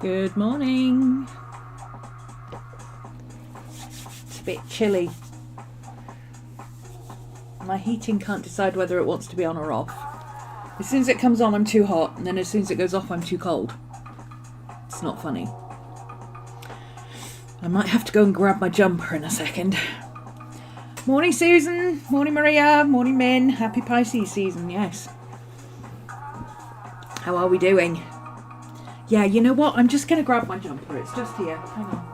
Good morning. It's a bit chilly. My heating can't decide whether it wants to be on or off. As soon as it comes on, I'm too hot, and then as soon as it goes off, I'm too cold. It's not funny. I might have to go and grab my jumper in a second. Morning, Susan. Morning, Maria. Morning, Min. Happy Pisces season, yes. How are we doing? Yeah, you know what? I'm just going to grab my jumper. It's just here. Hang on.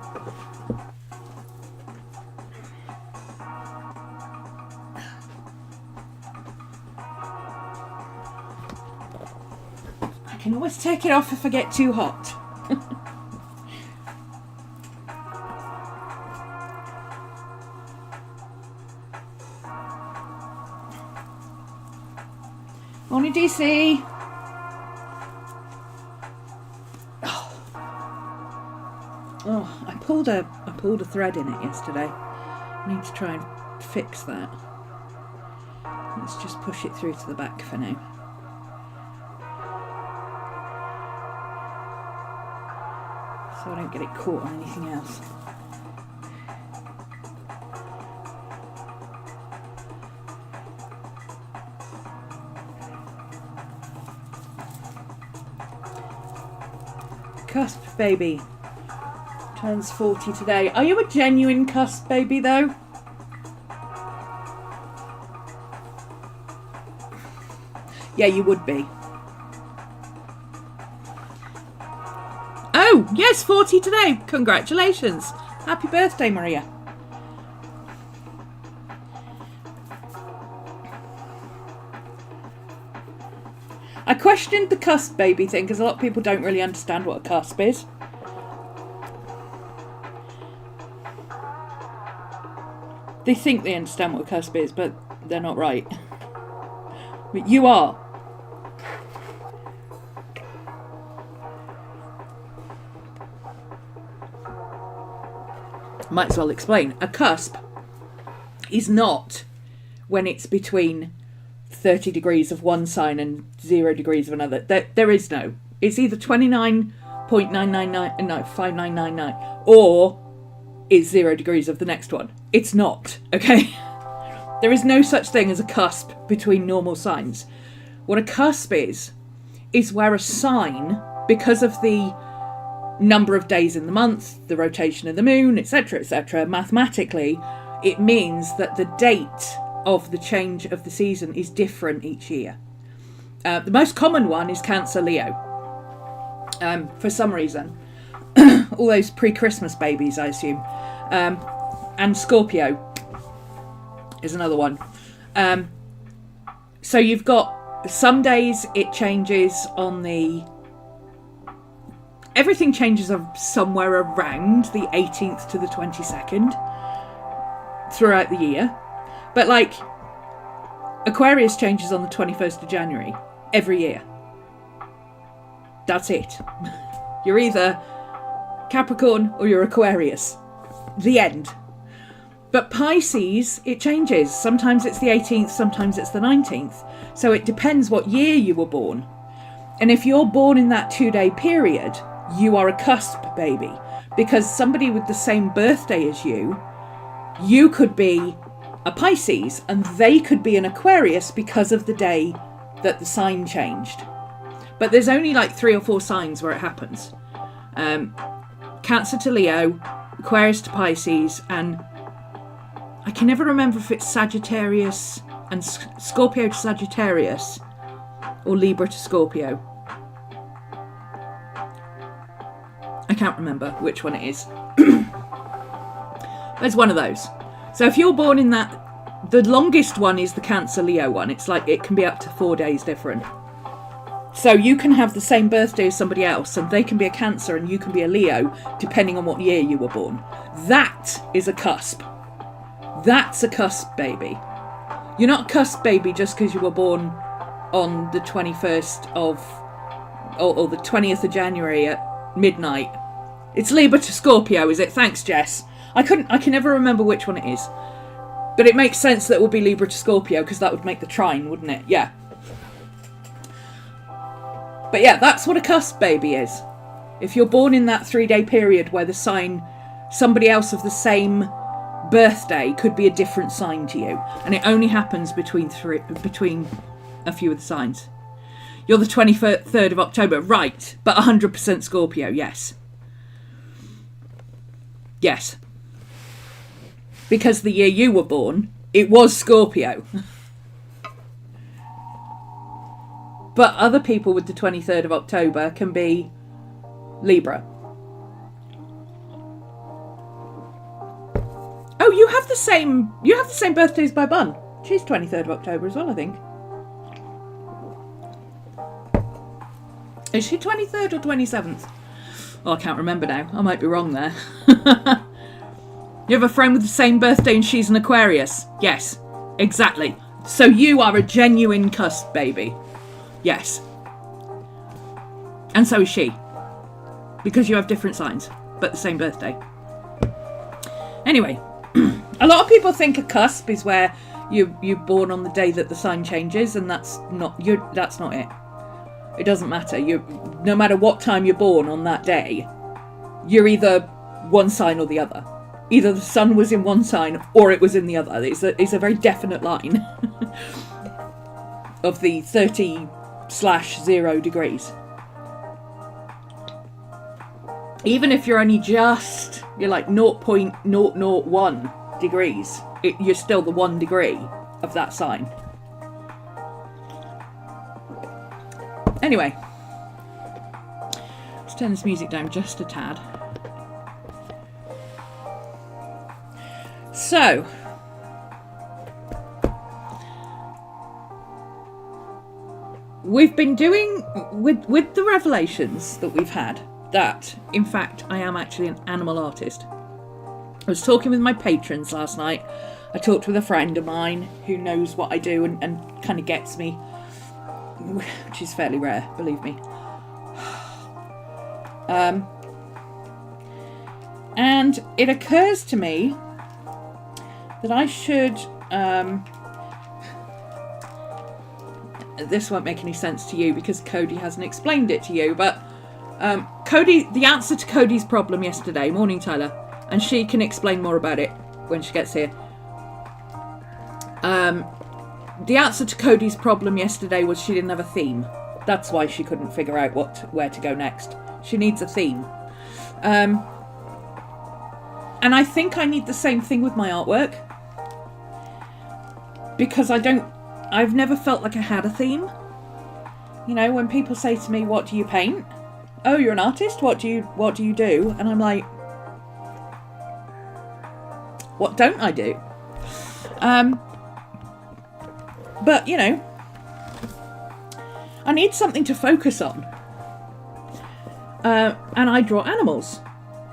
I can always take it off if I get too hot. Morning, DC. Oh, I pulled a thread in it yesterday. I need to try and fix that. Let's just push it through to the back for now. So I don't get it caught on anything else. Cusp baby. Turns 40 today. Are you a genuine cusp baby though? Yeah, you would be. Oh, yes, 40 today. Congratulations. Happy birthday, Maria. I questioned the cusp baby thing because a lot of people don't really understand what a cusp is. They think they understand what a cusp is, but they're not right. But you are. Might as well explain. A cusp is not when it's between 30 degrees of one sign and 0 degrees of another. There is no. It's either 29.999 or it's 0 degrees of the next one. It's not, okay? There is no such thing as a cusp between normal signs. What a cusp is where a sign, because of the number of days in the month, the rotation of the moon, etc., mathematically, it means that the date of the change of the season is different each year. The most common one is Cancer Leo. For some reason. All those pre-Christmas babies, I assume. And Scorpio is another one. So you've got some days it changes on the... Everything changes somewhere around the 18th to the 22nd throughout the year. But like, Aquarius changes on the 21st of January every year. That's it. You're either Capricorn or you're Aquarius. the end. But Pisces, it changes. Sometimes it's the 18th, sometimes it's the 19th. So it depends what year you were born. And if you're born in that 2-day period, you are a cusp baby. Because somebody with the same birthday as you could be a Pisces and they could be an Aquarius because of the day that the sign changed. But there's only like 3 or 4 signs where it happens. Cancer to Leo, Aquarius to Pisces, and I can never remember if it's Sagittarius and Scorpio to Sagittarius or Libra to Scorpio. I can't remember which one it is. There's one of those. So if you're born in that, the longest one is the Cancer Leo one. It's like it can be up to 4 days different. So you can have the same birthday as somebody else and they can be a Cancer and you can be a Leo depending on what year you were born. That is a cusp. That's a cusp baby. You're not a cusp baby just because you were born on the 21st of or the 20th of January at midnight. It's Libra to Scorpio, is it? Thanks, Jess. I can never remember which one it is. But it makes sense that it would be Libra to Scorpio because that would make the trine, wouldn't it? Yeah. But yeah, that's what a cusp baby is. If you're born in that 3-day period where the sign, somebody else of the same birthday could be a different sign to you. And it only happens between a few of the signs. You're the 23rd of October, right, but 100% Scorpio, yes. Yes. Because the year you were born, it was Scorpio. But other people with the 23rd of October can be Libra. Oh, you have the same birthday as my bun. She's 23rd of October as well, I think. Is she 23rd or 27th? Oh, I can't remember now. I might be wrong there. You have a friend with the same birthday and she's an Aquarius? Yes, exactly. So you are a genuine cusp baby. Yes. And so is she. Because you have different signs, but the same birthday. Anyway, a lot of people think a cusp is where you're born on the day that the sign changes, and that's not it. It doesn't matter. No matter what time you're born on that day, you're either one sign or the other. Either the sun was in one sign or it was in the other. It's a very definite line of the 30/0 degrees. Even if you're only you're like 0.001 degrees, you're still the 1 degree of that sign. Anyway, let's turn this music down just a tad. So, we've been doing, with the revelations that we've had, that, in fact, I am actually an animal artist. I was talking with my patrons last night. I talked with a friend of mine who knows what I do and kind of gets me, which is fairly rare, believe me. And it occurs to me that I should, this won't make any sense to you because Cody hasn't explained it to you, but Cody, the answer to Cody's problem yesterday, morning Tyler, and she can explain more about it when she gets here. The answer to Cody's problem yesterday was she didn't have a theme. That's why she couldn't figure out where to go next. She needs a theme. And I think I need the same thing with my artwork. Because I've never felt like I had a theme. You know, when people say to me, what do you paint? Oh, you're an artist? What do you do? And I'm like, what don't I do? But, you know, I need something to focus on. And I draw animals.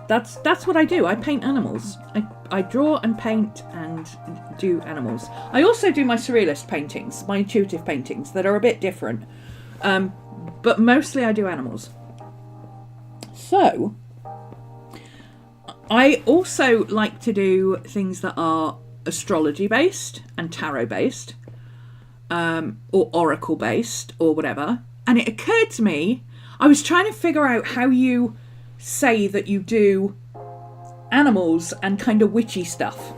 That's what I do. I paint animals. I draw and paint and do animals. I also do my surrealist paintings, my intuitive paintings that are a bit different. But mostly I do animals. So, I also like to do things that are astrology based and tarot based, or oracle based or whatever. And it occurred to me, I was trying to figure out how you say that you do animals and kind of witchy stuff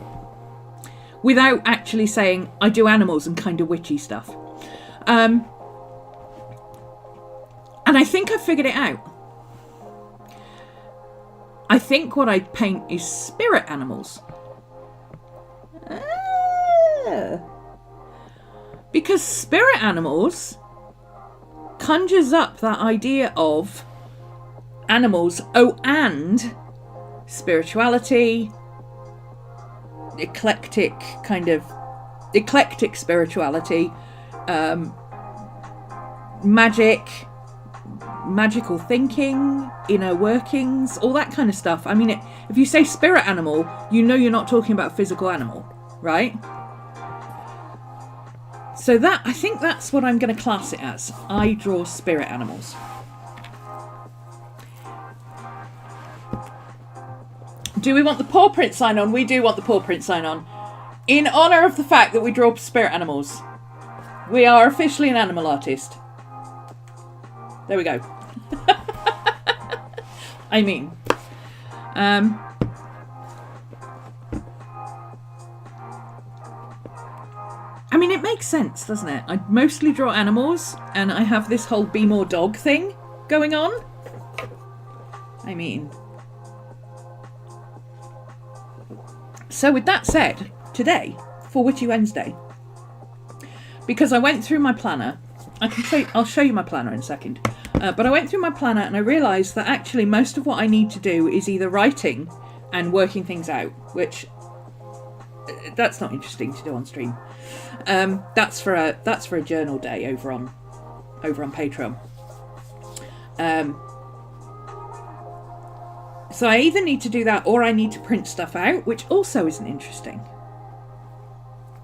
without actually saying I do animals and kind of witchy stuff. And I think I figured it out. I think what I paint is spirit animals. Because spirit animals conjures up that idea of animals, and spirituality, eclectic spirituality, magical thinking, inner workings, all that kind of stuff. I mean, if you say spirit animal, you know you're not talking about physical animal, right? So I think that's what I'm going to class it as. I draw spirit animals. Do we want the paw print sign on? We do want the paw print sign on. In honour of the fact that we draw spirit animals, we are officially an animal artist. There we go. I mean, it makes sense, doesn't it? I mostly draw animals, and I have this whole be more dog thing going on. I mean, so with that said, today for Witchy Wednesday, because I went through my planner, I'll show you my planner in a second. But I went through my planner and I realised that actually most of what I need to do is either writing and working things out, which that's not interesting to do on stream. That's for a journal day over on Patreon. So I either need to do that or I need to print stuff out, which also isn't interesting.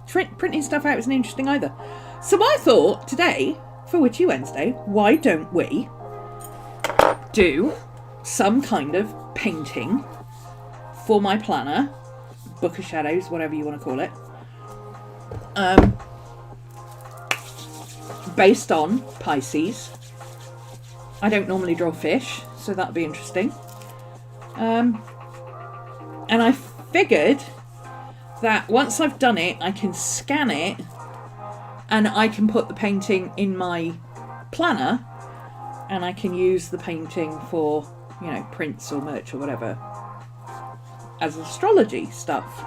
Printing stuff out isn't interesting either. So I thought today, for Witchy Wednesday, why don't we do some kind of painting for my planner, Book of Shadows, whatever you want to call it, based on Pisces. I don't normally draw fish, so that'll be interesting. And I figured that once I've done it, I can scan it and I can put the painting in my planner and I can use the painting for, prints or merch or whatever as astrology stuff.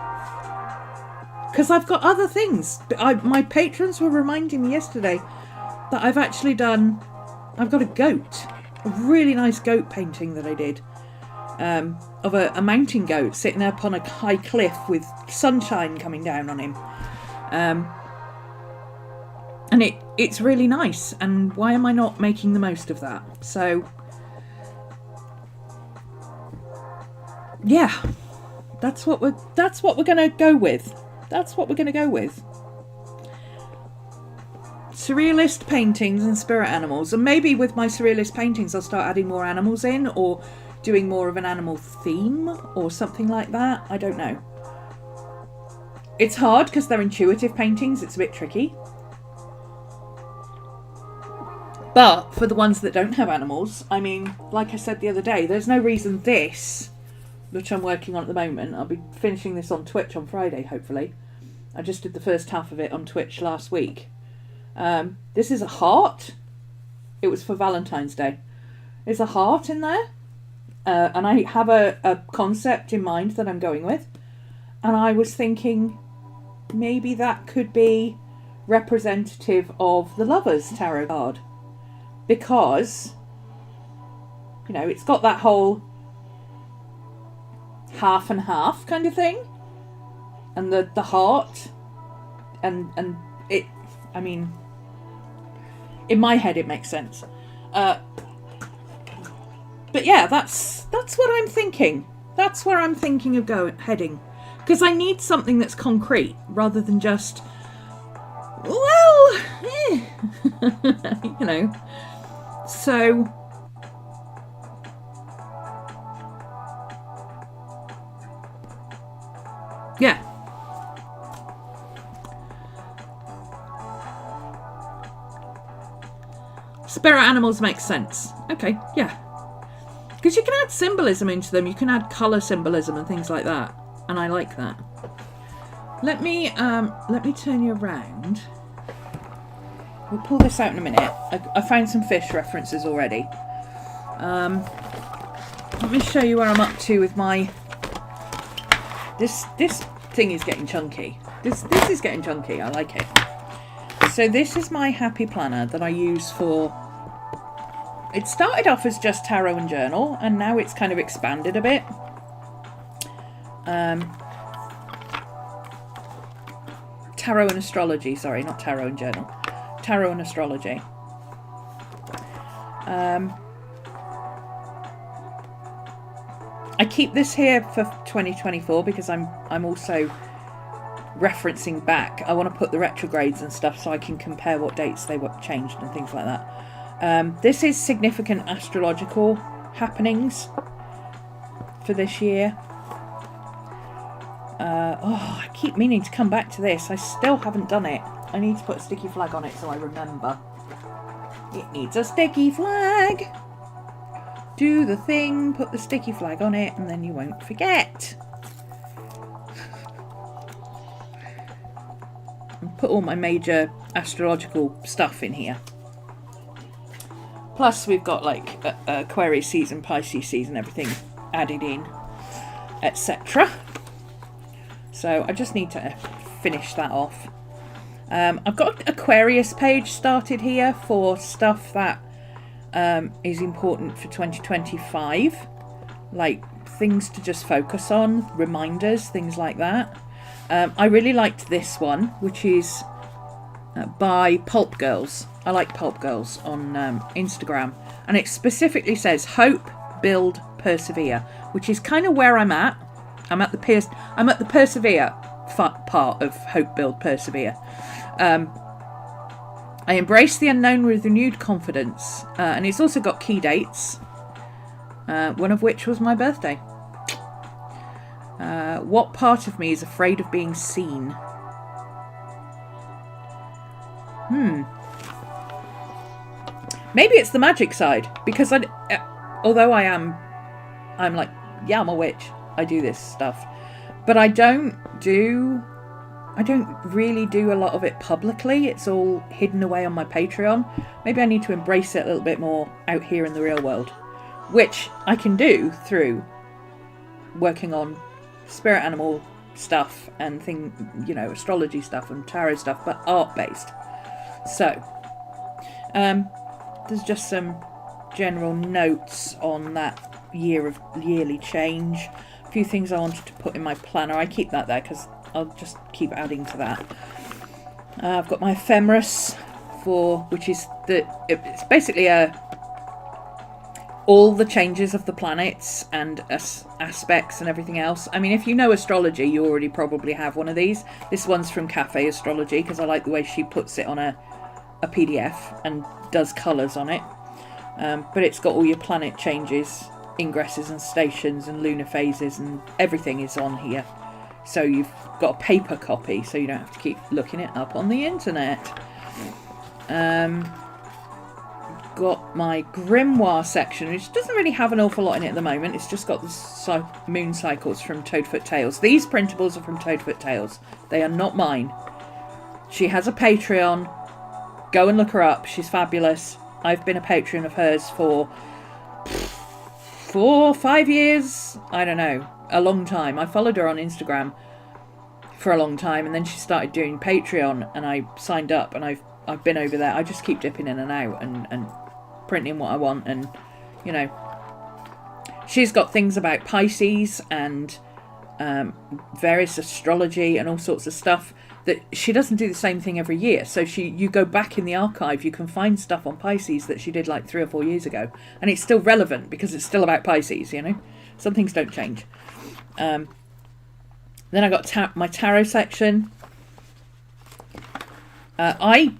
Because I've got other things. My patrons were reminding me yesterday that I've got a goat. A really nice goat painting that I did. Of a mountain goat sitting up on a high cliff with sunshine coming down on him. And it's really nice, and why am I not making the most of that? So yeah, that's what we're gonna go with. That's what we're gonna go with. Surrealist paintings and spirit animals, and maybe with my surrealist paintings I'll start adding more animals in, or doing more of an animal theme or something like that. I don't know. It's hard because they're intuitive paintings. It's a bit tricky. But for the ones that don't have animals, I mean, like I said the other day, there's no reason this, which I'm working on at the moment, I'll be finishing this on Twitch on Friday, hopefully. I just did the first half of it on Twitch last week. This is a heart. It was for Valentine's Day. There's a heart in there. And I have a concept in mind that I'm going with. And I was thinking maybe that could be representative of the Lovers tarot card. Because, it's got that whole half and half kind of thing. And the heart. And it, in my head it makes sense. But yeah, that's what I'm thinking. That's where I'm thinking of heading. Because I need something that's concrete rather than just, So Spirit animals make sense. Okay, yeah. Because you can add symbolism into them. You can add colour symbolism and things like that. And I like that. Let me turn you around. We'll pull this out in a minute. I found some fish references already. Let me show you where I'm up to with my... This thing is getting chunky. This is getting chunky. I like it. So this is my happy planner that I use for... It started off as just tarot and journal, and now it's kind of expanded a bit. Tarot and astrology, sorry, not tarot and journal. Tarot and astrology. I keep this here for 2024 because I'm also referencing back. I want to put the retrogrades and stuff so I can compare what dates they were changed and things like that. This is significant astrological happenings for this year. I keep meaning to come back to this. I still haven't done it. I need to put a sticky flag on it so I remember. It needs a sticky flag. Do the thing, put the sticky flag on it, and then you won't forget. And put all my major astrological stuff in here. Plus we've got like Aquarius season, Pisces season, everything added in, etc. So I just need to finish that off. I've got an Aquarius page started here for stuff that is important for 2025, like things to just focus on, reminders, things like that. I really liked this one, which is by Pulp Girls. I like Pulp Girls on Instagram, and it specifically says hope, build, persevere, which is kind of where I'm at. I'm at the persevere part of hope, build, persevere. I embrace the unknown with renewed confidence, and it's also got key dates, one of which was my birthday. What part of me is afraid of being seen? Maybe it's the magic side, because although I'm like, yeah, I'm a witch, I do this stuff, but I don't really do a lot of it publicly. It's all hidden away on my Patreon. Maybe I need to embrace it a little bit more out here in the real world, which I can do through working on spirit animal stuff and astrology stuff and tarot stuff, but art based. So there's just some general notes on that yearly change. A few things I wanted to put in my planner. I keep that there because I'll just keep adding to that. I've got my ephemeris which is it's basically all the changes of the planets and aspects and everything else. I mean, if you know astrology, you already probably have one of these. This one's from Cafe Astrology because I like the way she puts it on a PDF and does colours on it. But it's got all your planet changes, ingresses and stations and lunar phases, and everything is on here. So you've got a paper copy, so you don't have to keep looking it up on the internet. Got my grimoire section, which doesn't really have an awful lot in it at the moment. It's just got the moon cycles from Toadfoot Tales. These printables are from Toadfoot Tales. They are not mine. She has a Patreon. Go and look her up. She's fabulous. I've been a patron of hers for 4-5 years. I don't know. A long time. I followed her on Instagram for a long time, and then she started doing Patreon, and I signed up, and I've been over there. I just keep dipping in and out and printing what I want, and she's got things about Pisces and various astrology and all sorts of stuff that she doesn't do the same thing every year. So you go back in the archive, you can find stuff on Pisces that she did like 3 or 4 years ago, and it's still relevant because it's still about Pisces. Some things don't change. Then I got my tarot section.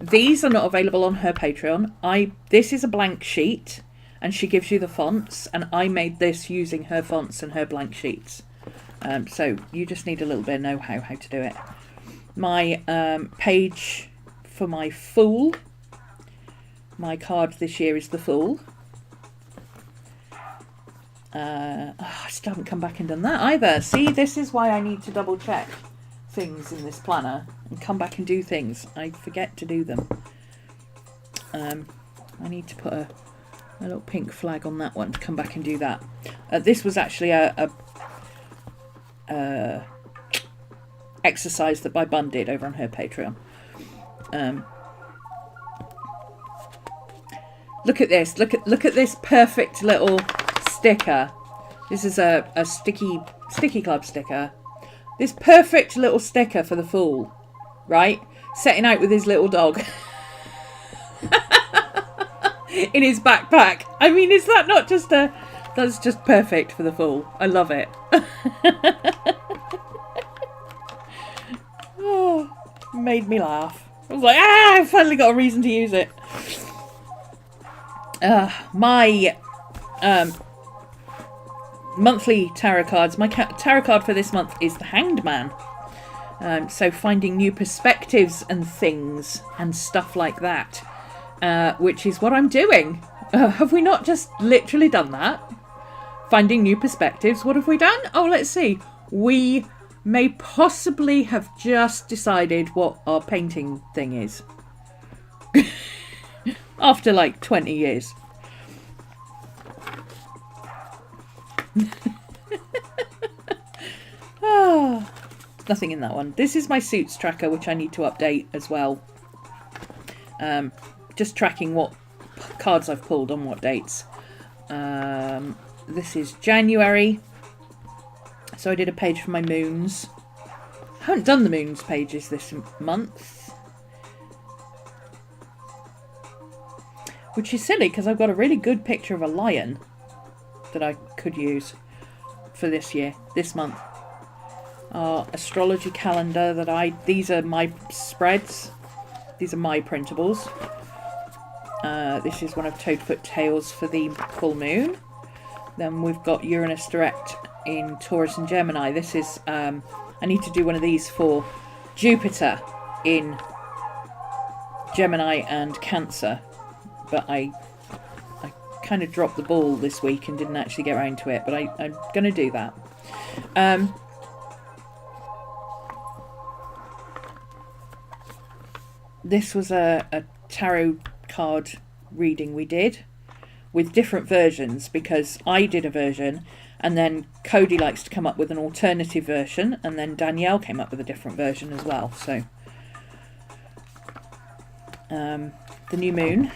These are not available on her Patreon. This is a blank sheet, and she gives you the fonts, and I made this using her fonts and her blank sheets. So you just need a little bit of know-how how to do it. My page for my Fool My card this year is the Fool. I still haven't come back and done that either. See, this is why I need to double check things in this planner and come back and do things. I forget to do them. I need to put a little pink flag on that one to come back and do that. This was actually a exercise that my bun did over on her Patreon. Look at this. Look at this perfect little sticker. This is a sticky club sticker. This perfect little sticker for the Fool, right? Setting out with his little dog in his backpack. I mean, is that not just that's just perfect for the Fool. I love it. Oh, made me laugh. I was like, I finally got a reason to use it. My monthly tarot cards. My tarot card for this month is the Hanged Man. So finding new perspectives and things and stuff like that, which is what I'm doing. Have we not just literally done that? Finding new perspectives. What have we done? Oh, let's see. We may possibly have just decided what our painting thing is. After like 20 years. Oh, nothing in that one. This is my suits tracker, which I need to update as well. Just tracking what cards I've pulled on what dates. This is January. So I did a page for my moons. I haven't done the moons pages this month. Which is silly because I've got a really good picture of a lion that I could use for this year, this month. Our astrology calendar these are my spreads. These are my printables. This is one of Toadfoot Tales for the full moon. Then we've got Uranus direct in Taurus and Gemini. This is, I need to do one of these for Jupiter in Gemini and Cancer. But I kind of dropped the ball this week and didn't actually get around to it. But I'm going to do that. This was a tarot card reading we did with different versions, because I did a version and then Cody likes to come up with an alternative version, and then Danielle came up with a different version as well. So the new moon.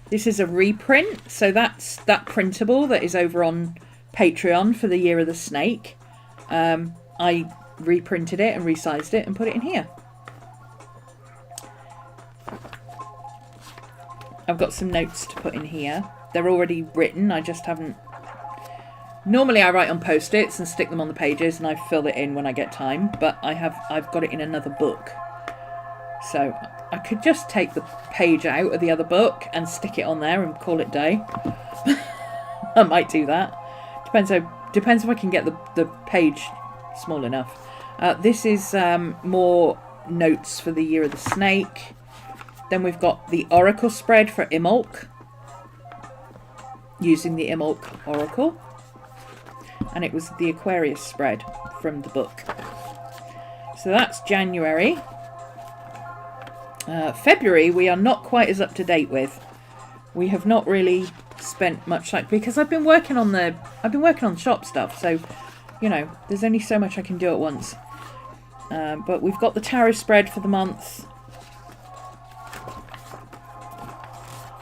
This is a reprint, so that's that printable that is over on Patreon for the Year of the Snake. I reprinted it and resized it and put it in here. I've got some notes to put in here. They're already written, I just haven't... Normally I write on post-its and stick them on the pages and I fill it in when I get time, but I've got it in another book. So I could just take the page out of the other book and stick it on there and call it day. I might do that. Depends if I can get the page small enough. This is more notes for the Year of the Snake. Then we've got the Oracle spread for Imbolc, using the Imbolc Oracle. And it was the Aquarius spread from the book. So that's January. February we are not quite as up to date with. We have not really spent much time because I've been working on shop stuff, so you know there's only so much I can do at once. But we've got the tarot spread for the month.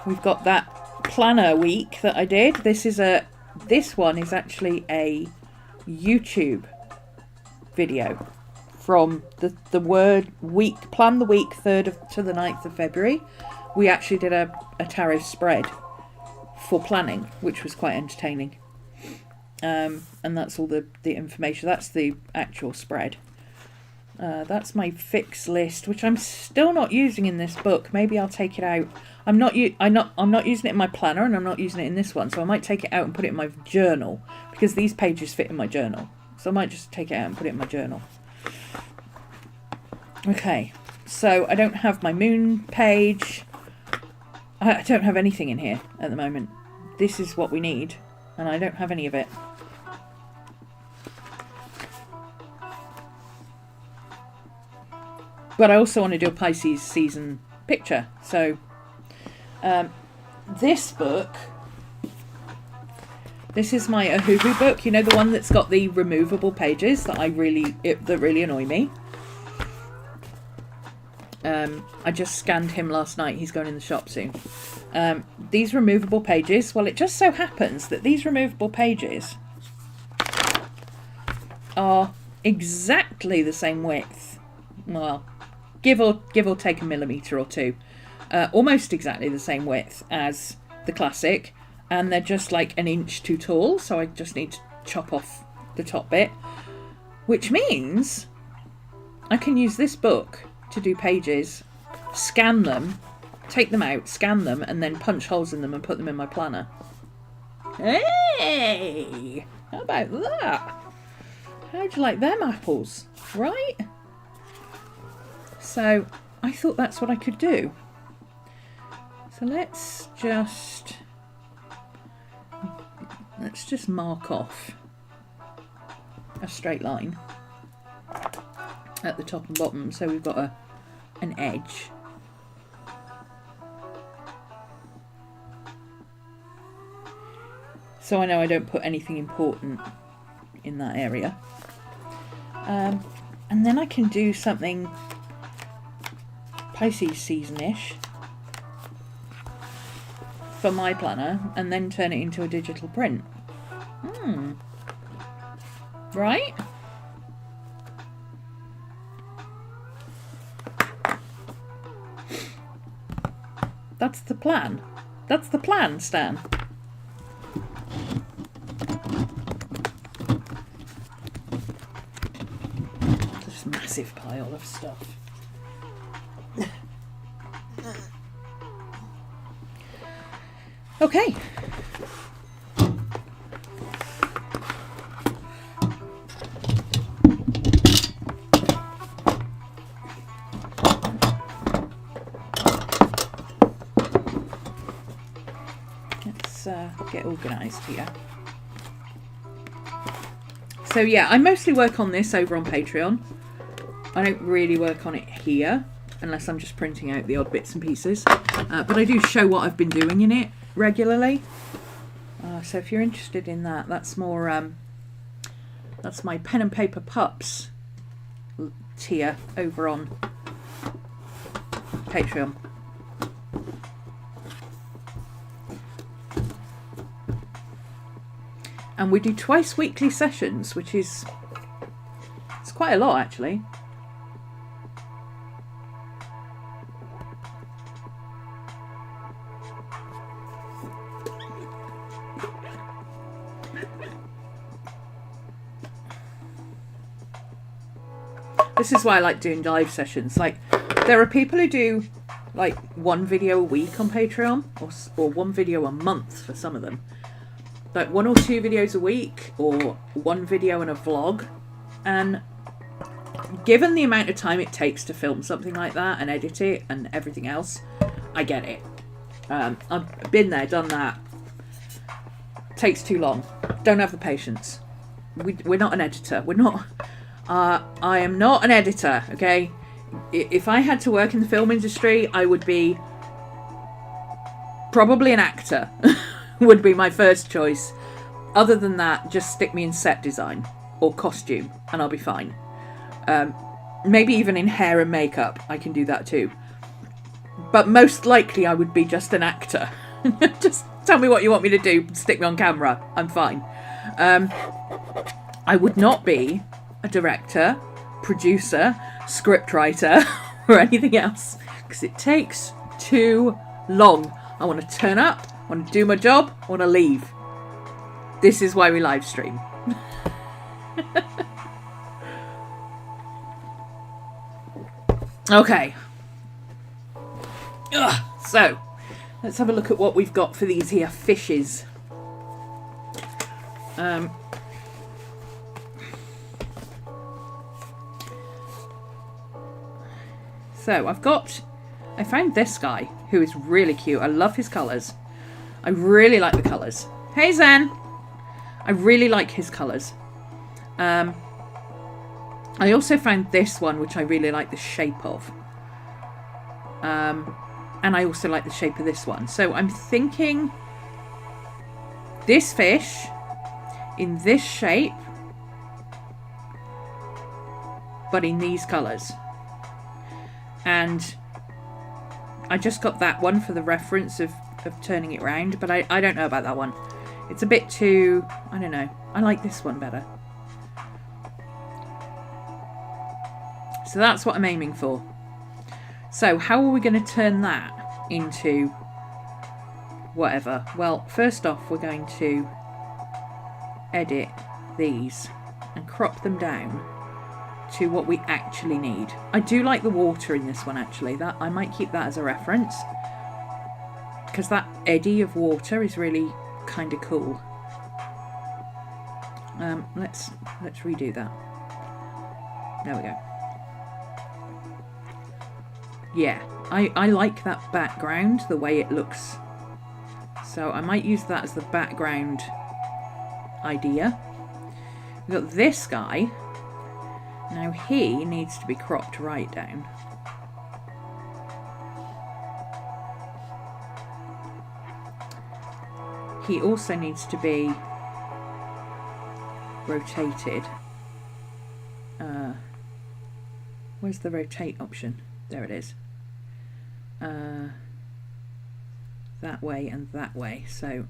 We've got that planner week that I did. This one is actually a YouTube video from the word week, plan the week 3rd to the 9th of February. We actually did a tarot spread for planning, which was quite entertaining. And that's all the information. That's the actual spread. That's my fix list, which I'm still not using in this book. Maybe I'll take it out. I'm not using it in my planner, and I'm not using it in this one. So I might take it out and put it in my journal, because these pages fit in my journal. So I might just take it out and put it in my journal. Okay, so I don't have my moon page. I don't have anything in here at the moment. This is what we need, and I don't have any of it. But I also want to do a Pisces season picture. So this book, this is my Ahuhu book. You know, the one that's got the removable pages that that really annoy me. I just scanned him last night. He's going in the shop soon. These removable pages, well, it just so happens that these removable pages are exactly the same width. Well, give or take a millimetre or two. Almost exactly the same width as the classic, and they're just like an inch too tall, so I just need to chop off the top bit, which means I can use this book to do pages, scan them, take them out, scan them, and then punch holes in them and put them in my planner. Hey! How about that? How'd you like them apples? Right? So I thought that's what I could do. So let's just mark off a straight line at the top and bottom, so we've got an edge. So I know I don't put anything important in that area. And then I can do something Pisces season-ish for my planner and then turn it into a digital print. Right? That's the plan. That's the plan, Stan. This massive pile of stuff. Okay. Let's get organised here. So yeah, I mostly work on this over on Patreon. I don't really work on it here, unless I'm just printing out the odd bits and pieces. But I do show what I've been doing in it regularly. So if you're interested in that, that's more that's my pen and paper pups tier over on Patreon. And we do twice weekly sessions, which is, it's quite a lot actually. This is why I like doing live sessions. Like, there are people who do like one video a week on Patreon, or one video a month for some of them. Like 1 or 2 videos a week, or 1 video and a vlog. And given the amount of time it takes to film something like that and edit it and everything else, I get it. I've been there, done that. Takes too long. Don't have the patience. We're not an editor. We're not. I am not an editor, okay? If I had to work in the film industry, I would be probably an actor. Would be my first choice. Other than that, just stick me in set design or costume and I'll be fine. Maybe even in hair and makeup, I can do that too. But most likely I would be just an actor. Just tell me what you want me to do, stick me on camera, I'm fine. I would not be a director, producer, scriptwriter, or anything else, because it takes too long. I want to turn up, I want to do my job, I want to leave. This is why we live stream. Okay. So, let's have a look at what we've got for these here fishes. So I've got I found this guy who is really cute. I love his colours. I really like the colours. Hey Zen! I really like his colours. I also found this one which I really like the shape of. And I also like the shape of this one. So I'm thinking this fish in this shape, but in these colours. And I just got that one for the reference of turning it round, but I don't know about that one. It's a bit too, I don't know. I like this one better. So that's what I'm aiming for. So how are we going to turn that into whatever? Well, first off, we're going to edit these and crop them down to what we actually need. I do like the water in this one actually. That I might keep that as a reference because that eddy of water is really kind of cool. Let's redo that. There we go. Yeah, I like that background, the way it looks. So I might use that as the background idea. We've got this guy. Now he needs to be cropped right down. He also needs to be rotated. Where's the rotate option? There it is. That way and that way. So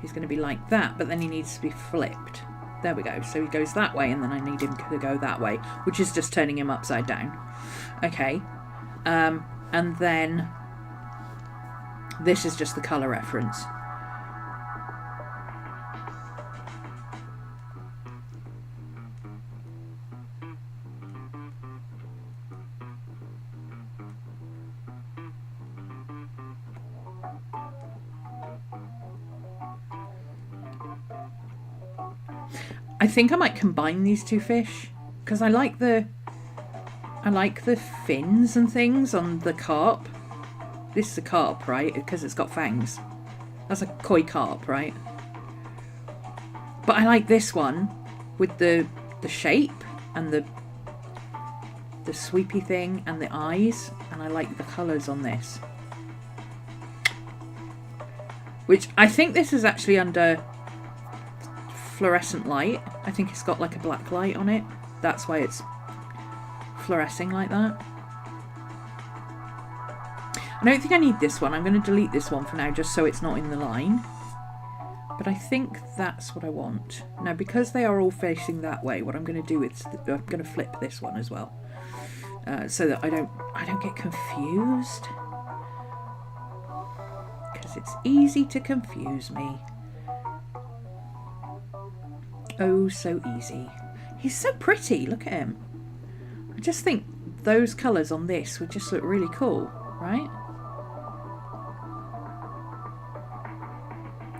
he's going to be like that, but then he needs to be flipped. There we go. So he goes that way, and then I need him to go that way, which is just turning him upside down. Okay. And then this is just the colour reference. I think I might combine these two fish because I like the fins and things on the carp. This is a carp, right? Because it's got fangs. That's a koi carp, right? But I like this one with the shape and the sweepy thing and the eyes, and I like the colours on this. Which I think this is actually under fluorescent light. I think it's got like a black light on it. That's why it's fluorescing like that. I don't think I need this one. I'm going to delete this one for now just so it's not in the line. But I think that's what I want. Now because they are all facing that way, what I'm going to do is I'm going to flip this one as well. So that I don't get confused. Because it's easy to confuse me. Oh, so easy. He's so pretty. Look at him. I just think those colours on this would just look really cool, right?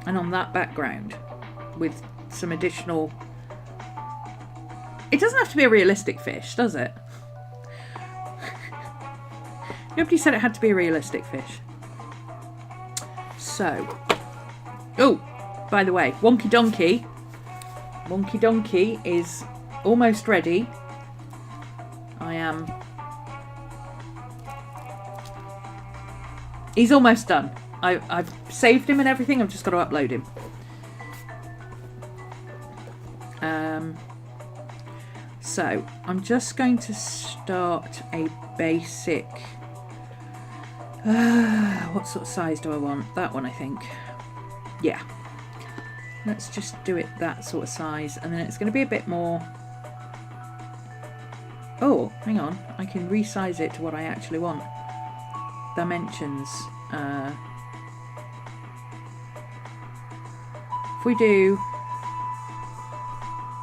And on that background with some additional... It doesn't have to be a realistic fish, does it? Nobody said it had to be a realistic fish. So... Oh, by the way, Wonky Donkey. Wonky Donkey is almost ready. He's almost done. I've saved him and everything. I've just got to upload him. So I'm just going to start a basic. What sort of size do I want? That one, I think. Yeah. Let's just do it that sort of size, and then it's going to be a bit more... Oh, hang on. I can resize it to what I actually want. Dimensions. If we do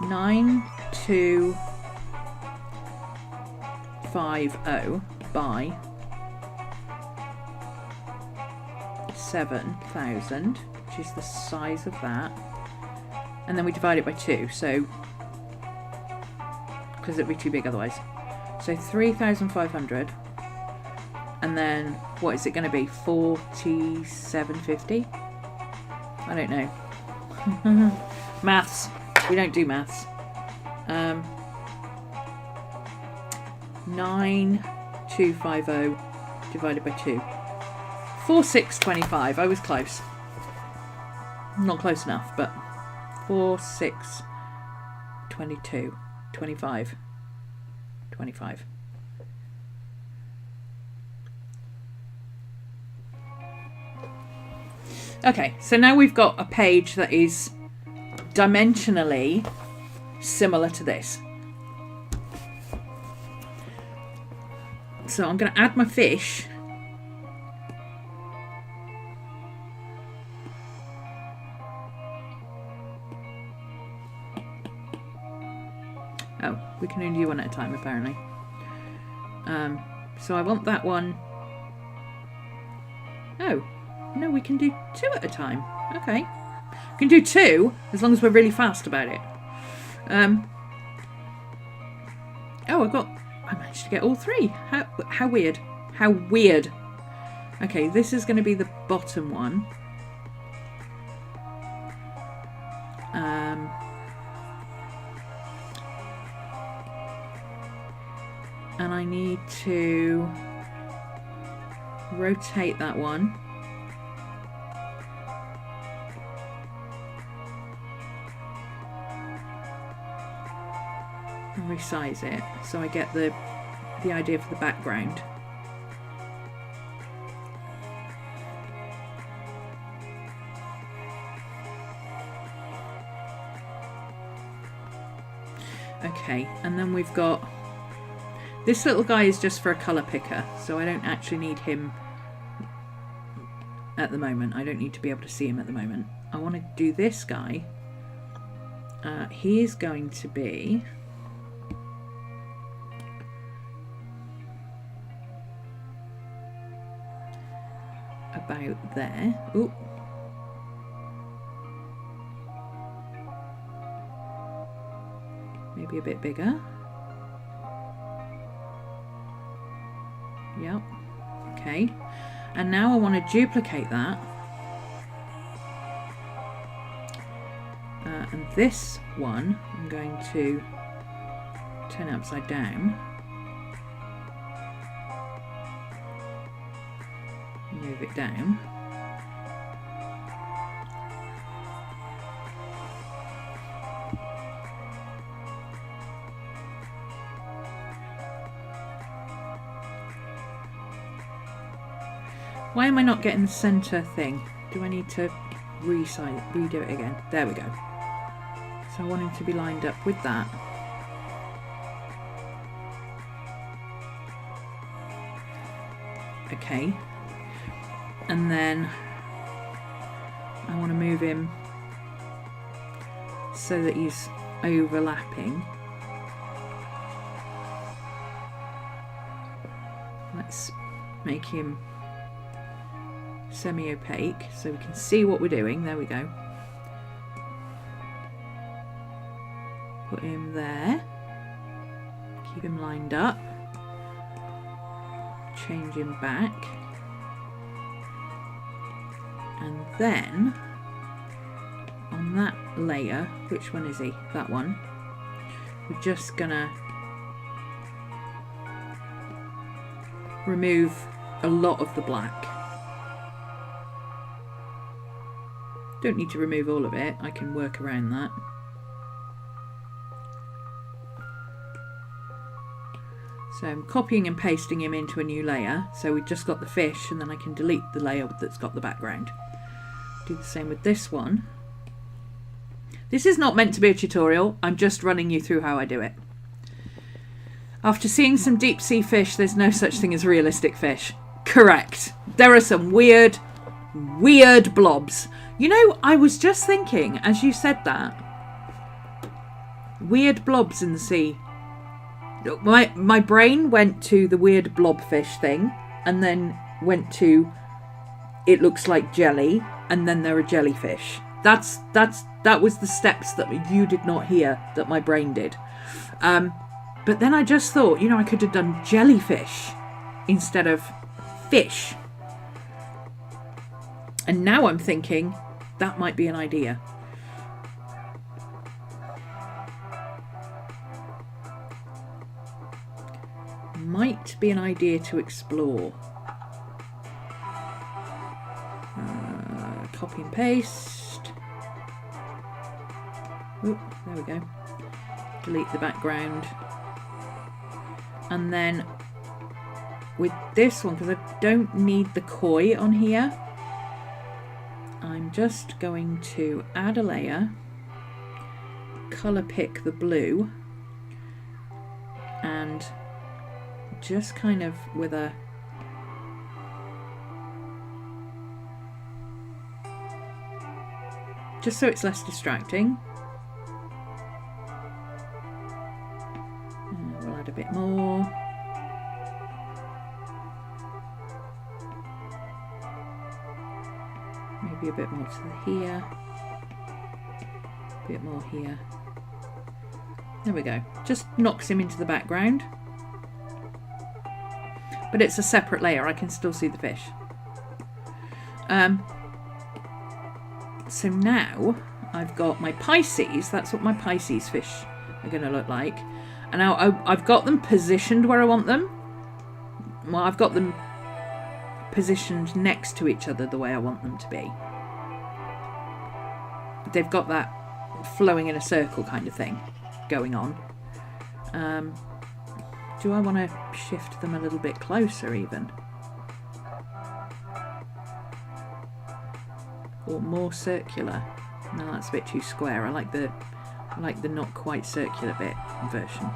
9250 by 7,000, which is the size of that. And then we divide it by 2, so because it'd be too big otherwise. So 3,500. And then what is it going to be? 47.50? I don't know. Maths. We don't do maths. 9,250 divided by 2. 4,625. I was close. Not close enough, but 4,622. 25. 25. Okay, so now we've got a page that is dimensionally similar to this. So I'm going to add my fish. Oh, we can only do one at a time apparently. So I want that one. Oh, no, we can do 2 at a time. Okay. We can do 2 as long as we're really fast about it. Oh, I managed to get all 3. How weird. How weird. Okay, this is going to be the bottom one. And I need to rotate that one. And resize it so I get the idea for the background. Okay, and then we've got this little guy is just for a colour picker, so I don't actually need him at the moment. I don't need to be able to see him at the moment. I want to do this guy. He is going to be about there. Ooh. Maybe a bit bigger. Yep. Okay. And now I want to duplicate that. And this one, I'm going to turn it upside down. Move it down. Why am I not getting the center thing? Do I need to redo it again? There we go. So I want him to be lined up with that. Okay. And then I want to move him so that he's overlapping. Let's make him semi-opaque so we can see what we're doing. There we go. Put him there. Keep him lined up. Change him back. And then on that layer, which one is he? That one. We're just gonna remove a lot of the black. Don't need to remove all of it, I can work around that. So I'm copying and pasting him into a new layer. So we've just got the fish and then I can delete the layer that's got the background. Do the same with this one. This is not meant to be a tutorial, I'm just running you through how I do it. After seeing some deep sea fish, there's no such thing as realistic fish. Correct. There are some weird blobs. You know, I was just thinking, as you said that, weird blobs in the sea. My brain went to the weird blobfish thing, and then went to it looks like jelly, and then there are jellyfish. That was the steps that you did not hear that my brain did. But then I just thought, you know, I could have done jellyfish instead of fish. And now I'm thinking that might be an idea. Might be an idea to explore. Copy and paste. Oop, there we go. Delete the background. And then with this one, because I don't need the koi on here, I'm just going to add a layer, colour pick the blue, and just kind of with a just so it's less distracting. We'll add a bit more. Maybe a bit more to here. A bit more here. There we go. Just knocks him into the background. But it's a separate layer. I can still see the fish. So now I've got my Pisces. That's what my Pisces fish are going to look like. And now I've got them positioned where I want them. Well, I've got them positioned next to each other the way I want them to be. They've got that flowing in a circle kind of thing going on. Do I want to shift them a little bit closer even? Or more circular? No, that's a bit too square. I like the not quite circular bit version.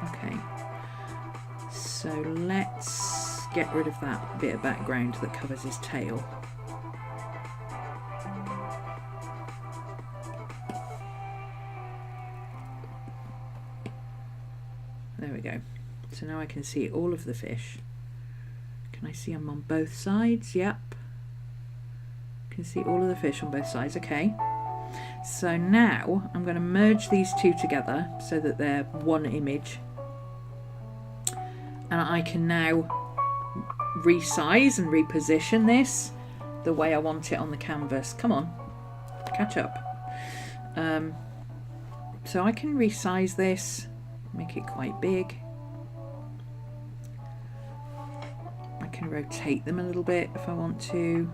Okay. So let's get rid of that bit of background that covers his tail. There we go. So now I can see all of the fish. Can I see them on both sides? Yep. Can see all of the fish on both sides. Okay. So now I'm going to merge these two together so that they're one image. And I can now resize and reposition this the way I want it on the canvas. Come on, catch up. So I can resize this, make it quite big. I can rotate them a little bit if I want to.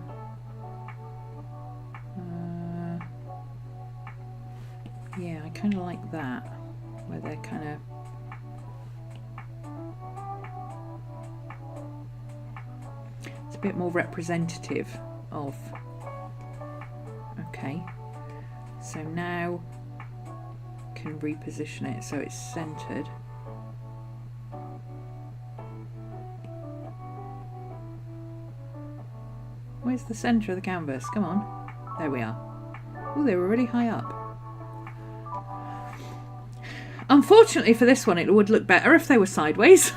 Yeah, I kind of like that, where they're kind of it's a bit more representative of. Okay, so now I can reposition it so it's centered. Where's the center of the canvas? Come on, there we are. Oh, they were really high up. Unfortunately for this one, it would look better if they were sideways.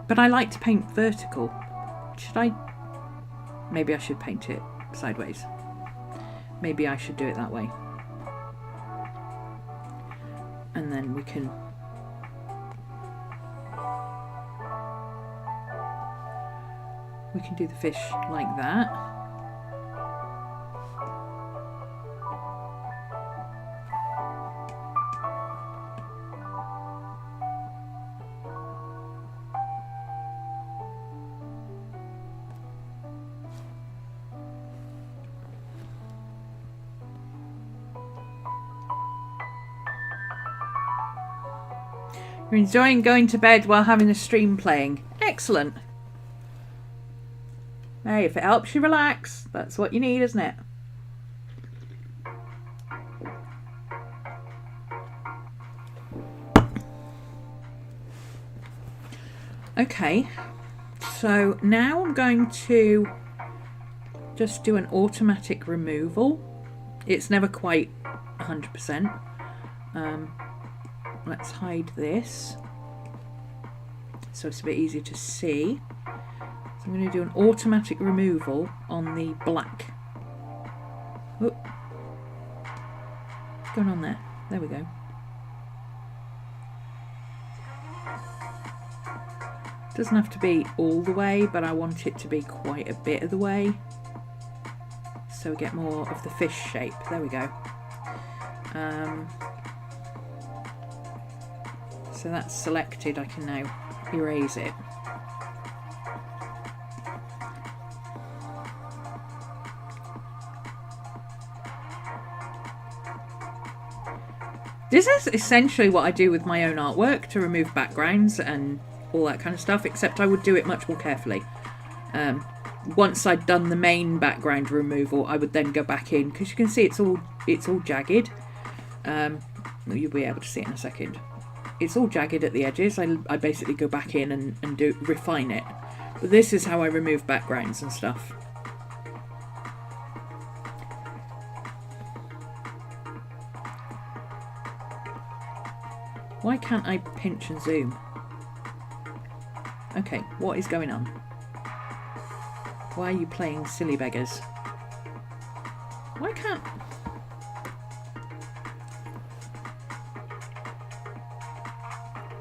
But I like to paint vertical. Should I? Maybe I should paint it sideways. Maybe I should do it that way. And then we can do the fish like that. You're enjoying going to bed while having a stream playing. Excellent. Hey, if it helps you relax, that's what you need, isn't it? Okay, so now I'm going to just do an automatic removal. It's never quite 100%. Let's hide this so it's a bit easier to see. So I'm going to do an automatic removal on the black. Oop. going on there? There we go. Doesn't have to be all the way, but I want it to be quite a bit of the way, so we get more of the fish shape. There we go. So that's selected. I can now erase it. This is essentially what I do with my own artwork to remove backgrounds and all that kind of stuff, except I would do it much more carefully. Once I'd done the main background removal, I would then go back in, because you can see it's all jagged. You'll be able to see it in a second. It's all jagged at the edges. I basically go back in and refine it. But this is how I remove backgrounds and stuff. Why can't I pinch and zoom? Okay, what is going on? Why are you playing silly beggars? Why can't...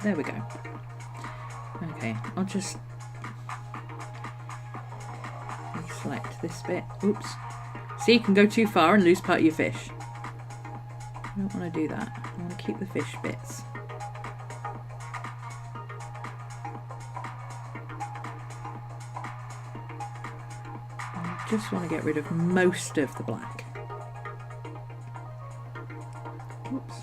There we go. Okay, I'll just select this bit. Oops. See, you can go too far and lose part of your fish. I don't want to do that. I want to keep the fish bits. I just want to get rid of most of the black. Oops.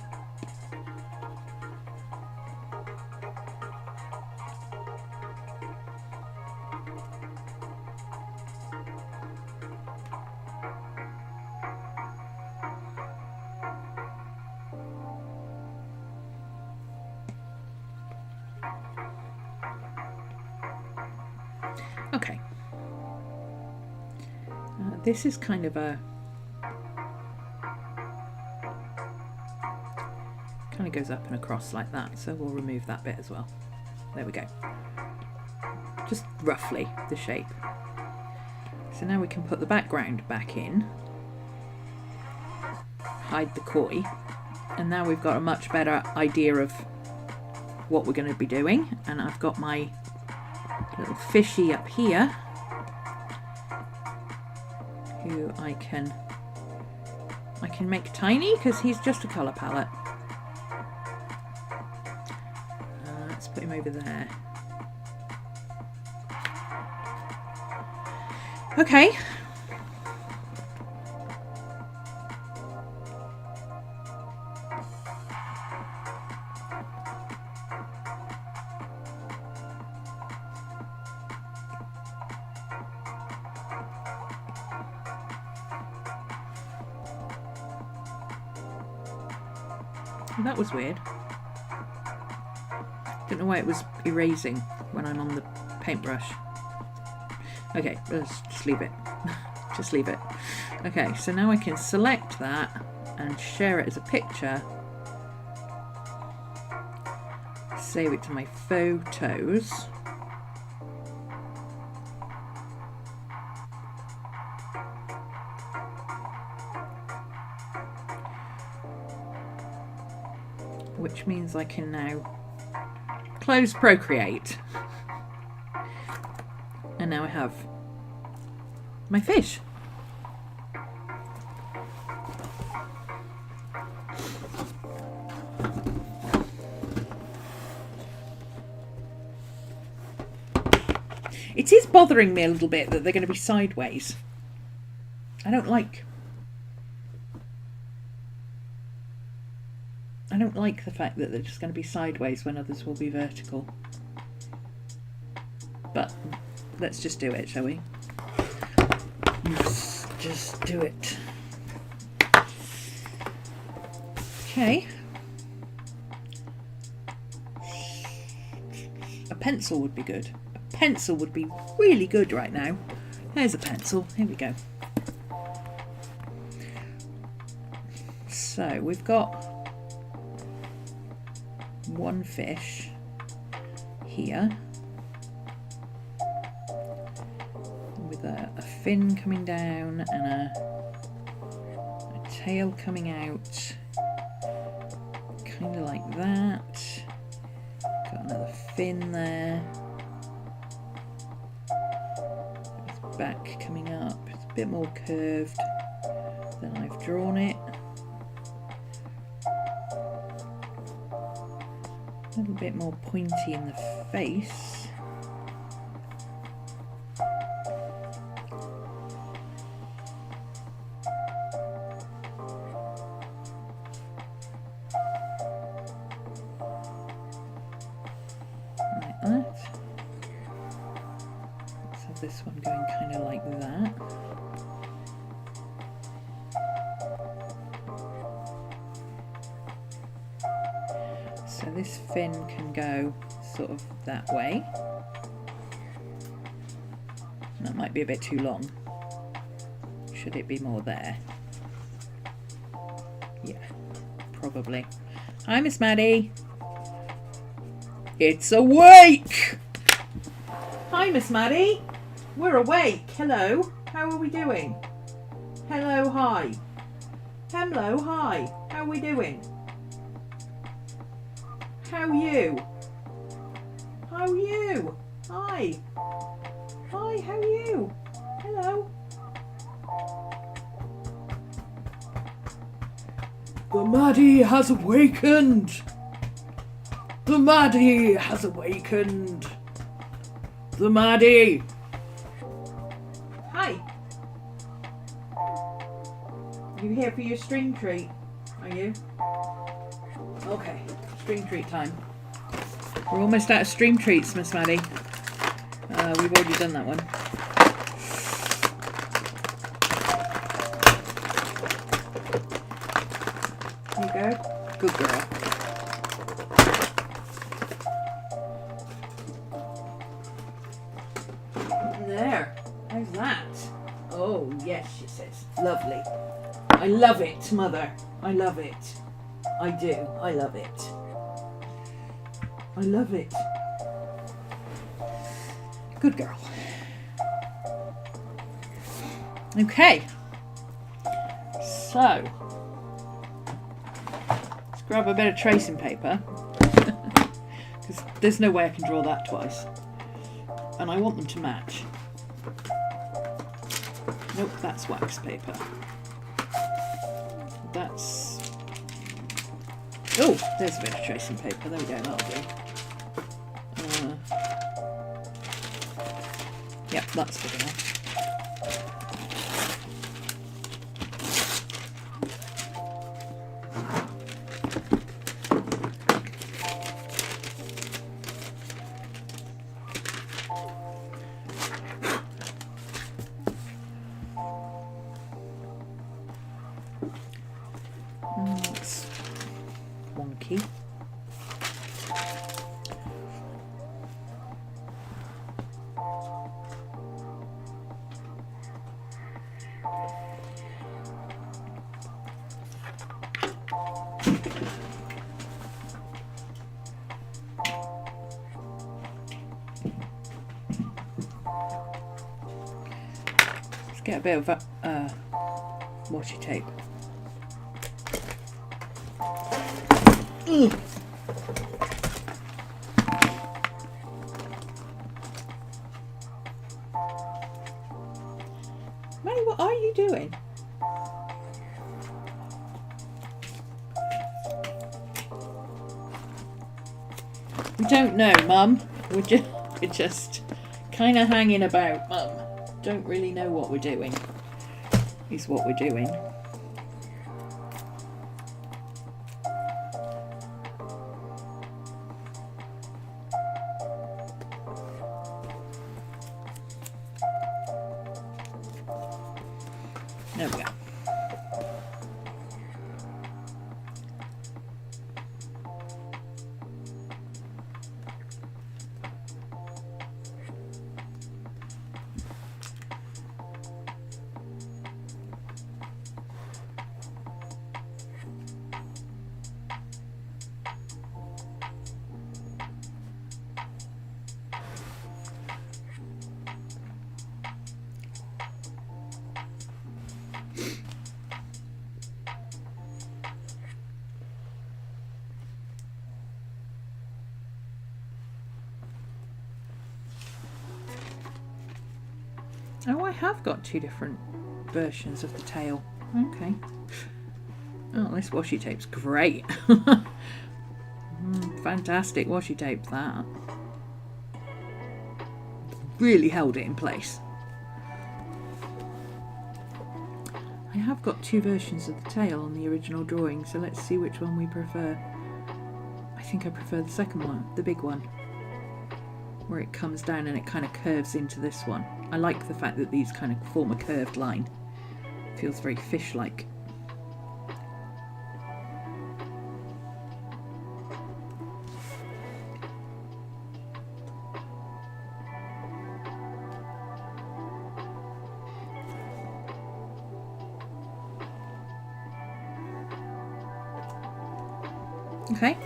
Okay. This is kind of goes up and across like that, so we'll remove that bit as well. There we go. Just roughly the shape. So now we can put the background back in, hide the koi, and now we've got a much better idea of what we're going to be doing. And I've got my little fishy up here, who I can make tiny because he's just a colour palette. Let's put him over there. Okay. That was weird. Don't know why it was erasing when I'm on the paintbrush. Okay, let's just leave it. Just leave it. Okay, so now I can select that and share it as a picture. Save it to my photos. Which means I can now close Procreate. And now I have my fish. It is bothering me a little bit that they're going to be sideways. I don't like the fact that they're just going to be sideways when others will be vertical. But let's just do it, shall we? Let's just do it. Okay. A pencil would be good. A pencil would be really good right now. There's a pencil. Here we go. So we've got one fish here with a fin coming down and a tail coming out. kind of like that. Got another fin there. It's back coming up. It's a bit more curved than I've drawn it. A little bit more pointy in the face. Like that. Let's have this one going kind of like that. So this fin can go sort of that way. That might be a bit too long. Should it be more there? Yeah, probably. Hi, Miss Maddie. It's awake! Hi, Miss Maddie. We're awake. Hello. How are we doing? Hello, hi. Hello, hi. How are we doing? How are you? How are you? Hi. Hi, how are you? Hello. The Maddie has awakened. The Maddie has awakened. The Maddie. Hi. You here for your stream treat? Are you? Okay. Stream treat time. We're almost out of stream treats, Miss Maddie. We've already done that one. There you go. Good girl. There. How's that? Oh, yes, she says. Lovely. I love it, Mother. I love it. I do. I love it. I love it. Good girl. Okay. So, let's grab a bit of tracing paper. Because there's no way I can draw that twice. And I want them to match. Nope, that's wax paper. That's... Oh, there's a bit of tracing paper. There we go, that'll do. Yep, that's good enough. That's wonky. Let's get a bit of washi tape. Ugh. May, what are you doing? We don't know, Mum. We're just kind of hanging about, Mum. Don't really know what we're doing. Is what we're doing. There we go. Oh, I have got 2 different versions of the tail. Okay. Oh, this washi tape's great. Fantastic washi tape, that. Really held it in place. I have got 2 versions of the tail on the original drawing, so let's see which one we prefer. I think I prefer the second one, the big one, where it comes down and it kind of curves into this one. I like the fact that these kind of form a curved line. It feels very fish-like. Okay.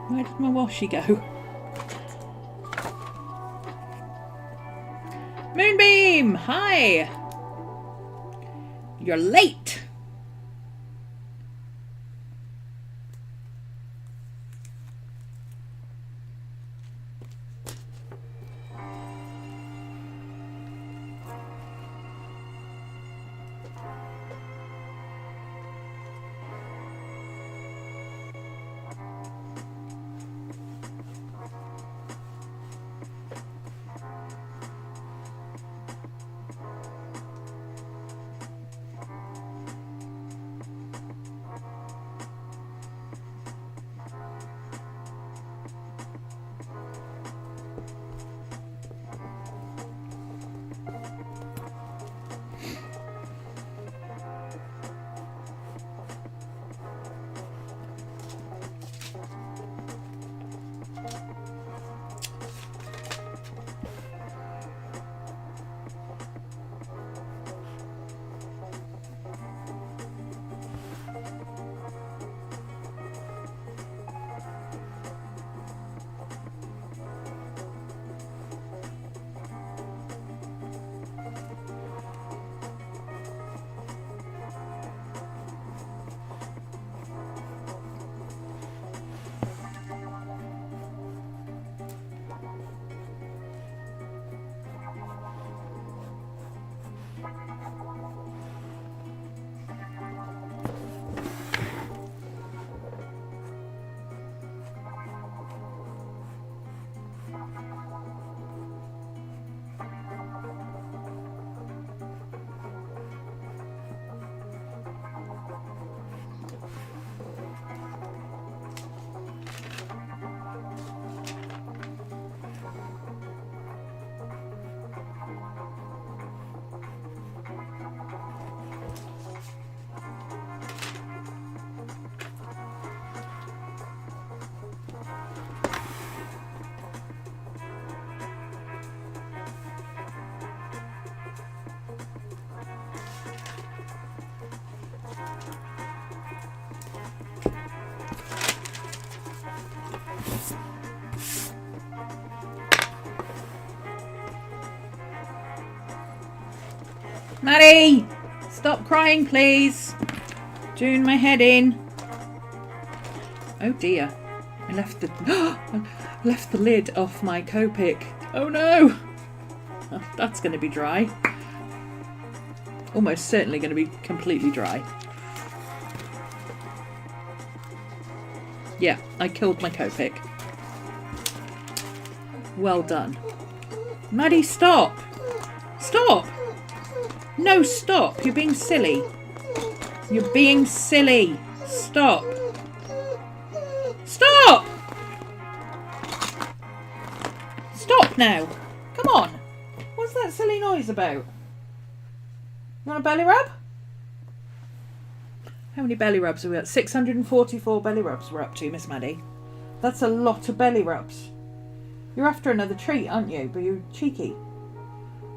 Where did my washi go? Moonbeam! Hi! You're late! Maddie! Stop crying, please. Doing my head in. Oh dear. I left the lid off my Copic. Oh no. Oh, that's going to be dry. Almost certainly going to be completely dry. Yeah, I killed my Copic. Well done. Maddie, stop! Stop! No, stop! You're being silly. You're being silly. Stop. Stop! Stop now. Come on. What's that silly noise about? You want a belly rub? How many belly rubs are we at? 644 belly rubs we're up to, Miss Maddie. That's a lot of belly rubs. You're after another treat, aren't you? But you're cheeky.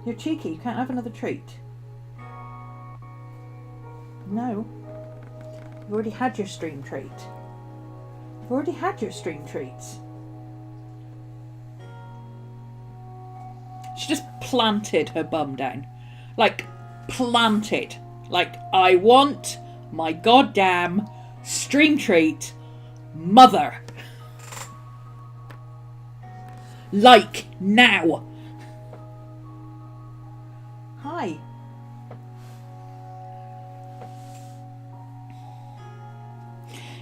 You're cheeky. You can't have another treat. No. You've already had your stream treat. You've already had your stream treats. She just planted her bum down. Like, planted. Like, I want my goddamn stream treat, mother. Like, now. Hi.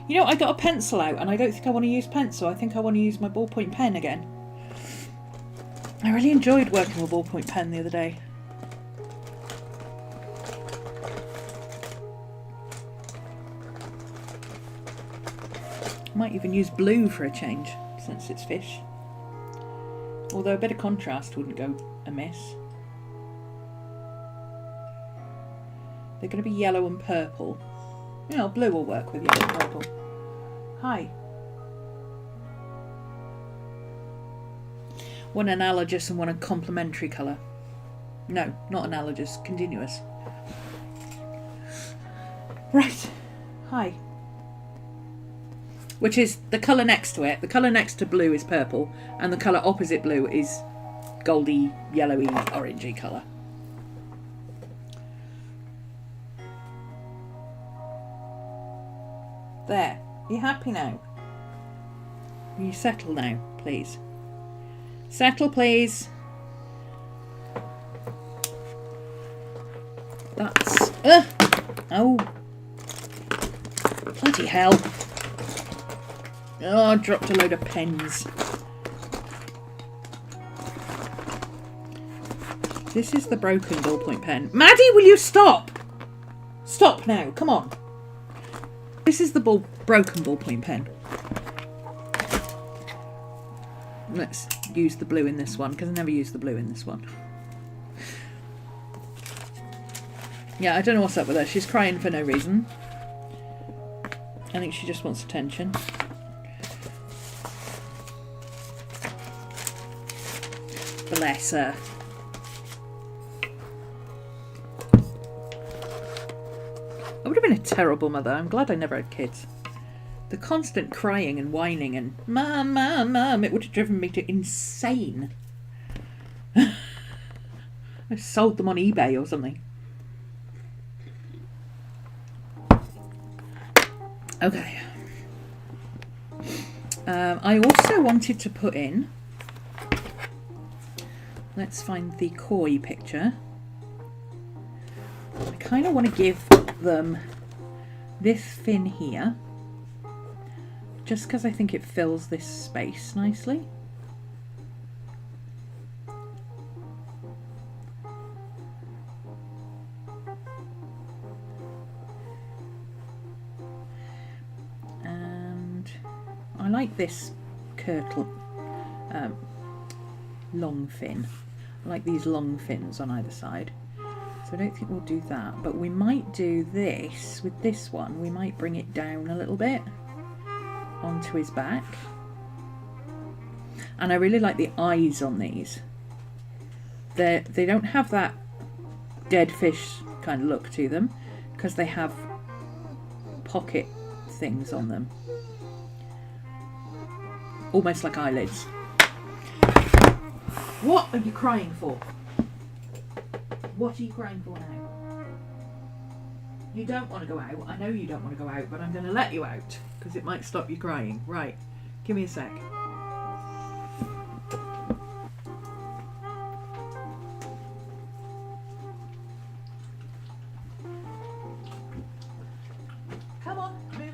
You know, I got a pencil out and I don't think I want to use pencil. I think I want to use my ballpoint pen again. I really enjoyed working with a ballpoint pen the other day. Might even use blue for a change, since it's fish. Although a bit of contrast wouldn't go amiss. They're going to be yellow and purple. You know, blue will work with yellow and purple. Hi. One analogous and one a complementary colour. No, not analogous, continuous. Right. Hi. Which is the colour next to it. The colour next to blue is purple, and the colour opposite blue is goldy, yellowy, orangey colour. There. Are you happy now? Will you settle now, please? Settle, please. That's... Oh. Bloody hell. Oh, I dropped a load of pens. This is the broken ballpoint pen. Maddie, will you stop? Stop now, come on. This is the broken ballpoint pen. Let's use the blue in this one, because I never use the blue in this one. Yeah, I don't know what's up with her. She's crying for no reason. I think she just wants attention. Bless her. I would have been a terrible mother. I'm glad I never had kids. The constant crying and whining and mum, mum, mum, it would have driven me to insane. I sold them on eBay or something. Okay. I also wanted to put in... Let's find the koi picture. I kind of want to give them this fin here. Just because I think it fills this space nicely. And I like this curtle, long fin. I like these long fins on either side. So I don't think we'll do that, but we might do this with this one. We might bring it down a little bit onto his back. And I really like the eyes on these. They don't have that dead fish kind of look to them because they have pocket things on them. Almost like eyelids. What are you crying for? What are you crying for now? You don't want to go out. I know you don't want to go out, but I'm going to let you out because it might stop you crying. Right. Give me a sec. Come on, move.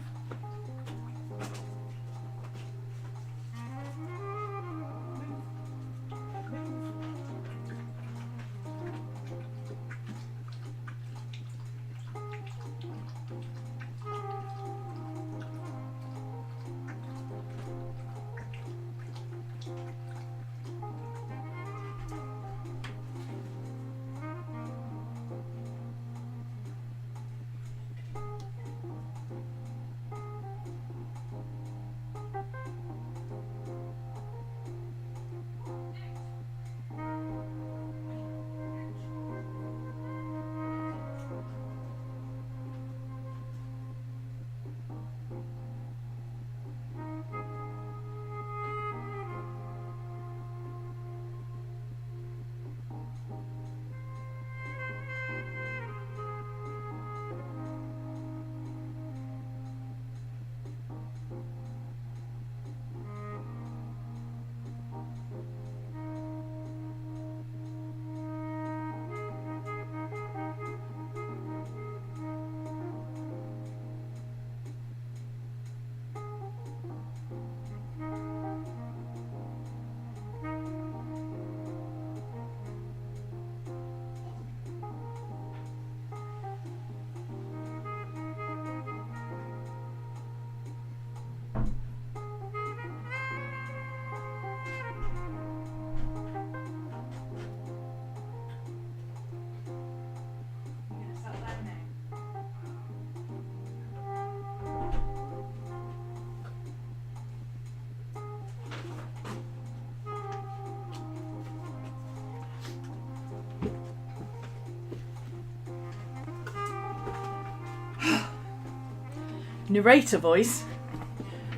Narrator voice.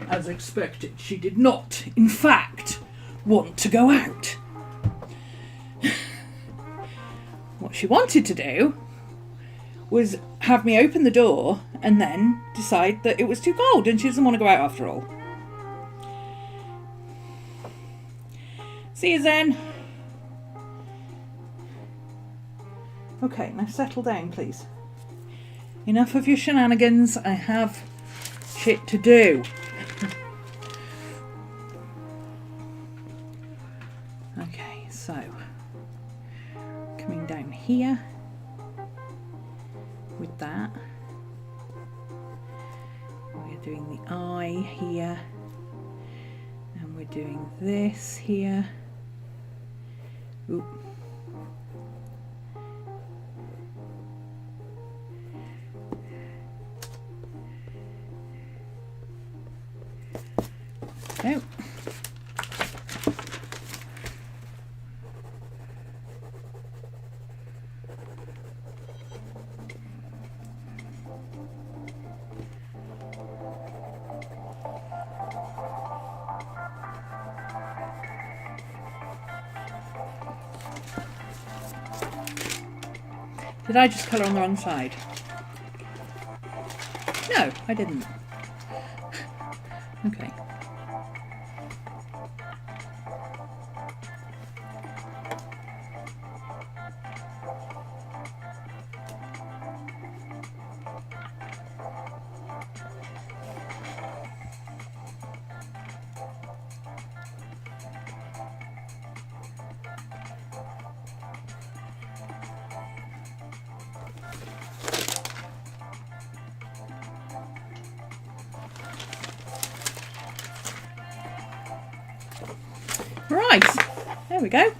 As expected, she did not, in fact, want to go out. What she wanted to do was have me open the door and then decide that it was too cold and she doesn't want to go out after all. See you, Zen. Okay, now settle down, please. Enough of your shenanigans. I have shit to do. Okay, so coming down here with that, we're doing the eye here, and we're doing this here. Oop. Oh. Did I just colour on the wrong side? No, I didn't. Okay. Right, there we go.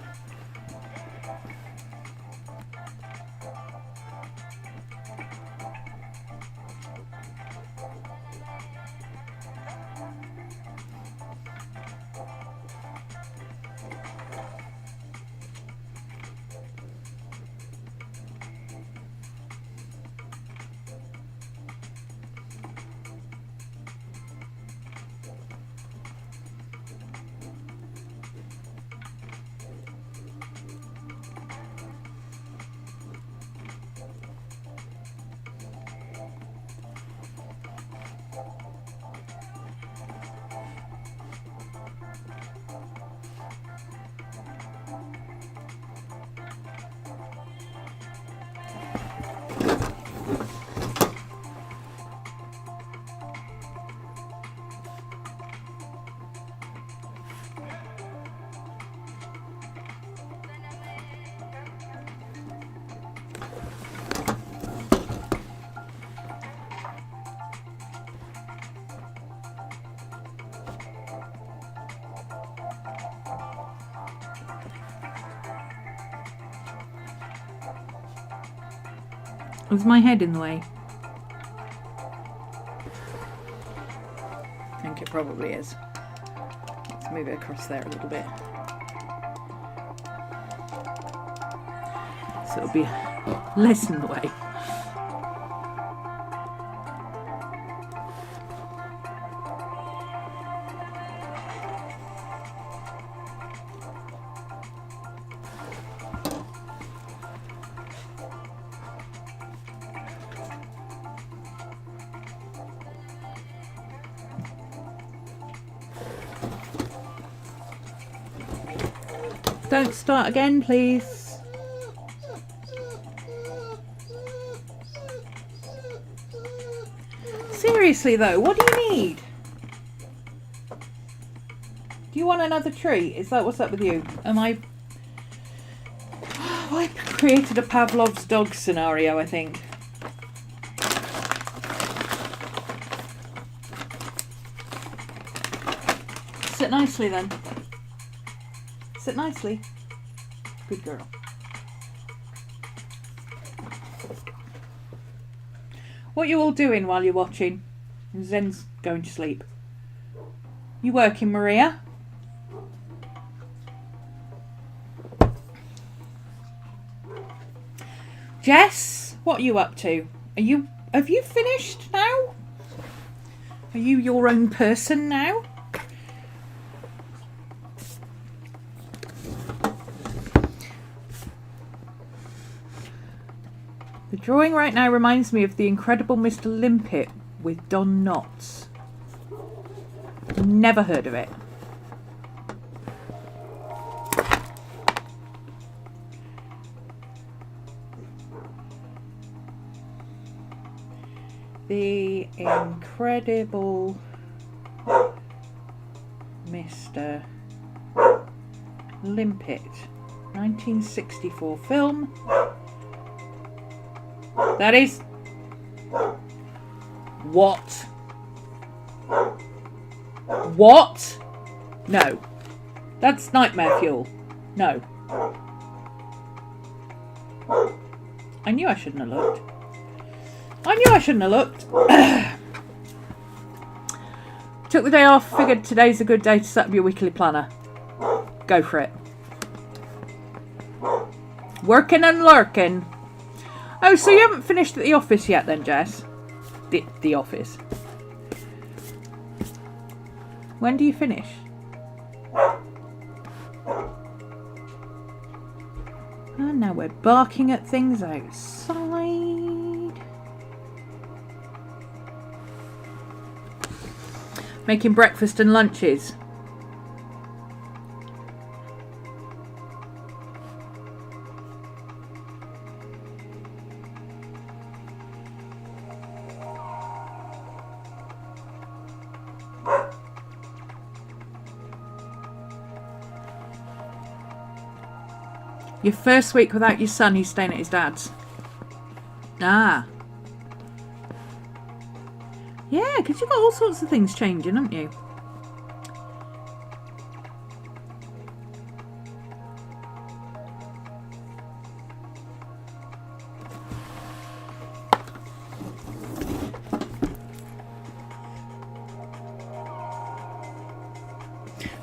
Is my head in the way? I think it probably is. Let's move it across there a little bit. So it'll be less in the way. Don't start again, please. Seriously though, what do you need? Do you want another treat? Is that what's up with you? I created a Pavlov's dog scenario, I think. Sit nicely then. Sit nicely. Good girl. What are you all doing while you're watching? Zen's going to sleep. You working, Maria? Jess, what are you up to? Have you finished now? Are you your own person now? The drawing right now reminds me of The Incredible Mr. Limpet with Don Knotts. Never heard of it. The Incredible Mr. Limpet, 1964 film. That is... What? What? No. That's nightmare fuel. No. I knew I shouldn't have looked. I knew I shouldn't have looked. Took the day off, figured today's a good day to set up your weekly planner. Go for it. Working and lurking. Oh, so you haven't finished at the office yet then, Jess? The office. When do you finish? And now we're barking at things outside. Making breakfast and lunches. Your first week without your son, he's staying at his dad's. Ah. Yeah, because you've got all sorts of things changing, haven't you?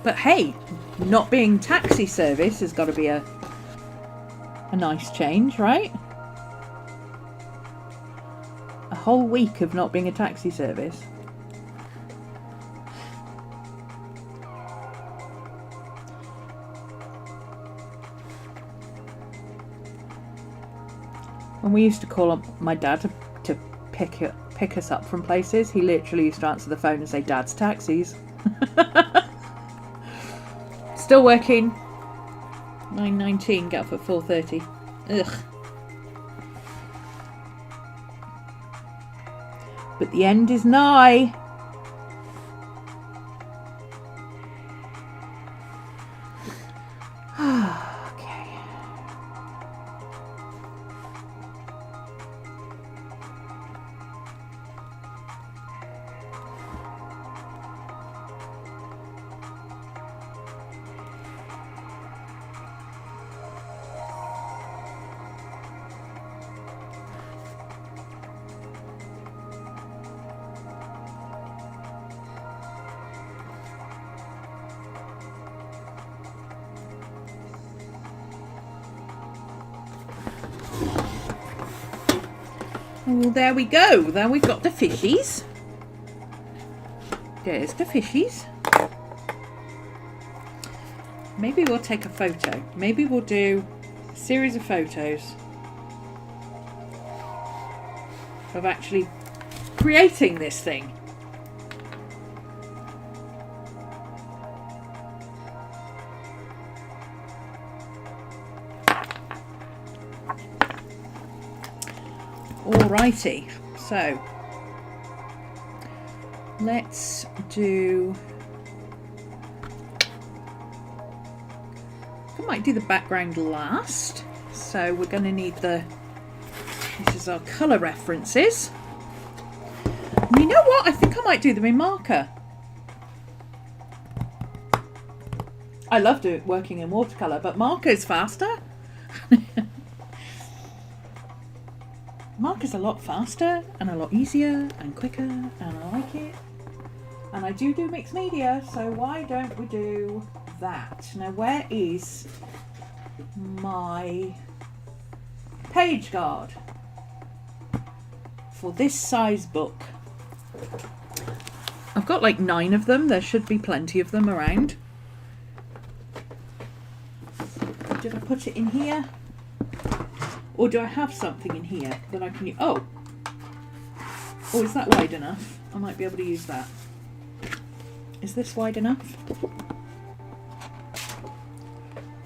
But hey, not being taxi service has got to be a nice change, right? A whole week of not being a taxi service. When we used to call up my dad to pick us up from places, he literally used to answer the phone and say, "Dad's taxis." Still working. 9:19, get up at 4:30. Ugh. But the end is nigh. Okay. Oh, there we go. There we've got the fishies. There's the fishies. Maybe we'll take a photo. Maybe we'll do a series of photos of actually creating this thing. Alrighty, so let's do, I might do the background last. So we're going to need this is our colour references. And you know what? I think I might do them in marker. I love working in watercolour, but marker is faster. Marker's a lot faster and a lot easier and quicker, and I like it. And I do mixed media, so why don't we do that? Now, where is my page guard for this size book? I've got like 9 of them. There should be plenty of them around. Did I put it in here? Or do I have something in here that I can use? Oh, is that wide enough? I might be able to use that. Is this wide enough?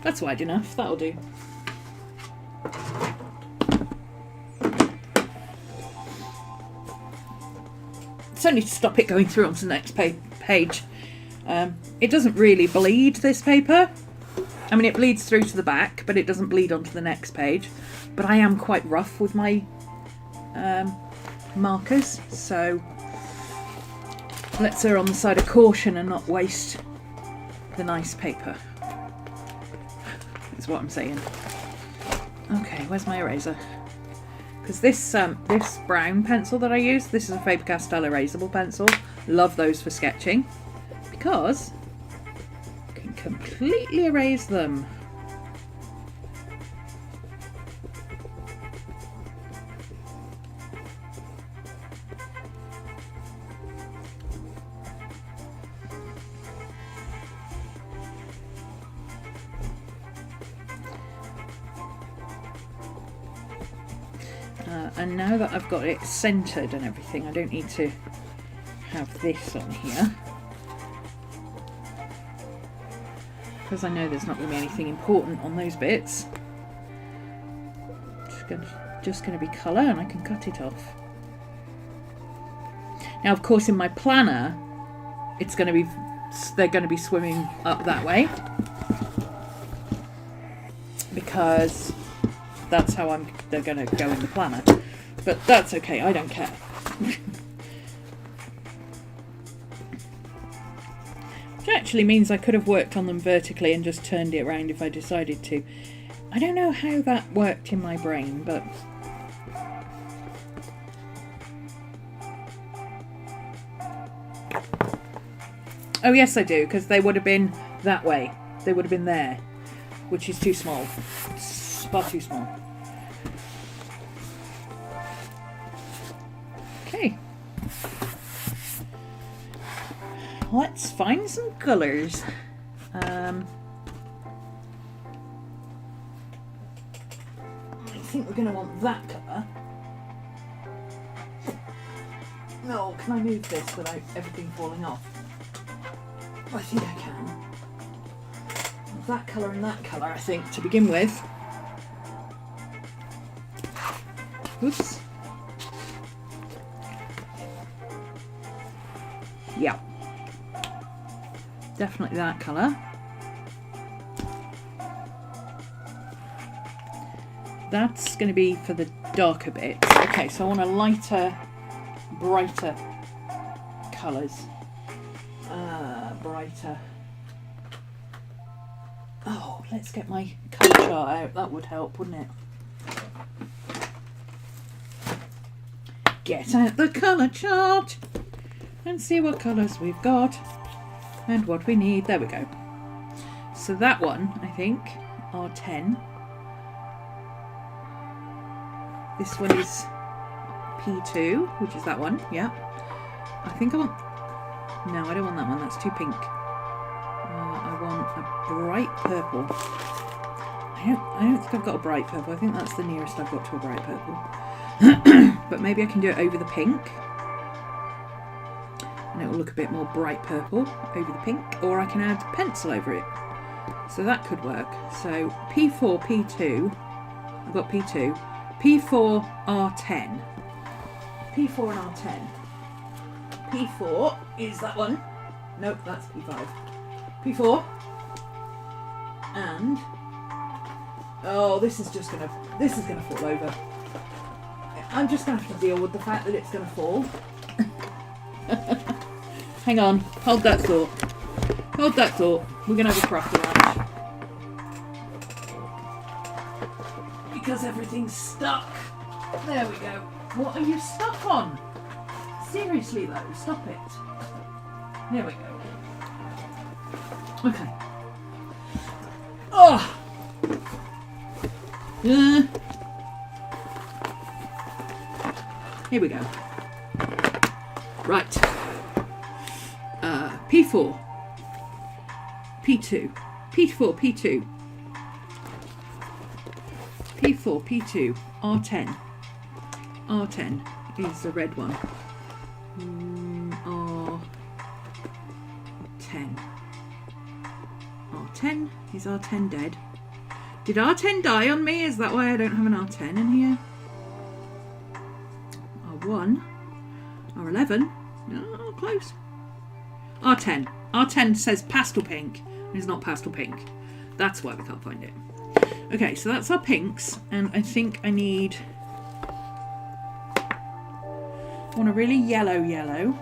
That's wide enough. That'll do. It's only to stop it going through onto the next page. It doesn't really bleed, this paper. I mean, it bleeds through to the back, but it doesn't bleed onto the next page. But I am quite rough with my markers, so let's err on the side of caution and not waste the nice paper. Is what I'm saying. Okay, where's my eraser? Because this brown pencil that I use, this is a Faber-Castell erasable pencil. Love those for sketching because you can completely erase them. And now that I've got it centred and everything, I don't need to have this on here. Because I know there's not going to be anything important on those bits. Just going to be colour, and I can cut it off. Now, of course, in my planner, they're going to be swimming up that way. Because that's how they're going to go in the planner. But that's okay, I don't care. Which actually means I could have worked on them vertically and just turned it around if I decided to. I don't know how that worked in my brain, but... Oh yes I do, because they would have been that way. They would have been there, which is too small. It's far too small. Okay. Let's find some colours. I think we're going to want that colour. No, can I move this without everything falling off? I think I can. That colour and that colour, I think, to begin with. Oops. Yeah. Definitely that colour. That's going to be for the darker bits. Okay, so I want a lighter, brighter colours. Brighter. Oh, let's get my colour chart out. That would help, wouldn't it? Get out the colour chart and see what colours we've got and what we need. There we go. So that one, I think, are 10. This one is P2, which is that one. Yeah. I think I want... No, I don't want that one. That's too pink. I want a bright purple. I don't think I've got a bright purple. I think that's the nearest I've got to a bright purple. But maybe I can do it over the pink. And it will look a bit more bright purple over the pink. Or I can add pencil over it. So that could work. So P4, P2. I've got P2. P4, R10. P4 and R10. P4 is that one. Nope, that's P5. P4. And... Oh, this is gonna fall over. I'm just gonna have to deal with the fact that it's gonna fall. Hang on, hold that thought. Hold that thought. We're gonna have a crafty lunch. Because everything's stuck. There we go. What are you stuck on? Seriously though, stop it. There we go. Okay. Oh! Here we go. Right. P4. P2. P4, P2. P4, P2. R10. R10 is the red one. R10. R10. Is R10 dead? Did R10 die on me? Is that why I don't have an R10 in here? R1. R11. Oh, close. R10. R10 says pastel pink. And it's not pastel pink. That's why we can't find it. Okay, so that's our pinks. And I think I need... I want a really yellow yellow.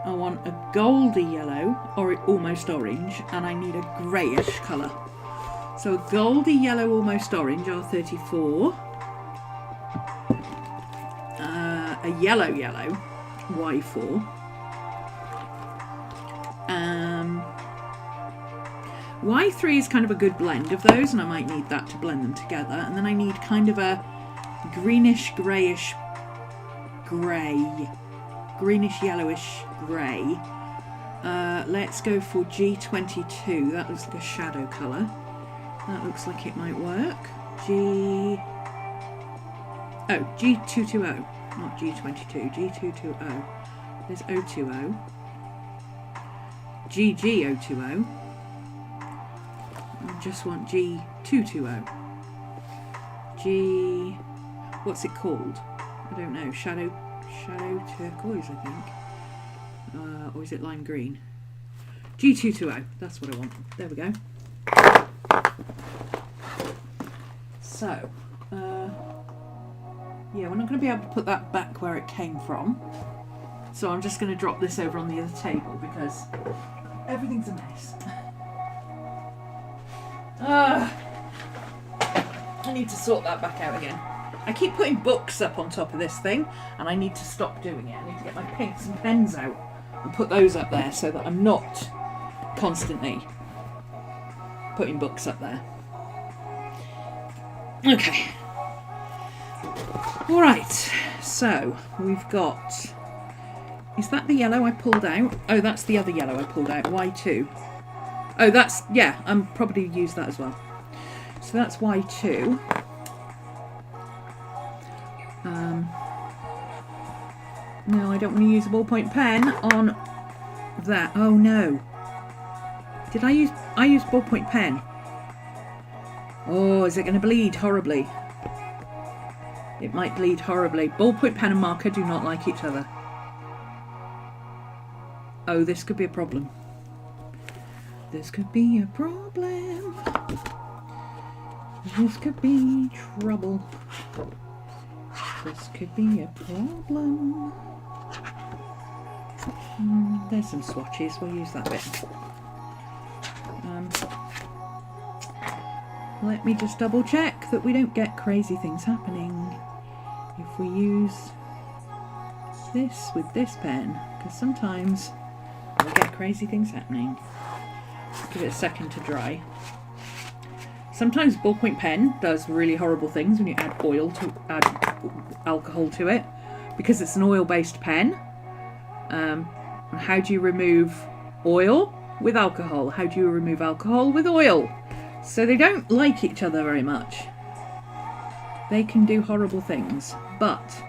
I want a goldy yellow, or almost orange. And I need a greyish colour. So a goldy yellow, almost orange, R34. A yellow yellow, Y4. Y3 is kind of a good blend of those, and I might need that to blend them together. And then I need kind of a greenish, greyish grey. Greenish, yellowish grey. Let's go for G22. That looks like a shadow colour. That looks like it might work. G220. Not G22. G220. There's O20. GG020. I just want G220. What's it called? I don't know. Shadow turquoise, I think. Or is it lime green? G220. That's what I want. There we go. So, yeah, we're not going to be able to put that back where it came from. So I'm just going to drop this over on the other table because everything's a mess. I need to sort that back out again. I keep putting books up on top of this thing and I need to stop doing it. I need to get my pinks and pens out and put those up there so that I'm not constantly putting books up there. Okay. Alright, so we've got... Is that the yellow I pulled out? Oh, that's the other yellow I pulled out, Y2. Oh, that's... Yeah, I'm probably use that as well. So that's Y2. No, I don't want to use a ballpoint pen on that. Oh, no. Did I use... I used ballpoint pen. Oh, is it going to bleed horribly? It might bleed horribly. Ballpoint pen and marker do not like each other. Oh, this could be a problem. This could be a problem. This could be trouble. This could be a problem. There's some swatches. We'll use that bit. Let me just double check that we don't get crazy things happening if we use this with this pen, because sometimes we'll get crazy things happening. Give it a second to dry. Sometimes ballpoint pen does really horrible things when you add alcohol to it, because it's an oil-based pen. How do you remove oil with alcohol? How do you remove alcohol with oil? So they don't like each other very much. They can do horrible things, but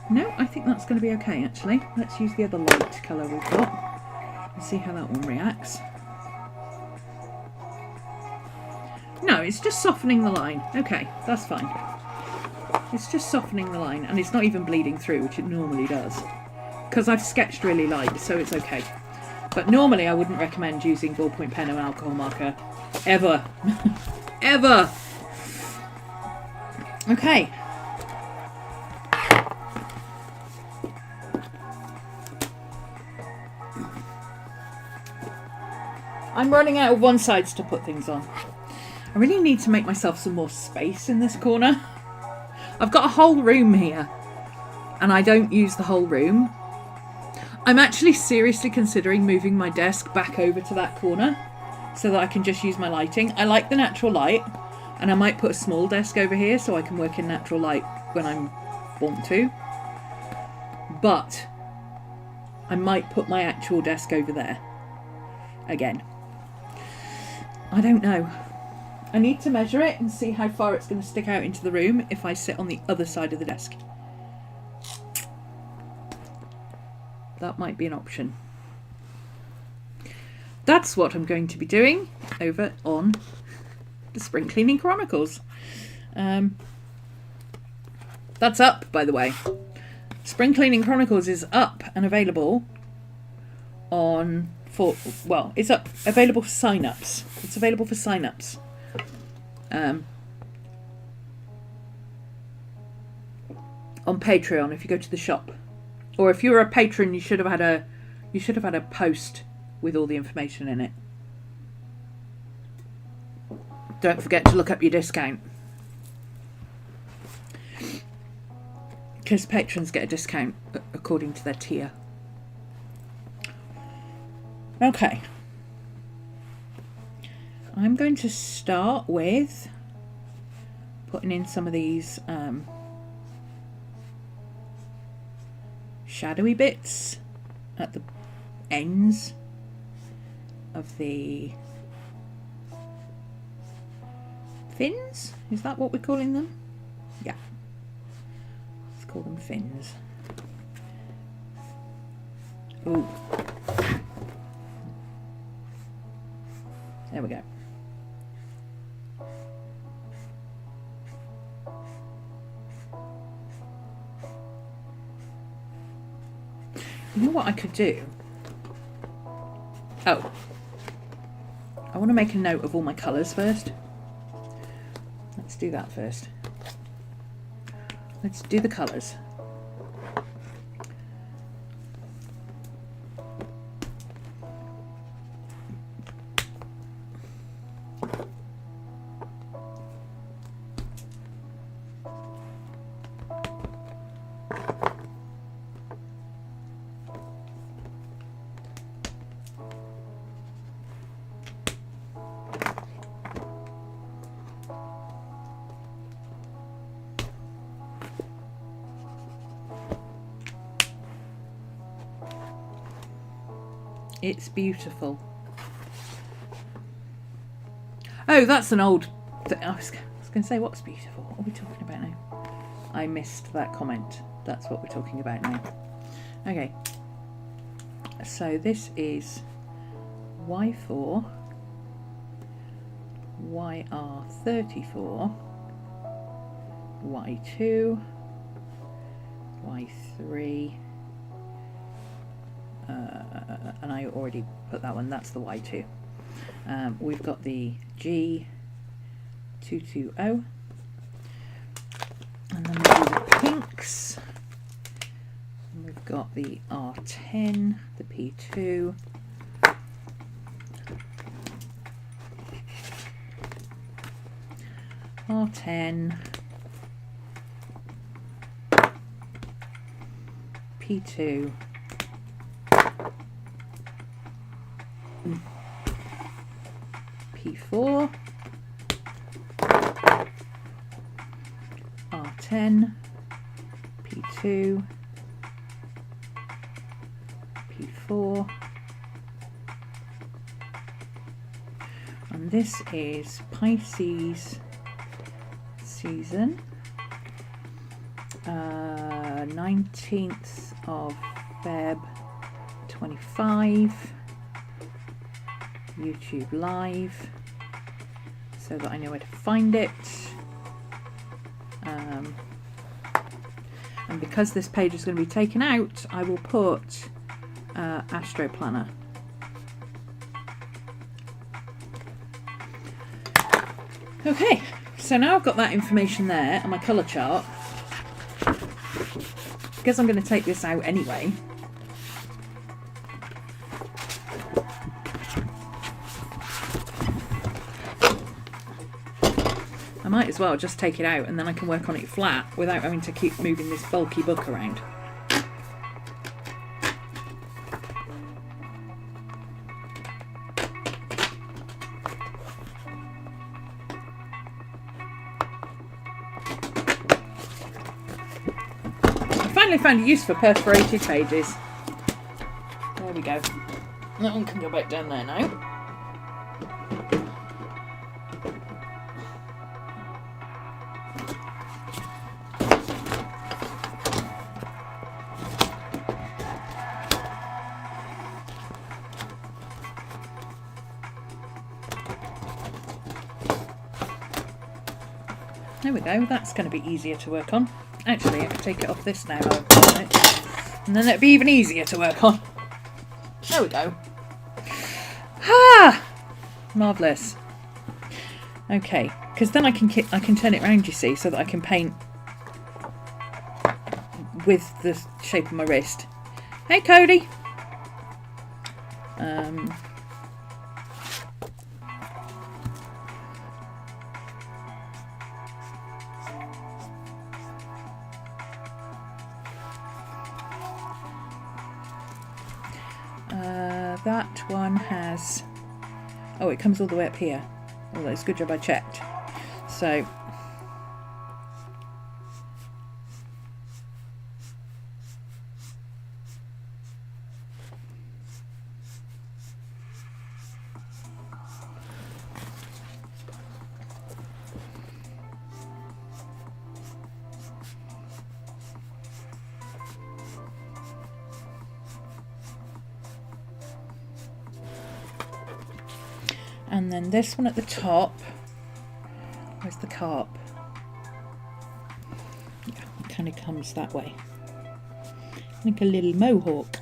no, I think that's going to be okay actually. Let's use the other light colour we've got and see how that one reacts. No, it's just softening the line. Okay, that's fine. It's just softening the line, and it's not even bleeding through, which it normally does. Because I've sketched really light, so it's okay. But normally I wouldn't recommend using ballpoint pen or alcohol marker. Ever. Ever! Okay. I'm running out of one sides to put things on. I really need to make myself some more space in this corner. I've got a whole room here, and I don't use the whole room. I'm actually seriously considering moving my desk back over to that corner so that I can just use my lighting. I like the natural light, and I might put a small desk over here so I can work in natural light when I want to. But I might put my actual desk over there again. I don't know. I need to measure it and see how far it's going to stick out into the room if I sit on the other side of the desk. That might be an option. That's what I'm going to be doing over on the Spring Cleaning Chronicles. That's up, by the way. Spring Cleaning Chronicles is up and available on it's up available for sign-ups. It's available for sign-ups. On Patreon, if you go to the shop, or if you're a patron, you should have had a post with all the information in it. Don't forget to look up your discount, because patrons get a discount according to their tier. Okay. I'm going to start with putting in some of these shadowy bits at the ends of the fins. Is that what we're calling them? Yeah. Let's call them fins. Ooh. There we go. You know what I could do? Oh. I want to make a note of all my colours first. Let's do that first. Let's do the colours. It's beautiful. Oh, that's an old... I was going to say, what's beautiful? What are we talking about now? I missed that comment. That's what we're talking about now. Okay. So this is Y4, YR34, Y2, Y3, and I already put that one, that's the Y2. We've got the G220, and then we do the pinks, and we've got the R10, the P2, R10, P2, P4, P10, P2, P4, and this is Pisces season, 19th of Feb 25, YouTube live, so that I know where to find it. And because this page is going to be taken out, I will put Astro Planner. Okay, so now I've got that information there and my colour chart. Because I'm going to take this out anyway, I might as well just take it out and then I can work on it flat without having to keep moving this bulky book around. I finally found a use for perforated pages. There we go. That one can go back down there now. There we go, that's going to be easier to work on. Actually, I can take it off this now, and then it'll be even easier to work on. There we go. Ah! Marvellous. Okay, because then I can turn it round, you see, so that I can paint with the shape of my wrist. Hey, Cody! That one has... Oh, it comes all the way up here. Oh, that's a good job I checked. So... And then this one at the top. Where's the carp? Yeah, it kind of comes that way. Like a little mohawk.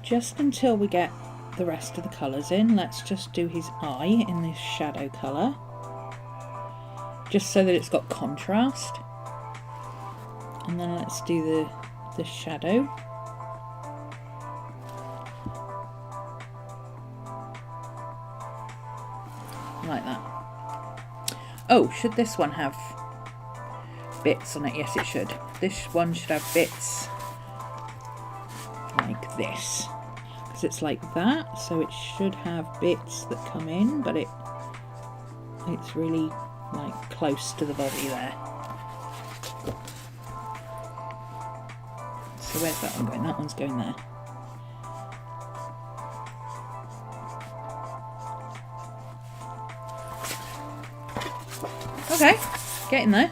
Just until we get the rest of the colours in, let's just do his eye in this shadow colour, just so that it's got contrast. And then let's do the shadow. Like that. Oh, should this one have bits on it? Yes, it should. This one should have bits like this. It's like that, so it should have bits that come in, but it's really like close to the body there. So where's that one going? That one's going there. Okay, getting there.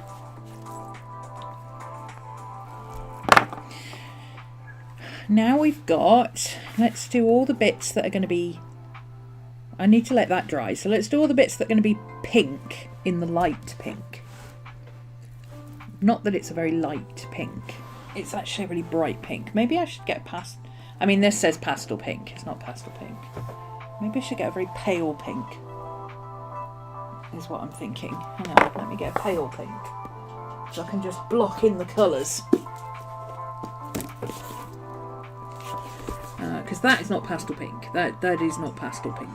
Now we've got, let's do all the bits that are going to be, I need to let that dry, so let's do all the bits that are going to be pink in the light pink. Not that it's a very light pink, it's actually a really bright pink. Maybe I should get past, I mean this says pastel pink, it's not pastel pink. Maybe I should get a very pale pink, is what I'm thinking. Hang on, let me get a pale pink, so I can just block in the colours. because that is not pastel pink. That is not pastel pink.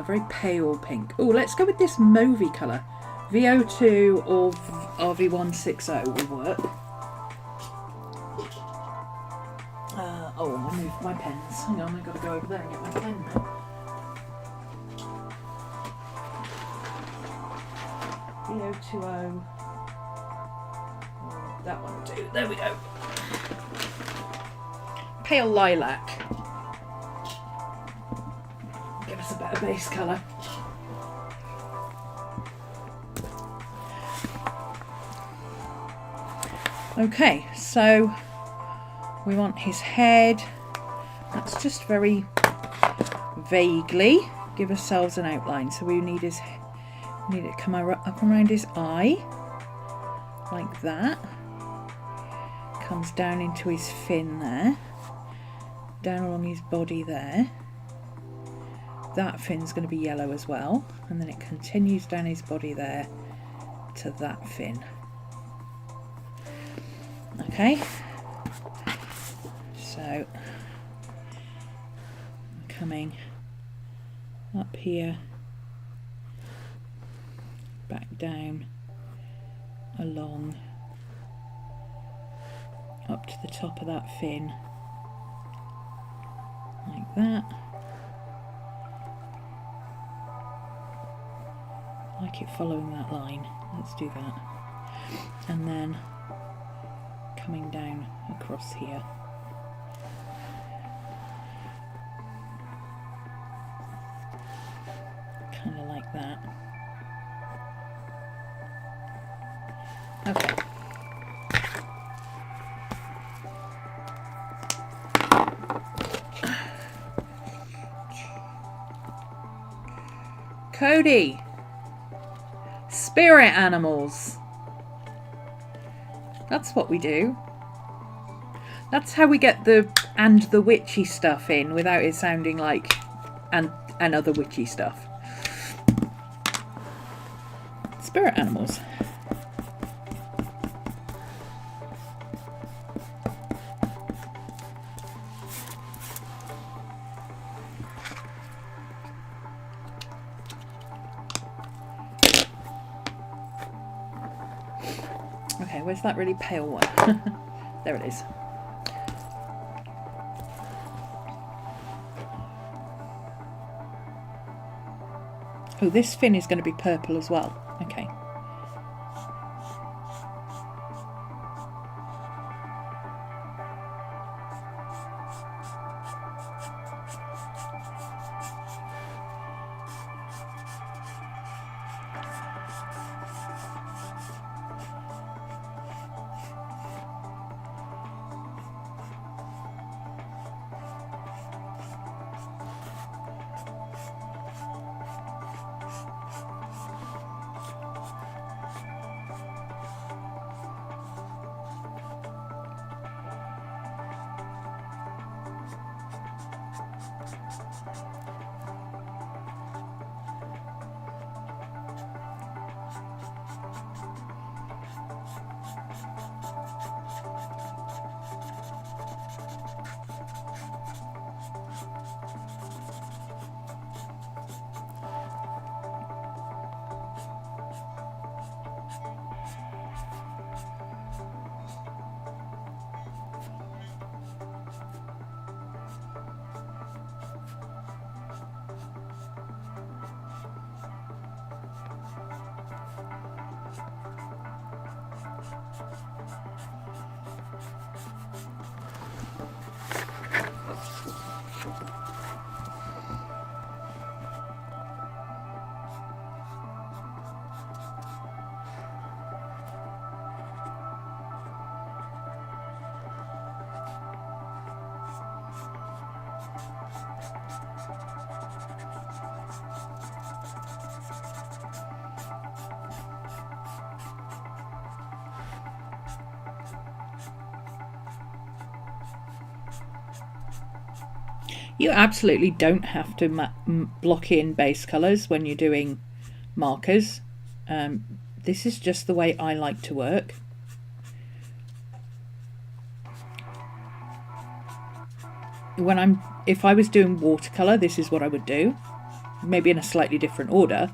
Very pale pink. Oh, let's go with this mauvey colour. VO2 or RV160 will work. Oh, I moved my pens. Hang on, I've got to go over there and get my pen now. VO20. That one will do. There we go. Pale lilac. Give us a better base colour. Okay, so we want his head. Let's just very vaguely give ourselves an outline. So we need his, need it come up around his eye, like that. Comes down into his fin there, down along his body there. That fin's going to be yellow as well, and then it continues down his body there to that fin. Okay, so coming up here, back down, along, up to the top of that fin, like that. Like it following that line. Let's do that. And then coming down across here. Kind of like that. Okay. Cody. Spirit animals. That's what we do. That's how we get the and the witchy stuff in without it sounding like and other witchy stuff. Spirit animals. Okay, where's that really pale one? There it is. Oh, this fin is going to be purple as well. Okay. You absolutely don't have to block in base colours when you're doing markers. This is just the way I like to work. if I was doing watercolour, this is what I would do. Maybe in a slightly different order.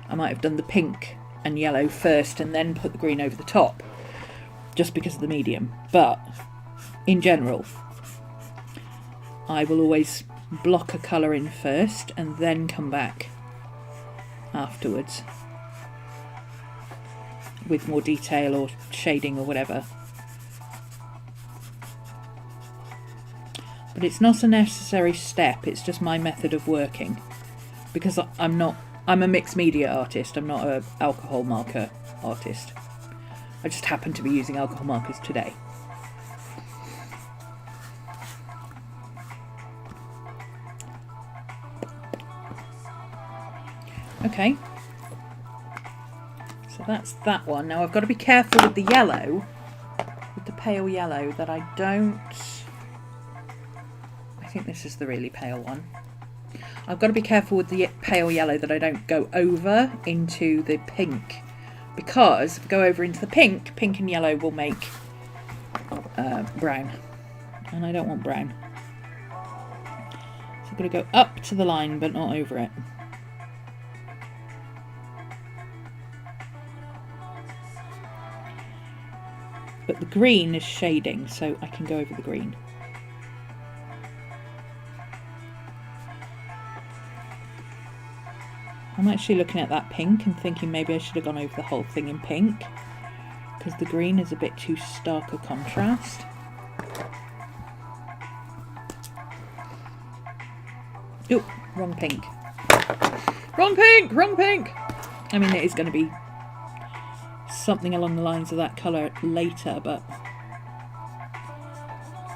I might have done the pink and yellow first and then put the green over the top, just because of the medium. But in general, I will always block a colour in first and then come back afterwards with more detail or shading or whatever. But it's not a necessary step, it's just my method of working, because I'm a mixed media artist, I'm not an alcohol marker artist. I just happen to be using alcohol markers today. Okay, so that's that one. Now I've got to be careful with the yellow, with the pale yellow, that I don't... I think this is the really pale one. I've got to be careful with the pale yellow that I don't go over into the pink, because if I go over into the pink, pink and yellow will make brown, and I don't want brown. So I'm going to go up to the line but not over it. But the green is shading, so I can go over the green. I'm actually looking at that pink and thinking maybe I should have gone over the whole thing in pink, because the green is a bit too stark a contrast. Oh, wrong pink. Wrong pink! Wrong pink! I mean, it is going to be something along the lines of that colour later, but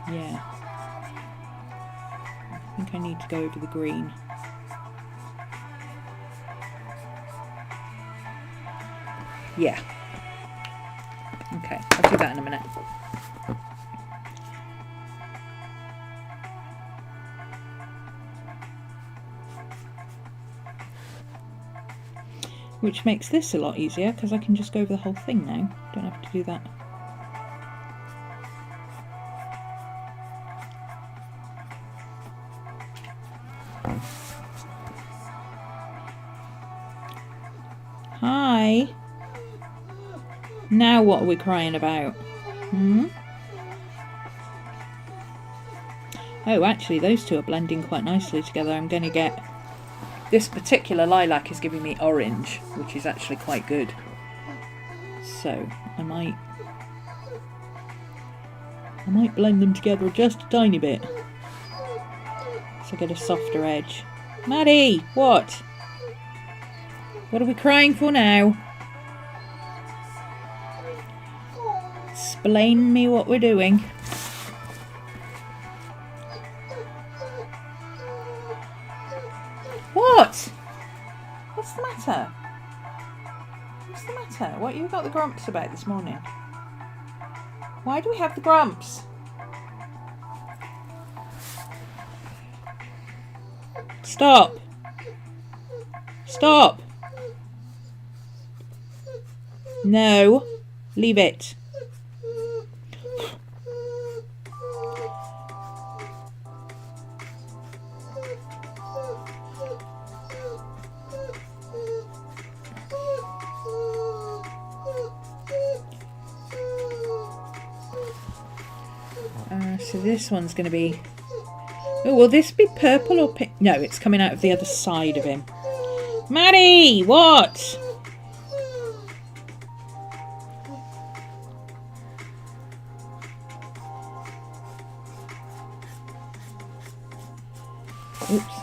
yeah. I think I need to go over the green. Yeah. Okay, I'll do that in a minute. Which makes this a lot easier, because I can just go over the whole thing now. Don't have to do that. Hi. Now what are we crying about? Oh, actually those two are blending quite nicely together. I'm going to get... This particular lilac is giving me orange, which is actually quite good. So I might blend them together just a tiny bit, so I get a softer edge. Maddie, what? What are we crying for now? Explain me what we're doing. What? What's the matter? What's the matter? What you got the grumps about this morning? Why do we have the grumps? Stop. Stop. No. Leave it. So this one's going to be... Oh, will this be purple or pink? No, it's coming out of the other side of him. Maddie, what? Oops.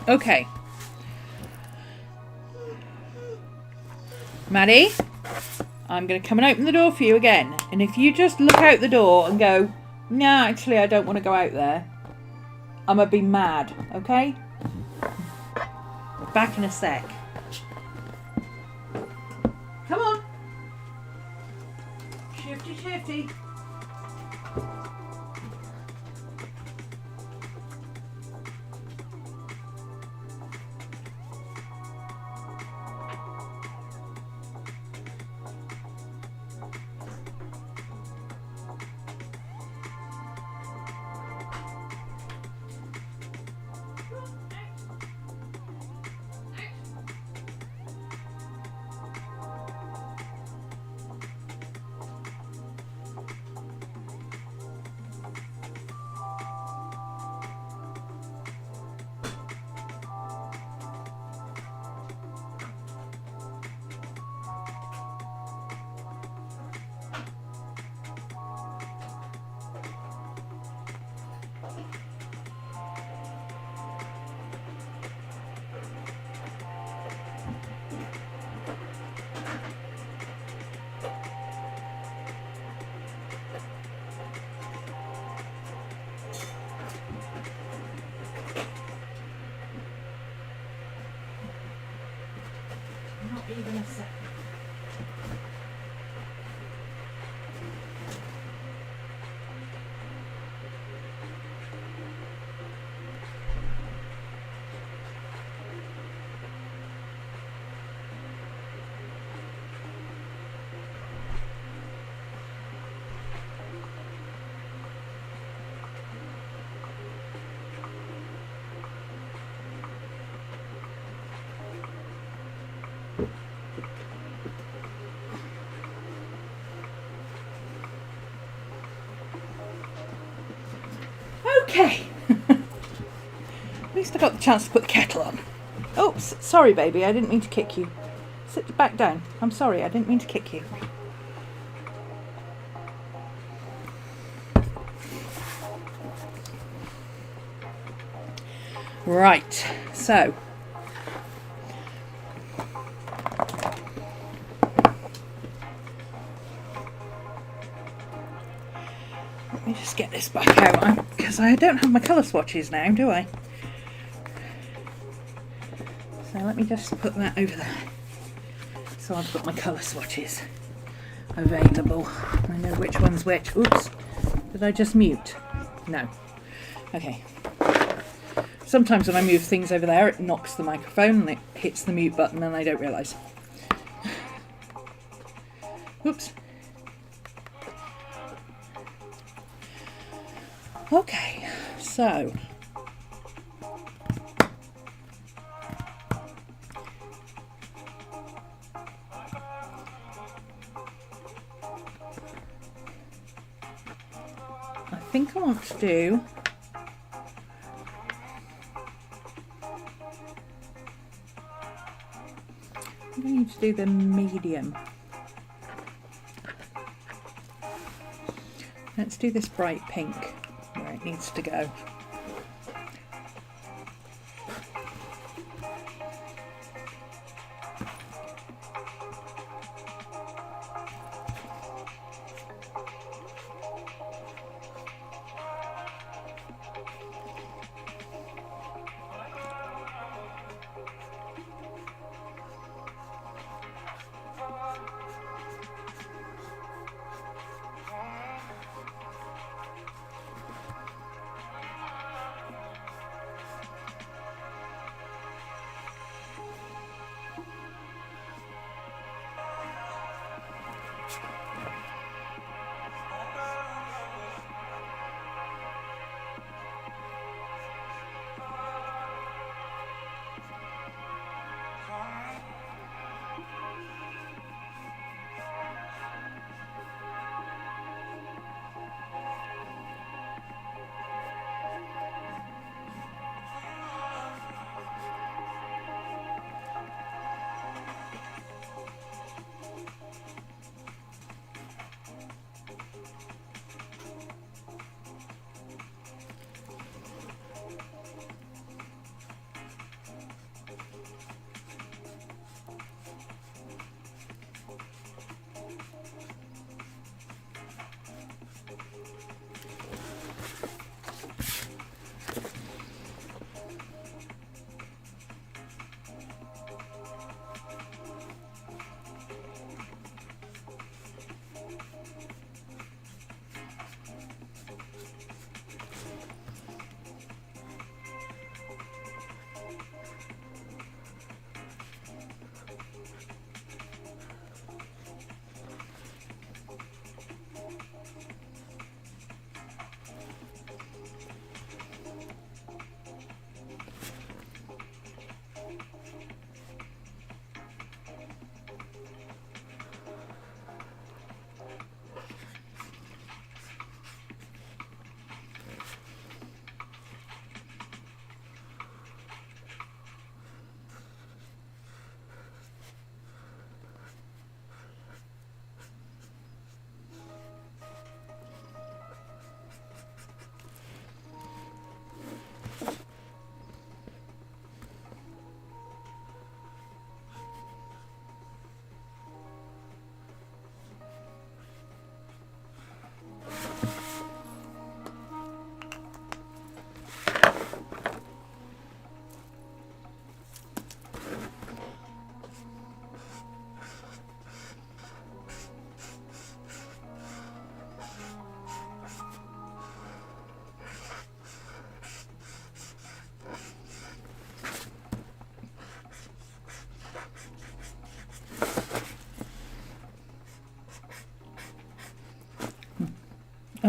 Okay. Maddie, I'm going to come and open the door for you again. And if you just look out the door and go, no, actually I don't want to go out there, I'm going to be mad, okay? Back in a sec. Come on. Shifty, shifty. Not even a second. Okay. At least I got the chance to put the kettle on. Oops, sorry baby, I didn't mean to kick you. Sit back down. I'm sorry, I didn't mean to kick you. Right, so let me just get this back out because I don't have my colour swatches now, do I? So let me just put that over there. So I've got my colour swatches available. I know which one's which. Oops, did I just mute? No. Okay. Sometimes when I move things over there, it knocks the microphone and it hits the mute button and I don't realise. Oops. Okay, so I think I want to do I need to do the medium. Let's do this bright pink where it needs to go.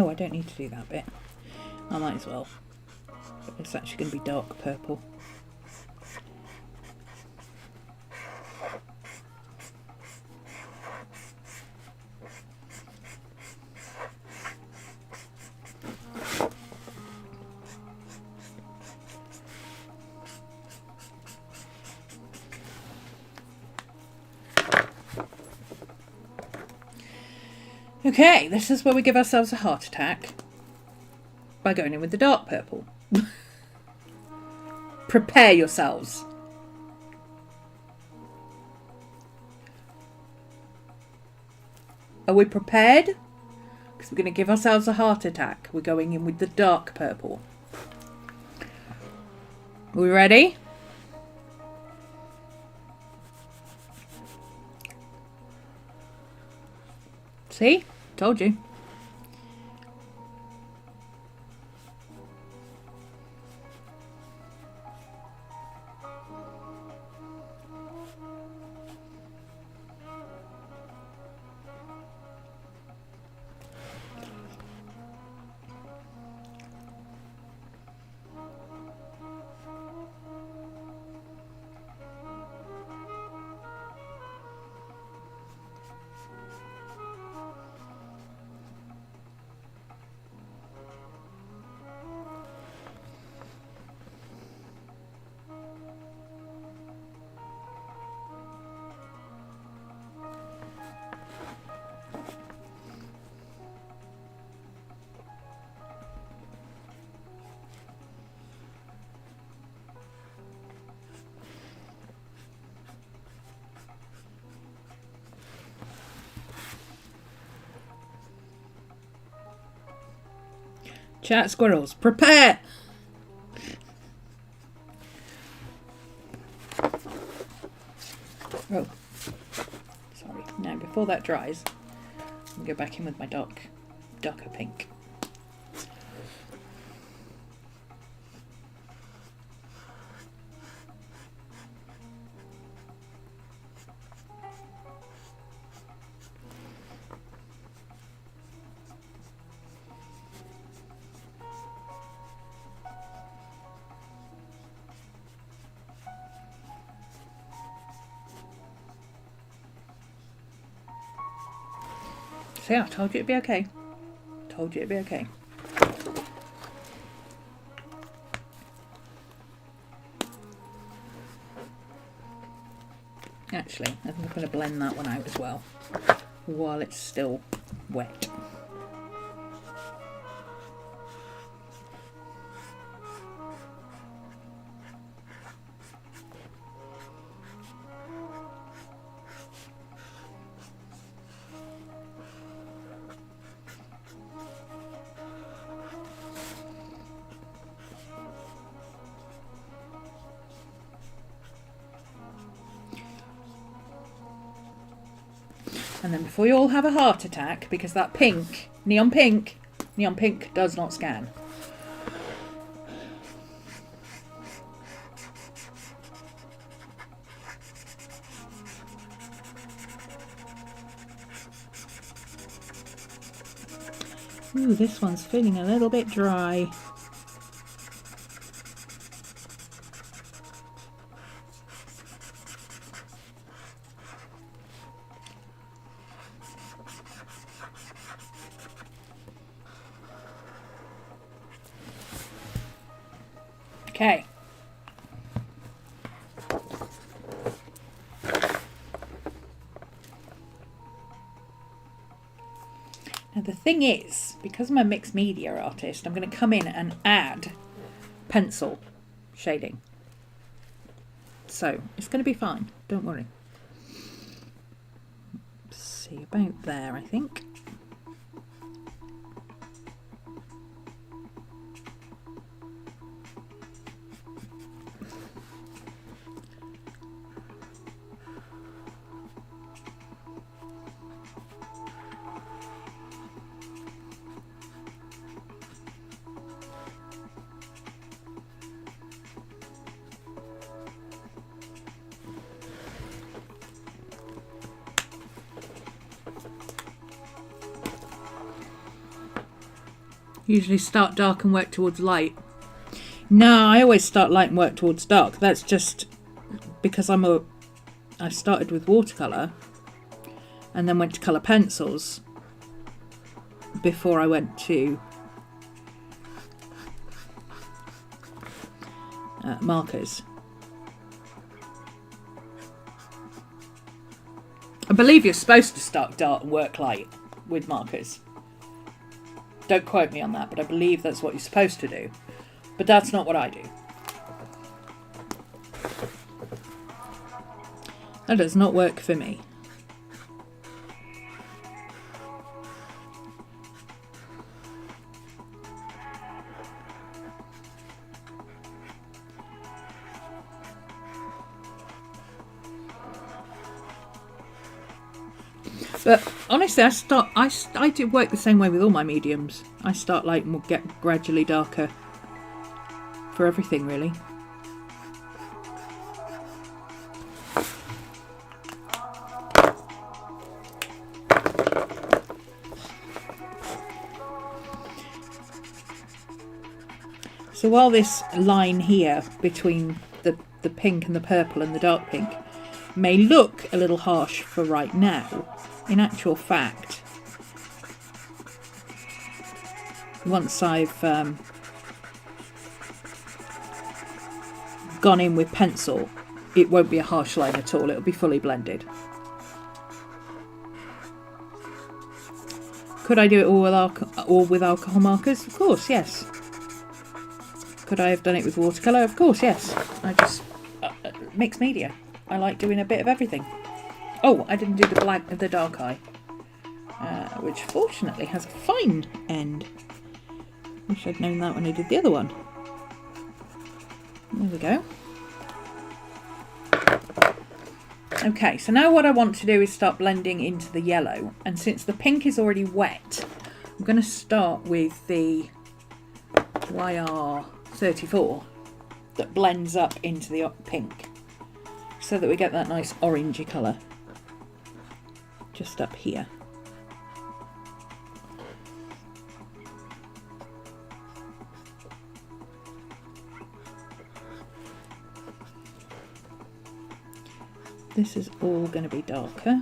Oh, I don't need to do that bit. I might as well. It's actually going to be dark purple. Okay, this is where we give ourselves a heart attack by going in with the dark purple. Prepare yourselves. Are we prepared? Because we're going to give ourselves a heart attack. We're going in with the dark purple. Are we ready? See? Told you. Chat squirrels, prepare! Oh, sorry. Now, before that dries, I'll go back in with my darker pink. So yeah, I told you it'd be okay. Told you it'd be okay. Actually, I think I'm going to blend that one out as well while it's still wet. And then before you all have a heart attack, because that pink, neon pink does not scan. Ooh, this one's feeling a little bit dry. Okay. Now the thing is, because I'm a mixed media artist, I'm going to come in and add pencil shading. So it's going to be fine, don't worry. See about there, I think. Usually start dark and work towards light. No, I always start light and work towards dark. That's just because I started with watercolour and then went to colour pencils before I went to markers. I believe you're supposed to start dark and work light with markers. Don't quote me on that, but I believe that's what you're supposed to do. But that's not what I do. That does not work for me. But honestly, I do work the same way with all my mediums. I start light and will get gradually darker for everything, really. So while this line here between the pink and the purple and the dark pink may look a little harsh for right now, in actual fact, once I've gone in with pencil, it won't be a harsh line at all. It'll be fully blended. Could I do it all with alcohol markers? Of course, yes. Could I have done it with watercolour? Of course, yes. I just mixed media. I like doing a bit of everything. Oh, I didn't do the dark eye, which fortunately has a fine end. Wish I'd known that when I did the other one. There we go. Okay, so now what I want to do is start blending into the yellow. And since the pink is already wet, I'm going to start with the YR34 that blends up into the pink so that we get that nice orangey colour just up here. This is all going to be darker.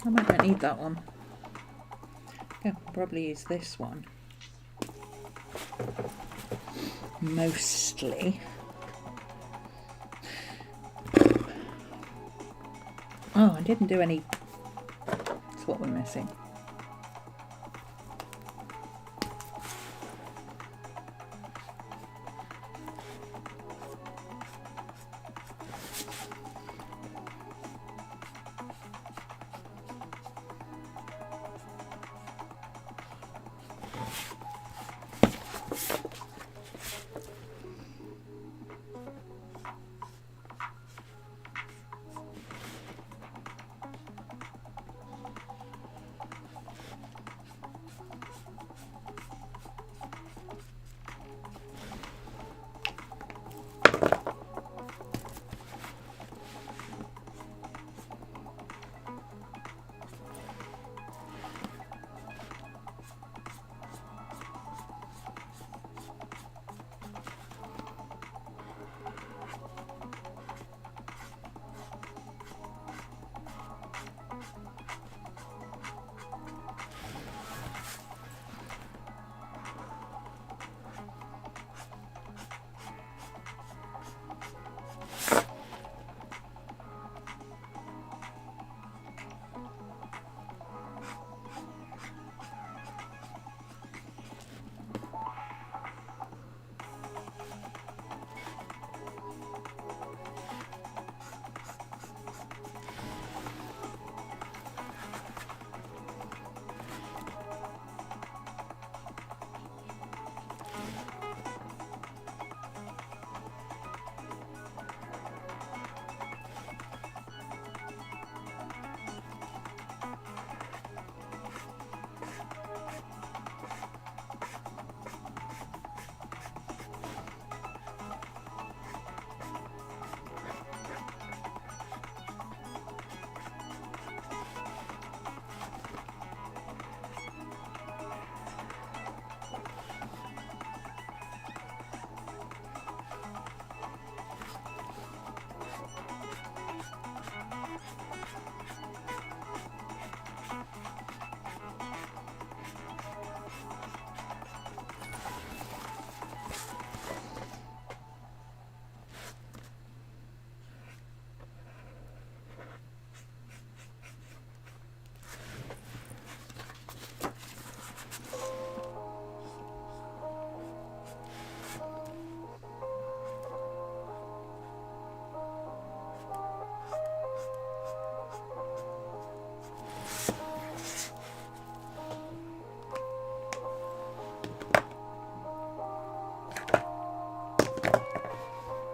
I might not need that one. Yeah, I'll probably use this one. mostly. Oh, I didn't do any. That's what we're missing.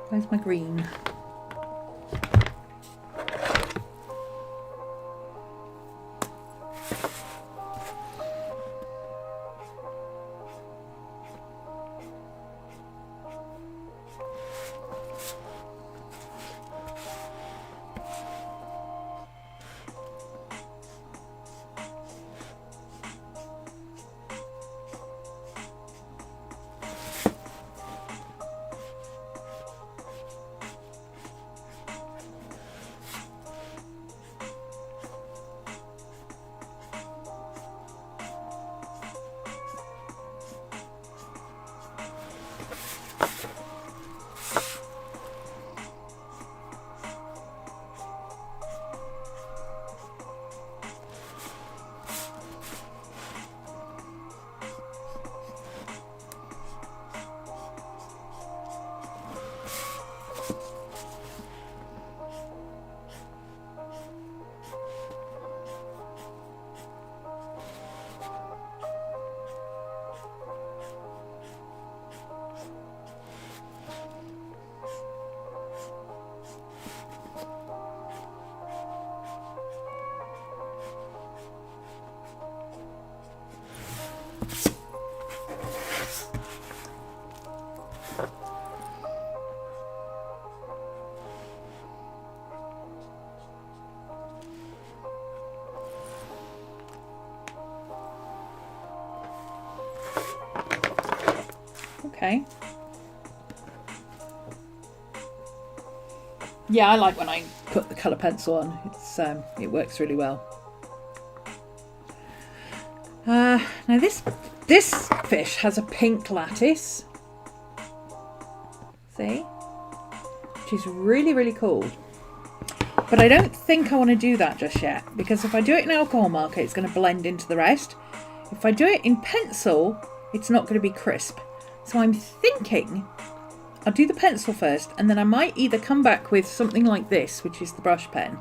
Where's my green? Okay. Yeah, I like when I put the colour pencil on. It works really well. Now this fish has a pink lattice. See? Which is really, really cool. But I don't think I want to do that just yet, because if I do it in alcohol marker, it's going to blend into the rest. If I do it in pencil, it's not going to be crisp. So I'm thinking I'll do the pencil first, and then I might either come back with something like this, which is the brush pen,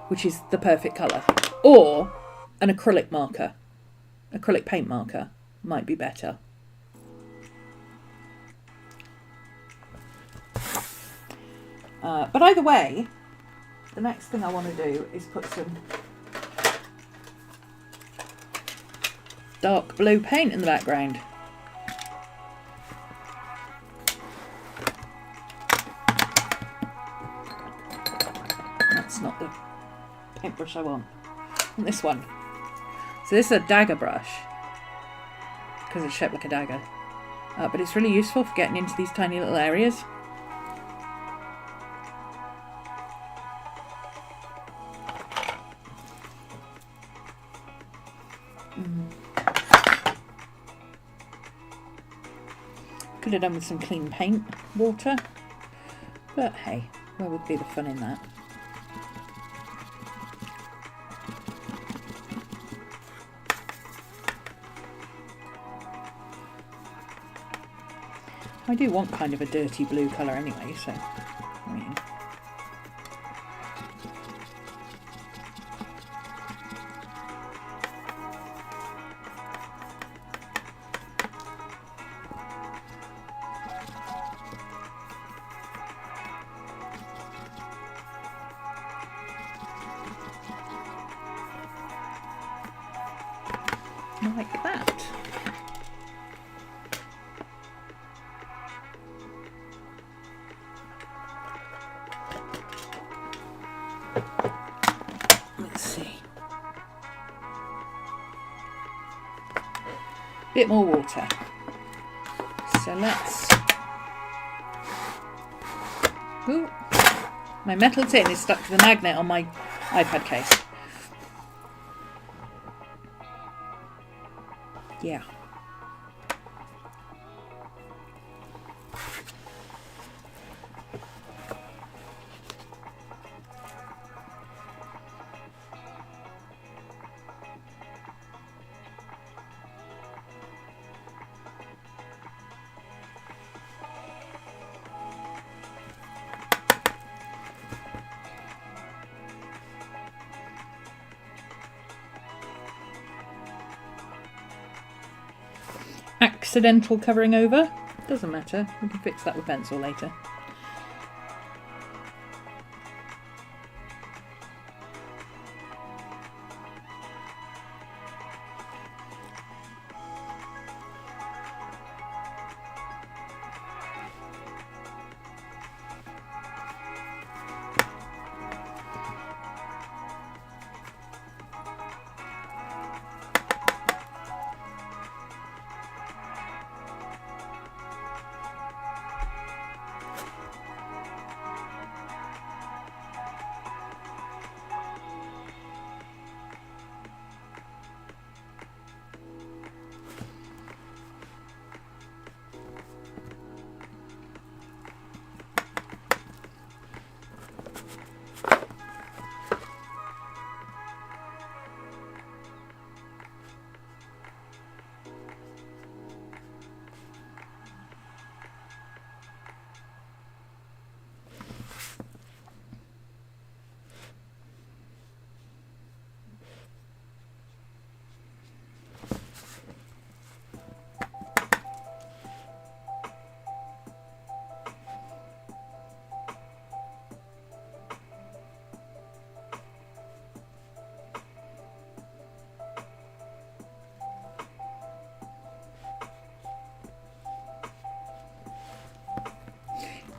which is the perfect colour, or an acrylic marker. Acrylic paint marker might be better. But either way, the next thing I want to do is put some dark blue paint in the background. That's not the paintbrush I want. This one. So this is a dagger brush, because it's shaped like a dagger. But it's really useful for getting into these tiny little areas. Could have done with some clean paint water, but hey, where would be the fun in that? I do want kind of a dirty blue colour anyway, so I mean. Like that. Let's see. Bit more water. So let's... Ooh. My metal tin is stuck to the magnet on my iPad case. Yeah. Accidental covering over, doesn't matter, we can fix that with pencil later.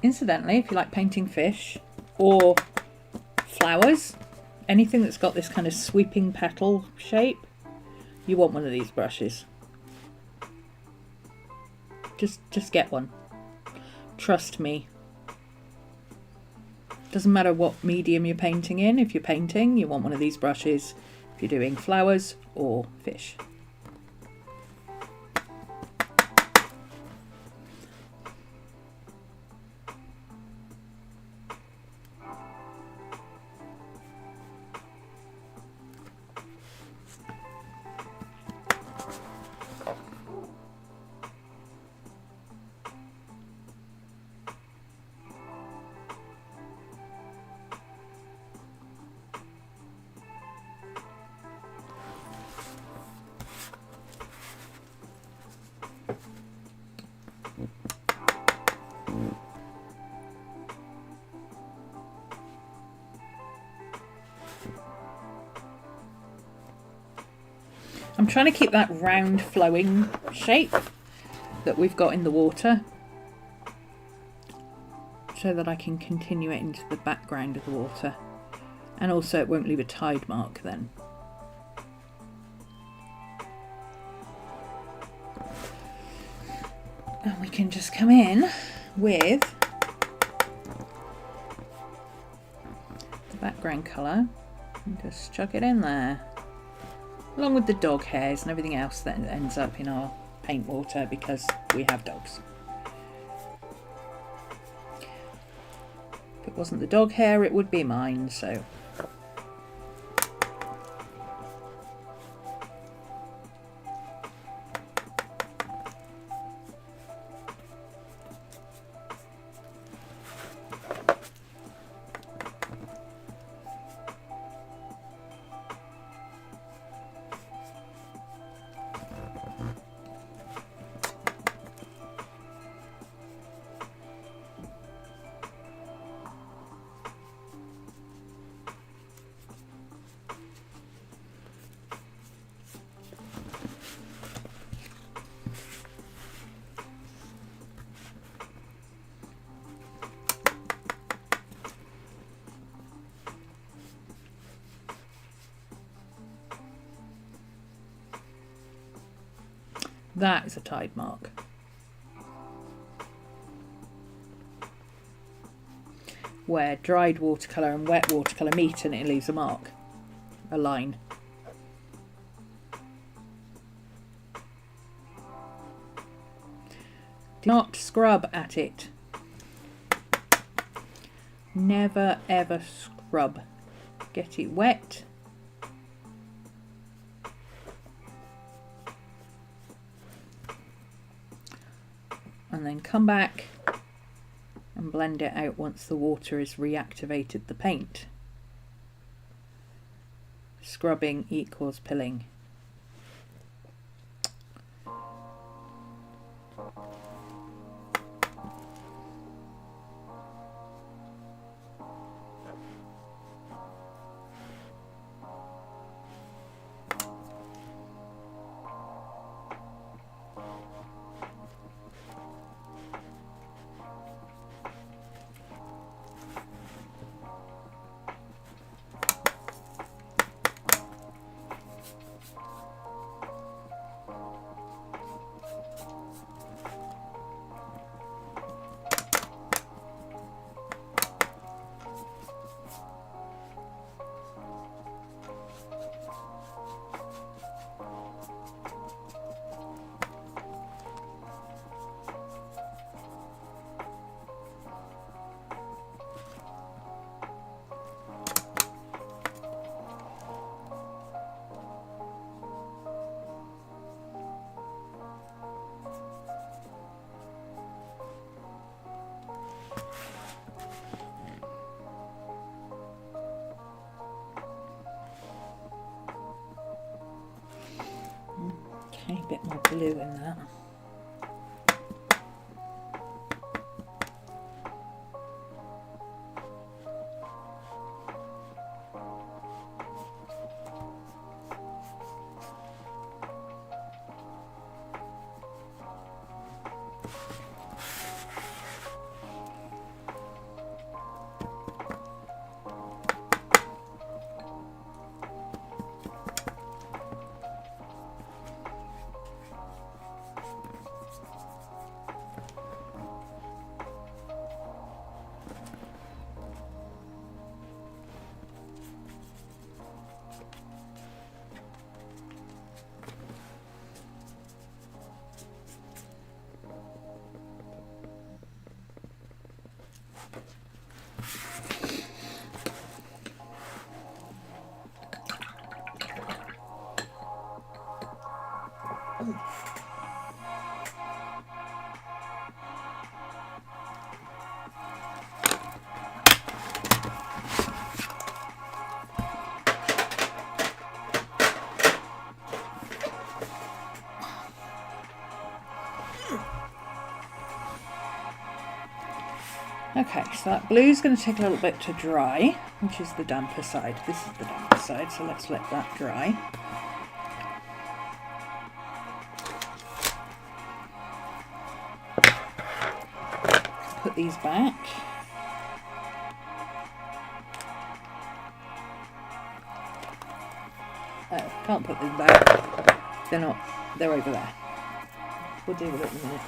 Incidentally, if you like painting fish or flowers, anything that's got this kind of sweeping petal shape, you want one of these brushes. Just get one. Trust me. Doesn't matter what medium you're painting in. If you're painting, you want one of these brushes. If you're doing flowers or fish. I'm trying to keep that round flowing shape that we've got in the water so that I can continue it into the background of the water, and also it won't leave a tide mark then. And we can just come in with the background colour and just chuck it in there, along with the dog hairs and everything else that ends up in our paint water because we have dogs. If it wasn't the dog hair, it would be mine, so. That is a tide mark. Where dried watercolour and wet watercolour meet and it leaves a mark, a line. Do not scrub at it. Never ever scrub. Get it wet. And then come back and blend it out once the water has reactivated the paint. Scrubbing equals pilling. Okay, a bit more blue in that. Okay, so that blue's going to take a little bit to dry, which is the damper side. This is the damper side, so let's let that dry. put these back. Oh, can't put them back. They're not, they're over there. We'll deal with it in a minute.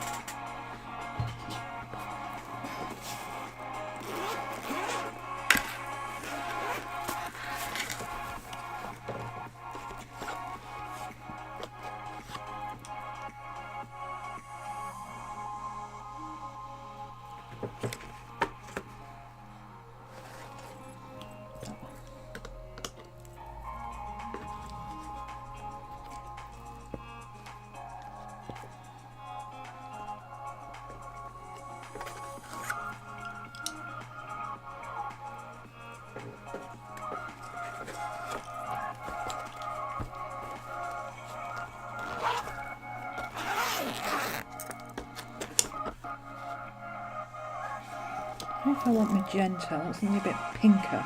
If I want magenta, I want something a bit pinker.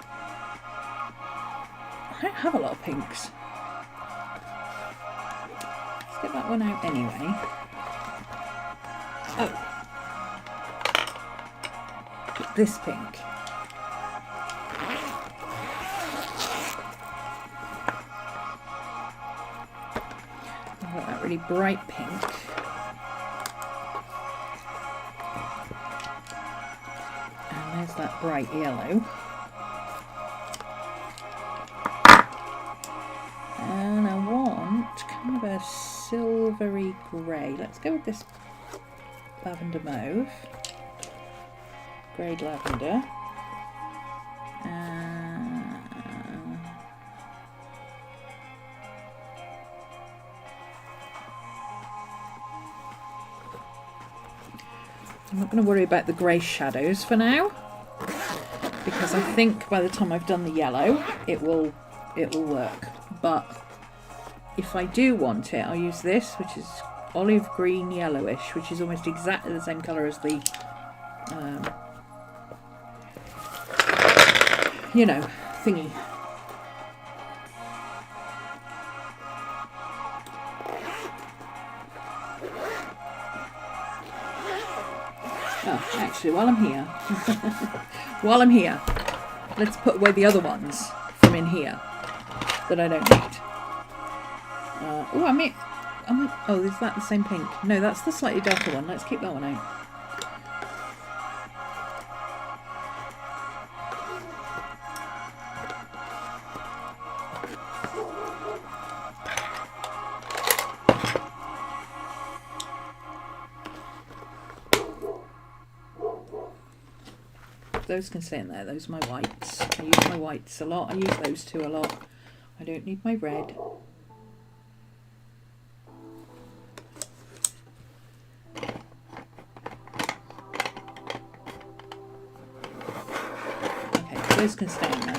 I don't have a lot of pinks. Let's get that one out anyway. Oh. This pink. I've got that really bright pink. There's that bright yellow. And I want kind of a silvery grey. Let's go with this lavender mauve. Grey lavender. I'm not going to worry about the grey shadows for now, because I think by the time I've done the yellow it will work. But if I do want it, I'll use this, which is olive green yellowish, which is almost exactly the same colour as the you know, thingy. Oh, actually, while I'm here, let's put away the other ones from in here that I don't need. Oh, is that the same pink? No, that's the slightly darker one. Let's keep that one out. Those can stay in there. Those are my whites. I use my whites a lot. I use those two a lot. I don't need my red. Okay, those can stay in there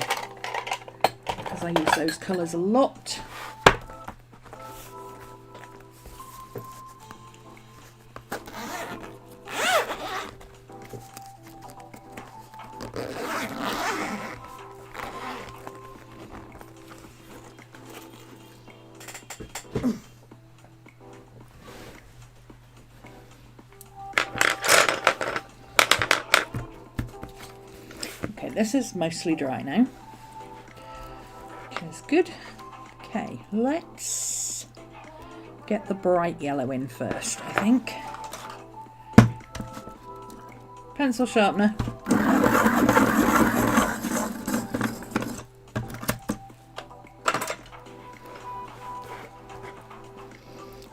because I use those colours a lot. This is mostly dry now, which is good. Okay, let's get the bright yellow in first, I think. Pencil sharpener.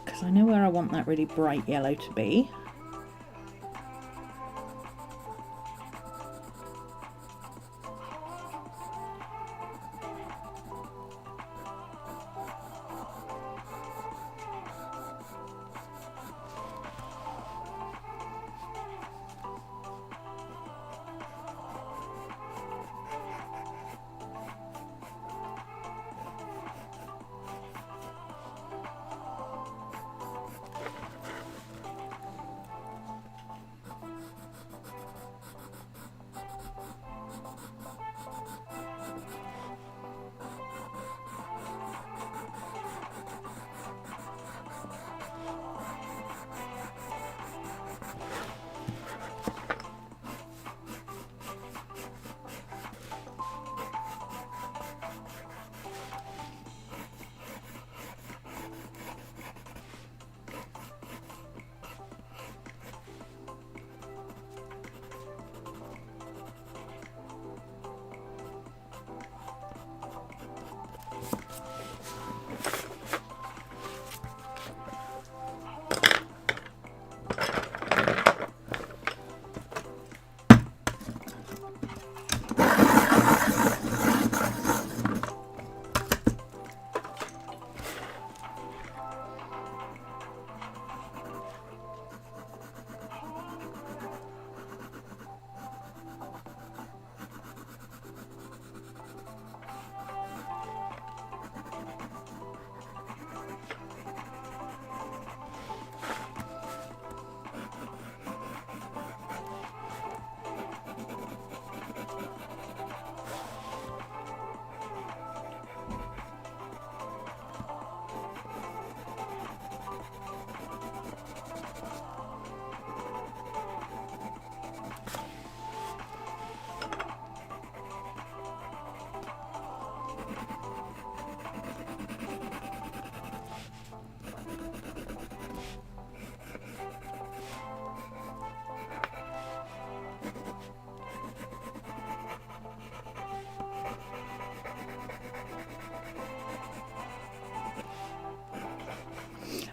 Because I know where I want that really bright yellow to be.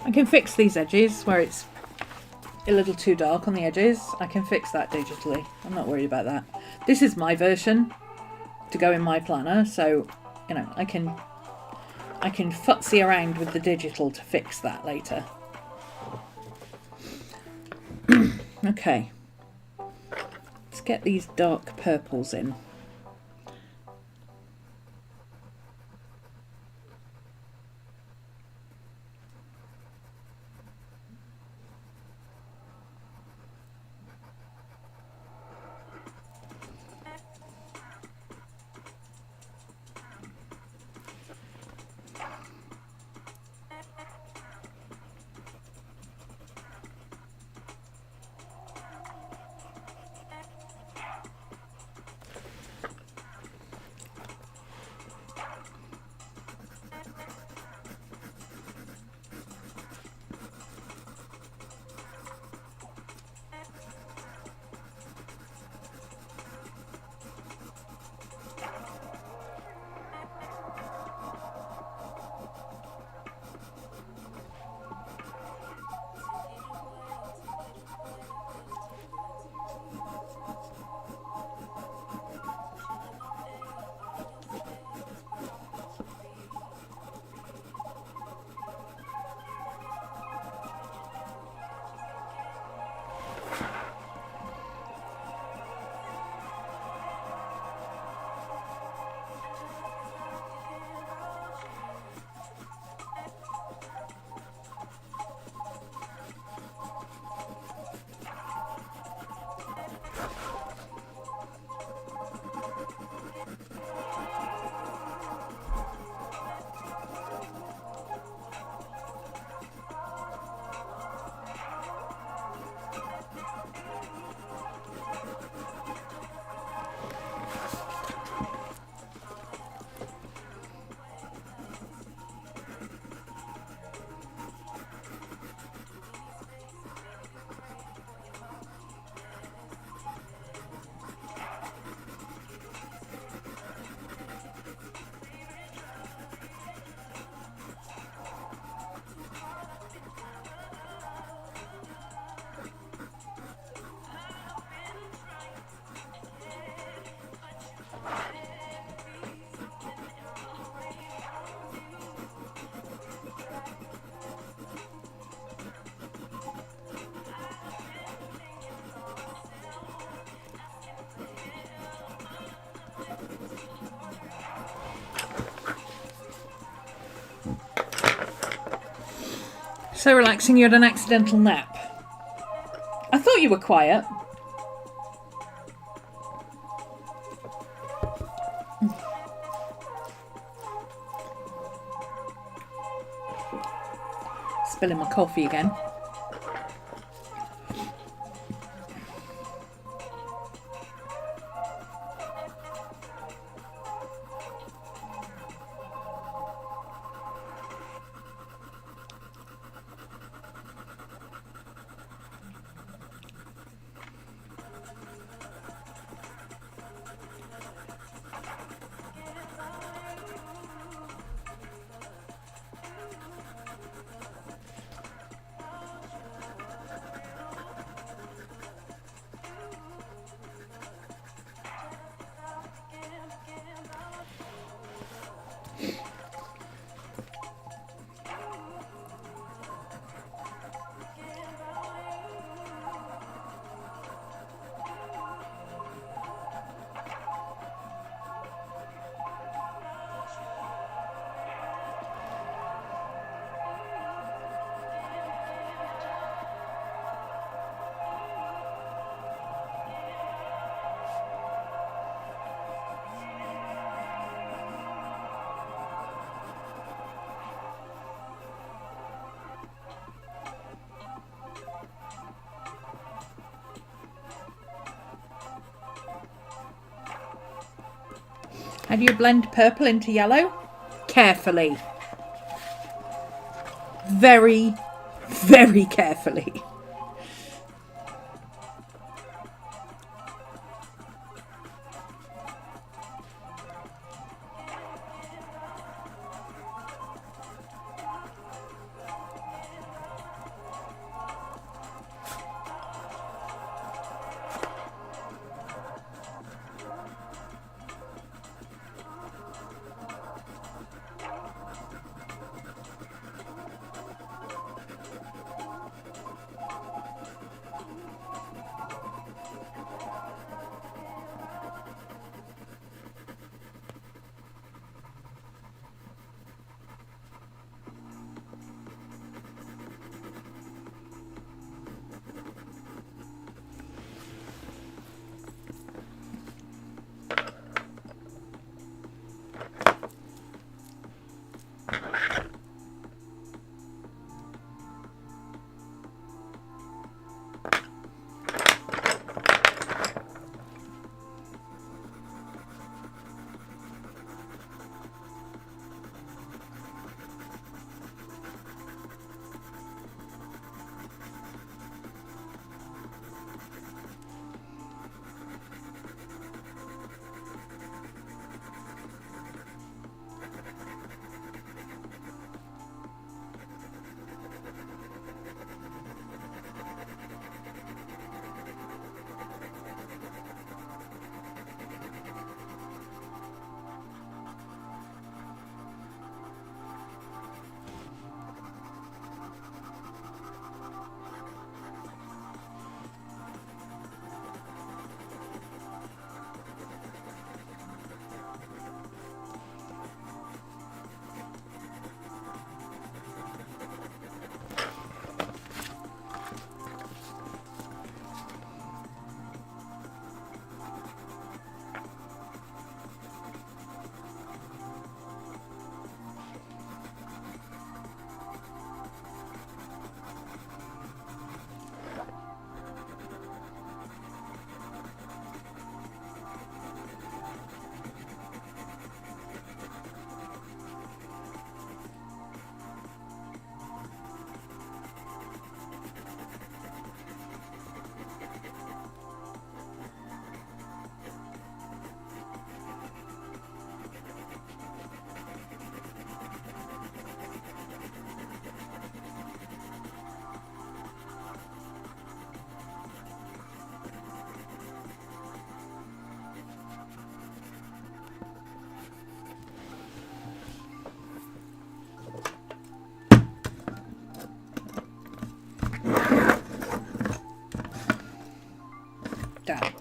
I can fix these edges where it's a little too dark on the edges. I can fix that digitally. I'm not worried about that. This is my version to go in my planner, so you know I can futzy around with the digital to fix that later. Okay, let's get these dark purples in. So relaxing, you had an accidental nap. I thought you were quiet. Spilling my coffee again. How do you blend purple into yellow? Carefully. Very, very carefully. Down.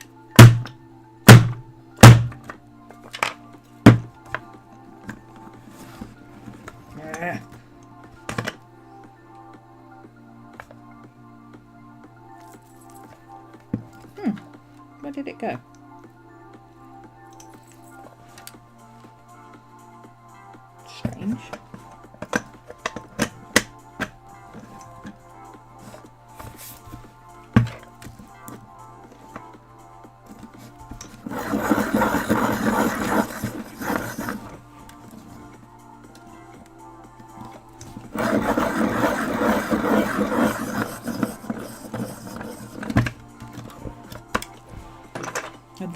Where did it go? Strange.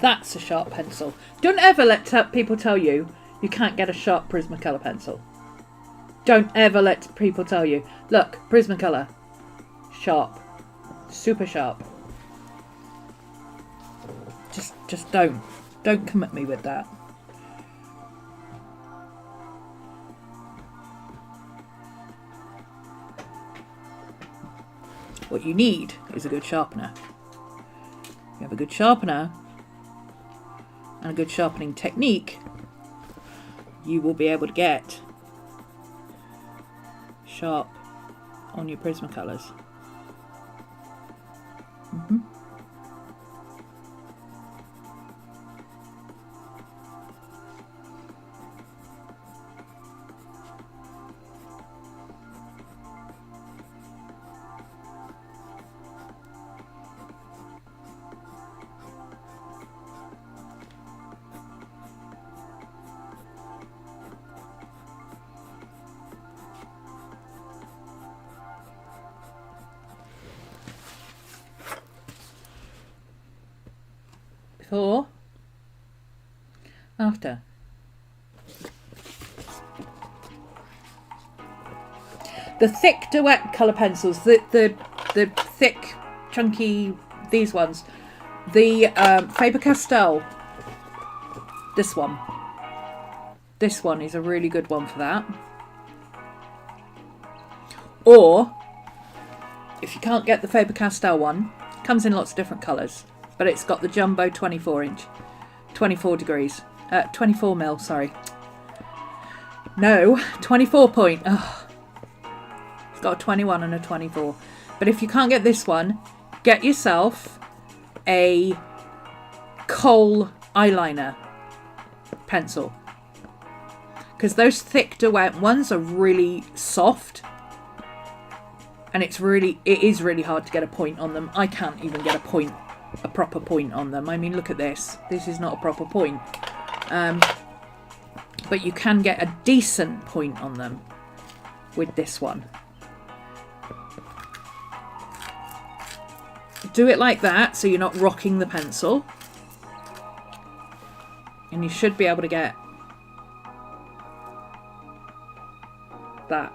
That's a sharp pencil. Don't ever let people tell you you can't get a sharp Prismacolor pencil. Don't ever let people tell you, look, Prismacolor, sharp, super sharp. Just don't come at me with that. What you need is a good sharpener. You have a good sharpener and a good sharpening technique, you will be able to get sharp on your Prismacolors. Before, after. The thick duet colour pencils, the thick, chunky, these ones, the Faber-Castell, this one is a really good one for that. Or, if you can't get the Faber-Castell one, it comes in lots of different colours. But it's got the jumbo 24 degrees, 24 mil, sorry. No, 24 point. Oh. It's got a 21 and a 24. But if you can't get this one, get yourself a kohl eyeliner pencil. Because those thick duet ones are really soft. And it is really hard to get a point on them. I can't even get a proper point on them. I mean, look at this. This is not a proper point. But you can get a decent point on them with this one. Do it like that so you're not rocking the pencil. And you should be able to get that.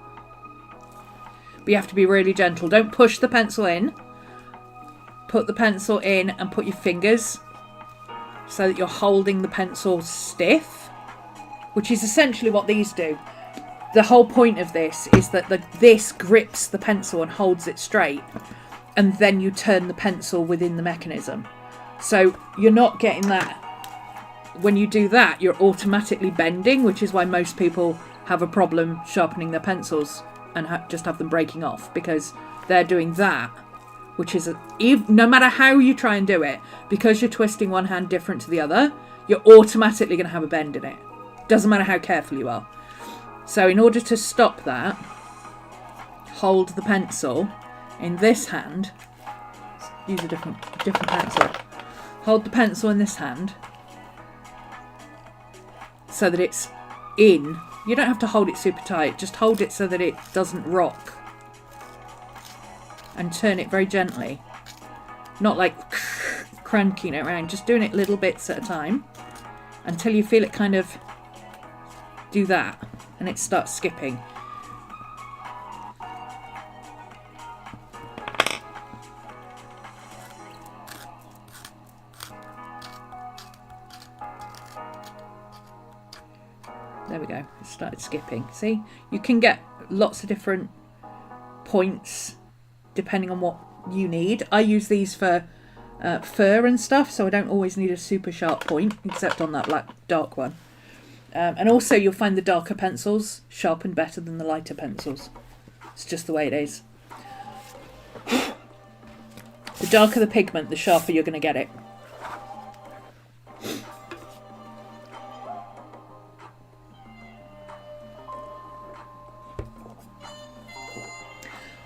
But you have to be really gentle. Don't push the pencil in. Put the pencil in and put your fingers so that you're holding the pencil stiff, which is essentially what these do. The whole point of this is that this grips the pencil and holds it straight, and then you turn the pencil within the mechanism. So you're not getting that. When you do that, you're automatically bending, which is why most people have a problem sharpening their pencils and just have them breaking off, because they're doing that. Which is, no matter how you try and do it, because you're twisting one hand different to the other, you're automatically going to have a bend in it. Doesn't matter how careful you are. So in order to stop that, hold the pencil in this hand. Use a different pencil. Hold the pencil in this hand so that it's in. You don't have to hold it super tight. Just hold it so that it doesn't rock. And turn it very gently. Not like cranking it around. Just doing it little bits at a time. Until you feel it kind of do that. And it starts skipping. There we go. It started skipping. See? You can get lots of different points depending on what you need. I use these for fur and stuff, so I don't always need a super sharp point, except on that black dark one. And also you'll find the darker pencils sharpen better than the lighter pencils. It's just the way it is. The darker the pigment, the sharper you're going to get it.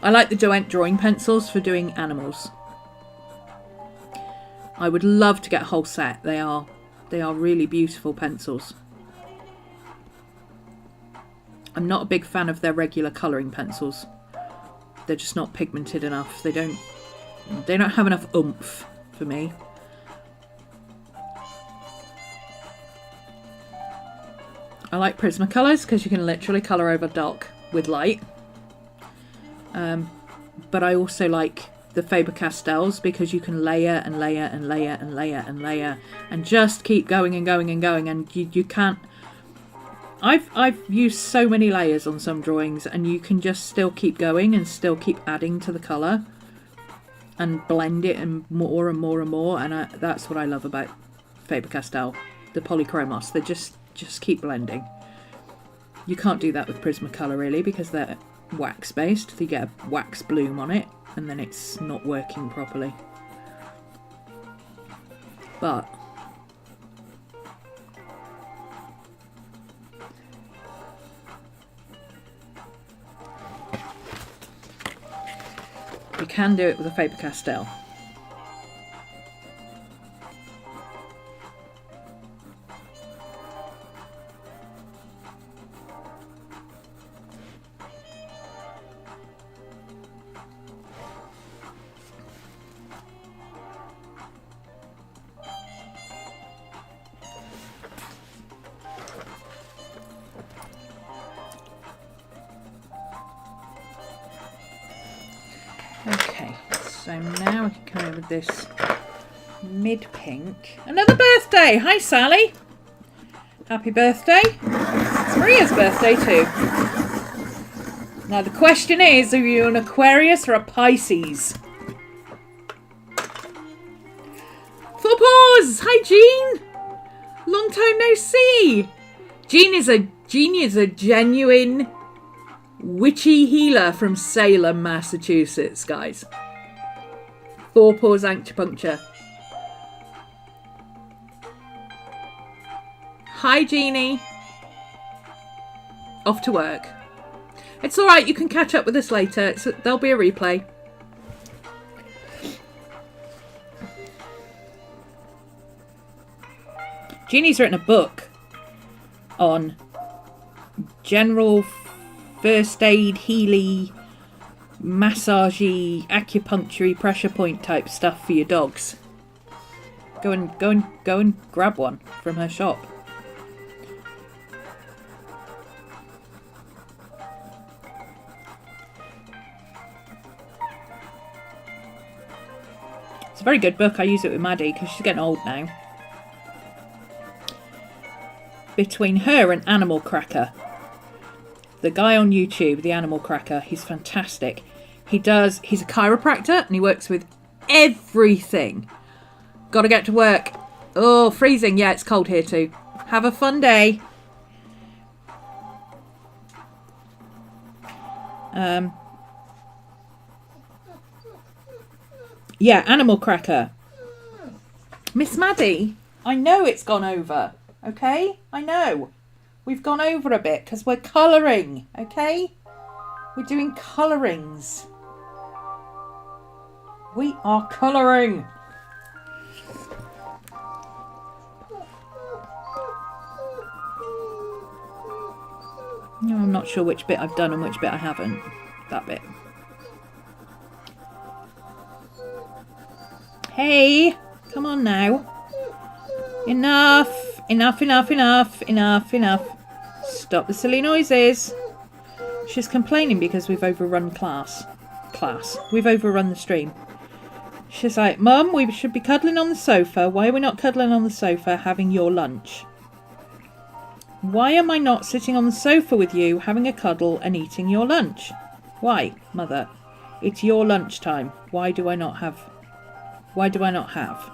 I like the Doent drawing pencils for doing animals. I would love to get a whole set. They are really beautiful pencils. I'm not a big fan of their regular colouring pencils. They're just not pigmented enough. They don't have enough oomph for me. I like Prismacolors because you can literally colour over dark with light. But I also like the Faber-Castells because you can layer and layer and layer and layer and layer and just keep going and going and going, and you can't. I've used so many layers on some drawings, and you can just still keep going and still keep adding to the colour and blend it and more and more and more, and that's what I love about Faber-Castell, the polychromos. They just keep blending. You can't do that with Prismacolor really because they're wax based. You get a wax bloom on it and then it's not working properly. But you can do it with a Faber-Castell. Okay, so now I can come in with this mid-pink. Another birthday! Hi, Sally! Happy birthday. It's Maria's birthday too. Now the question is, are you an Aquarius or a Pisces? Four paws! Hi, Jean! Long time no see! Jean is a genuine witchy healer from Salem, Massachusetts, guys. Four paws acupuncture. Hi, Jeannie. Off to work. It's alright, you can catch up with us later. There'll be a replay. Jeannie's written a book on general first aid, healy, massagey, acupuncture, pressure point type stuff for your dogs. Go and grab one from her shop. It's a very good book. I use it with Maddie because she's getting old now. Between her and Animal Cracker, the guy on YouTube, the Animal Cracker, he's fantastic. He's a chiropractor and he works with everything. Gotta get to work. Oh, freezing. Yeah, it's cold here too. Have a fun day. Yeah, Animal Cracker. Miss Maddie, I know it's gone over. Okay? I know. We've gone over a bit because we're colouring, okay? We're doing colourings. We are colouring. No, I'm not sure which bit I've done and which bit I haven't. That bit. Hey, come on now. Enough, enough, enough, enough, enough, enough. Stop the silly noises. She's complaining because we've overrun class. We've overrun the stream. She's like, Mum, we should be cuddling on the sofa. Why are we not cuddling on the sofa having your lunch? Why am I not sitting on the sofa with you having a cuddle and eating your lunch? Why, Mother? It's your lunchtime. Why do I not have Why do I not have?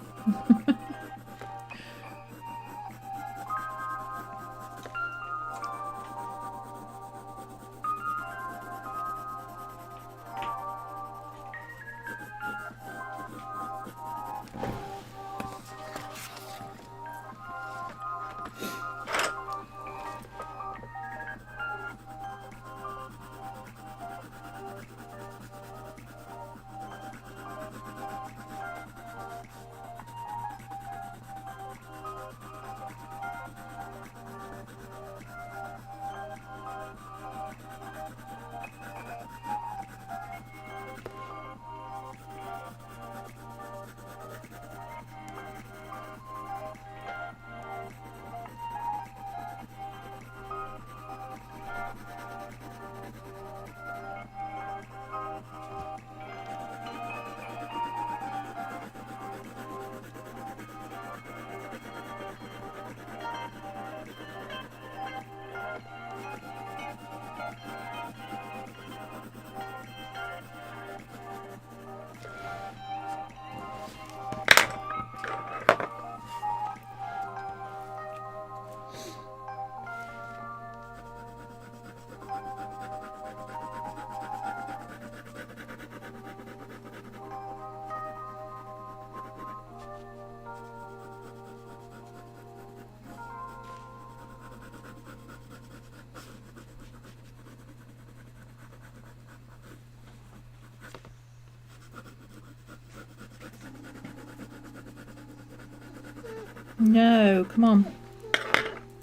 No, come on.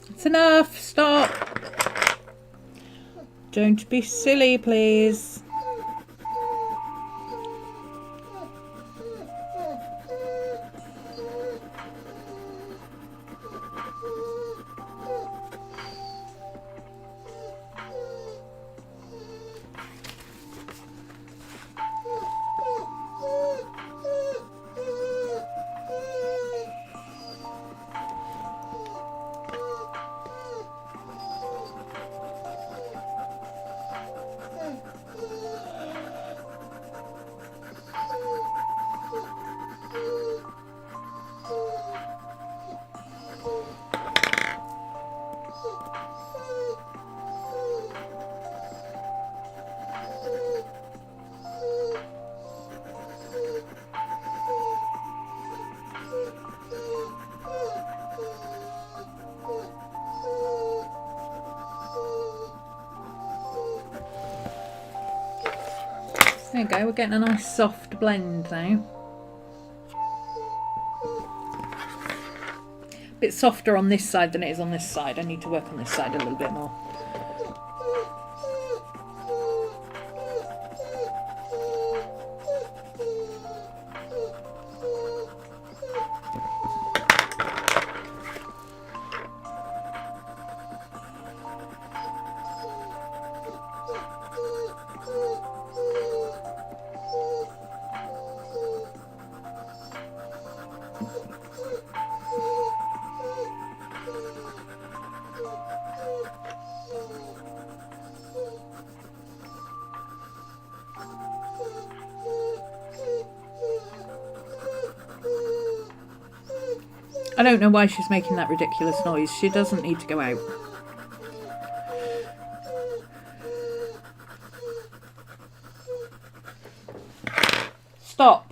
It's enough. Stop. Don't be silly, please. There you go, we're getting a nice soft blend now. A bit softer on this side than it is on this side. I need to work on this side a little bit more. I don't know why she's making that ridiculous noise. She doesn't need to go out. Stop.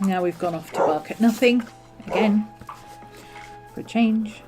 Now we've gone off to bark at nothing again for a change.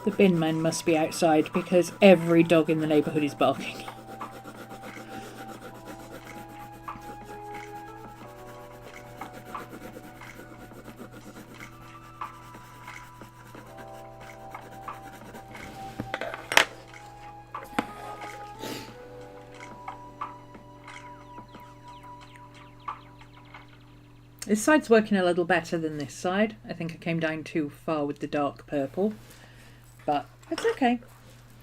The bin men must be outside because every dog in the neighbourhood is barking. This side's working a little better than this side. I think I came down too far with the dark purple. But it's okay.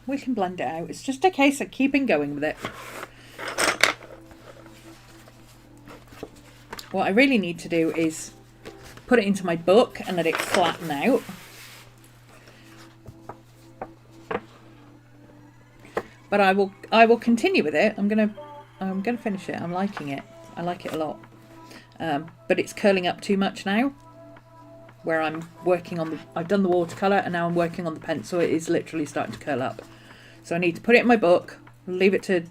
We can blend it out. It's just a case of keeping going with it. What I really need to do is put it into my book and let it flatten out. But I will continue with it. I'm gonna finish it. I'm liking it. I like it a lot. But it's curling up too much now. Where I'm working on I've done the watercolour and now I'm working on the pencil. It is literally starting to curl up. So I need to put it in my book, leave it to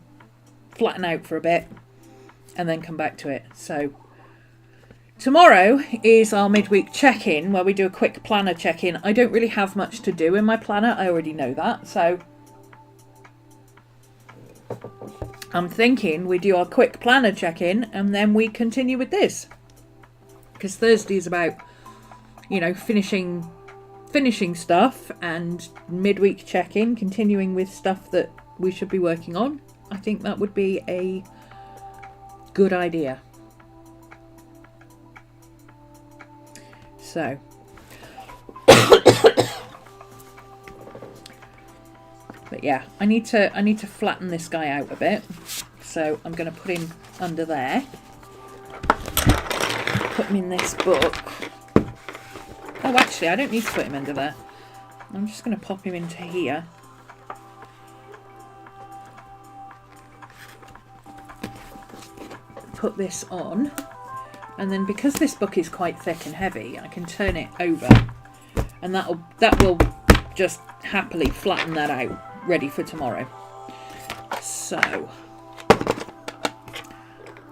flatten out for a bit, and then come back to it. So tomorrow is our midweek check-in where we do a quick planner check-in. I don't really have much to do in my planner. I already know that. So I'm thinking we do our quick planner check-in and then we continue with this. Because Thursday is about, you know, finishing stuff, and midweek check-in, continuing with stuff that we should be working on. I think that would be a good idea. So but yeah, I need to flatten this guy out a bit. So I'm going to put him under there. Put him in this book. Oh, actually, I don't need to put him under there. I'm just going to pop him into here. Put this on. And then because this book is quite thick and heavy, I can turn it over. And that will just happily flatten that out, ready for tomorrow. So,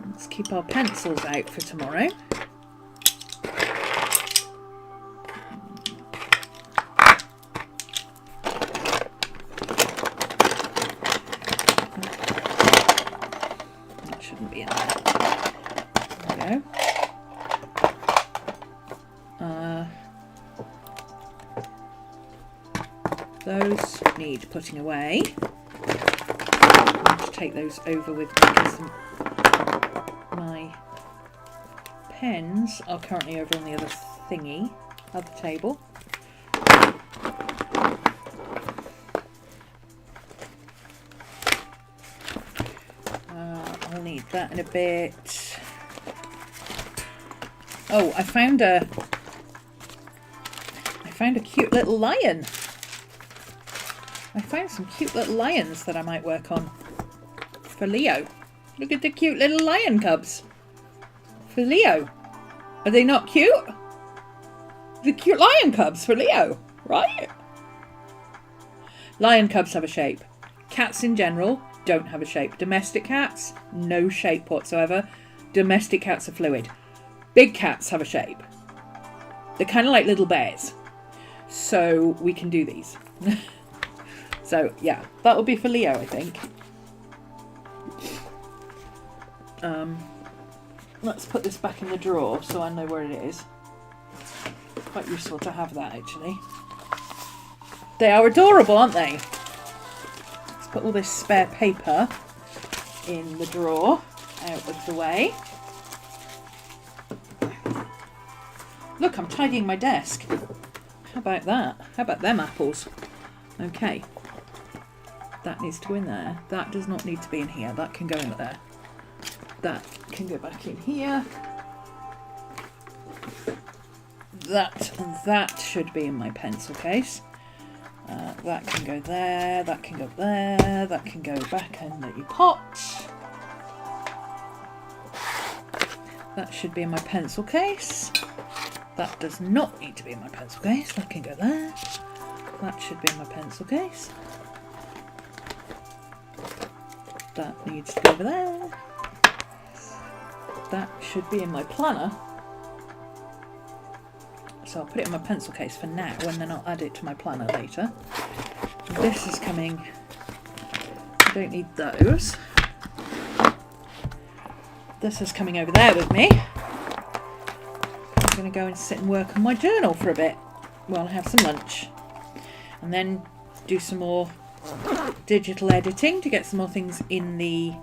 let's keep our pencils out for tomorrow. Those need putting away. I'll just take those over with me because my pens are currently over on the other table. I'll need that in a bit. Oh, I found a cute little lion. I found some cute little lions that I might work on for Leo. Look at the cute little lion cubs for Leo. Are they not cute? The cute lion cubs for Leo, right? Lion cubs have a shape. Cats in general don't have a shape. Domestic cats, no shape whatsoever. Domestic cats are fluid. Big cats have a shape. They're kind of like little bears. So we can do these. So, yeah, that will be for Leo, I think. Let's put this back in the drawer so I know where it is. Quite useful to have that, actually. They are adorable, aren't they? Let's put all this spare paper in the drawer, out of the way. Look, I'm tidying my desk. How about that? How about them apples? Okay. That needs to go in there. That does not need to be in here. That can go in there. That can go back in here. That should be in my pencil case. That can go there. That can go there. That can go back in the pot. That should be in my pencil case. That does not need to be in my pencil case. That can go there. That should be in my pencil case. That needs to go over there. That should be in my planner. So I'll put it in my pencil case for now, and then I'll add it to my planner later. This is coming. I don't need those. This is coming over there with me. I'm going to go and sit and work on my journal for a bit while I have some lunch. And then do some more digital editing to get some more things in the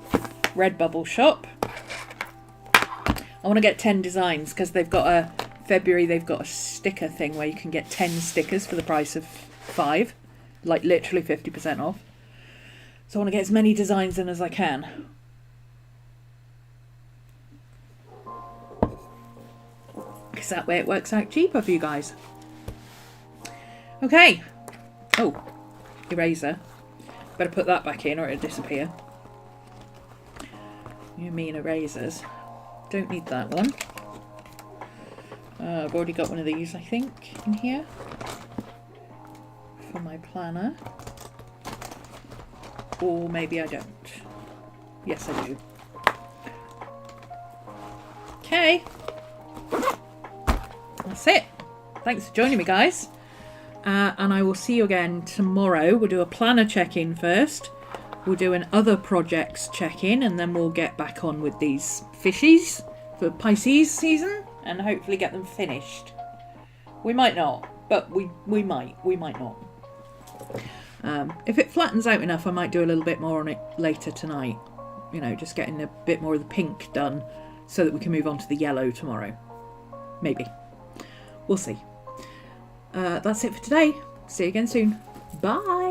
Redbubble shop. I want to get 10 designs because they've got a February, they've got a sticker thing where you can get 10 stickers for the price of 5, like literally 50% off. So I want to get as many designs in as I can. Because that way it works out cheaper for you guys. Okay. Oh, eraser. Better put that back in or it'll disappear. You mean erasers. Don't need that one. I've already got one of these, I think, in here. For my planner. Or maybe I don't. Yes, I do. Okay. That's it. Thanks for joining me, guys. And I will see you again tomorrow. We'll do a planner check-in first. We'll do an other projects check-in, and then we'll get back on with these fishies for Pisces season and hopefully get them finished. We might not, but we might not. If it flattens out enough, I might do a little bit more on it later tonight. You know, just getting a bit more of the pink done so that we can move on to the yellow tomorrow. Maybe. We'll see. That's it for today. See you again soon. Bye.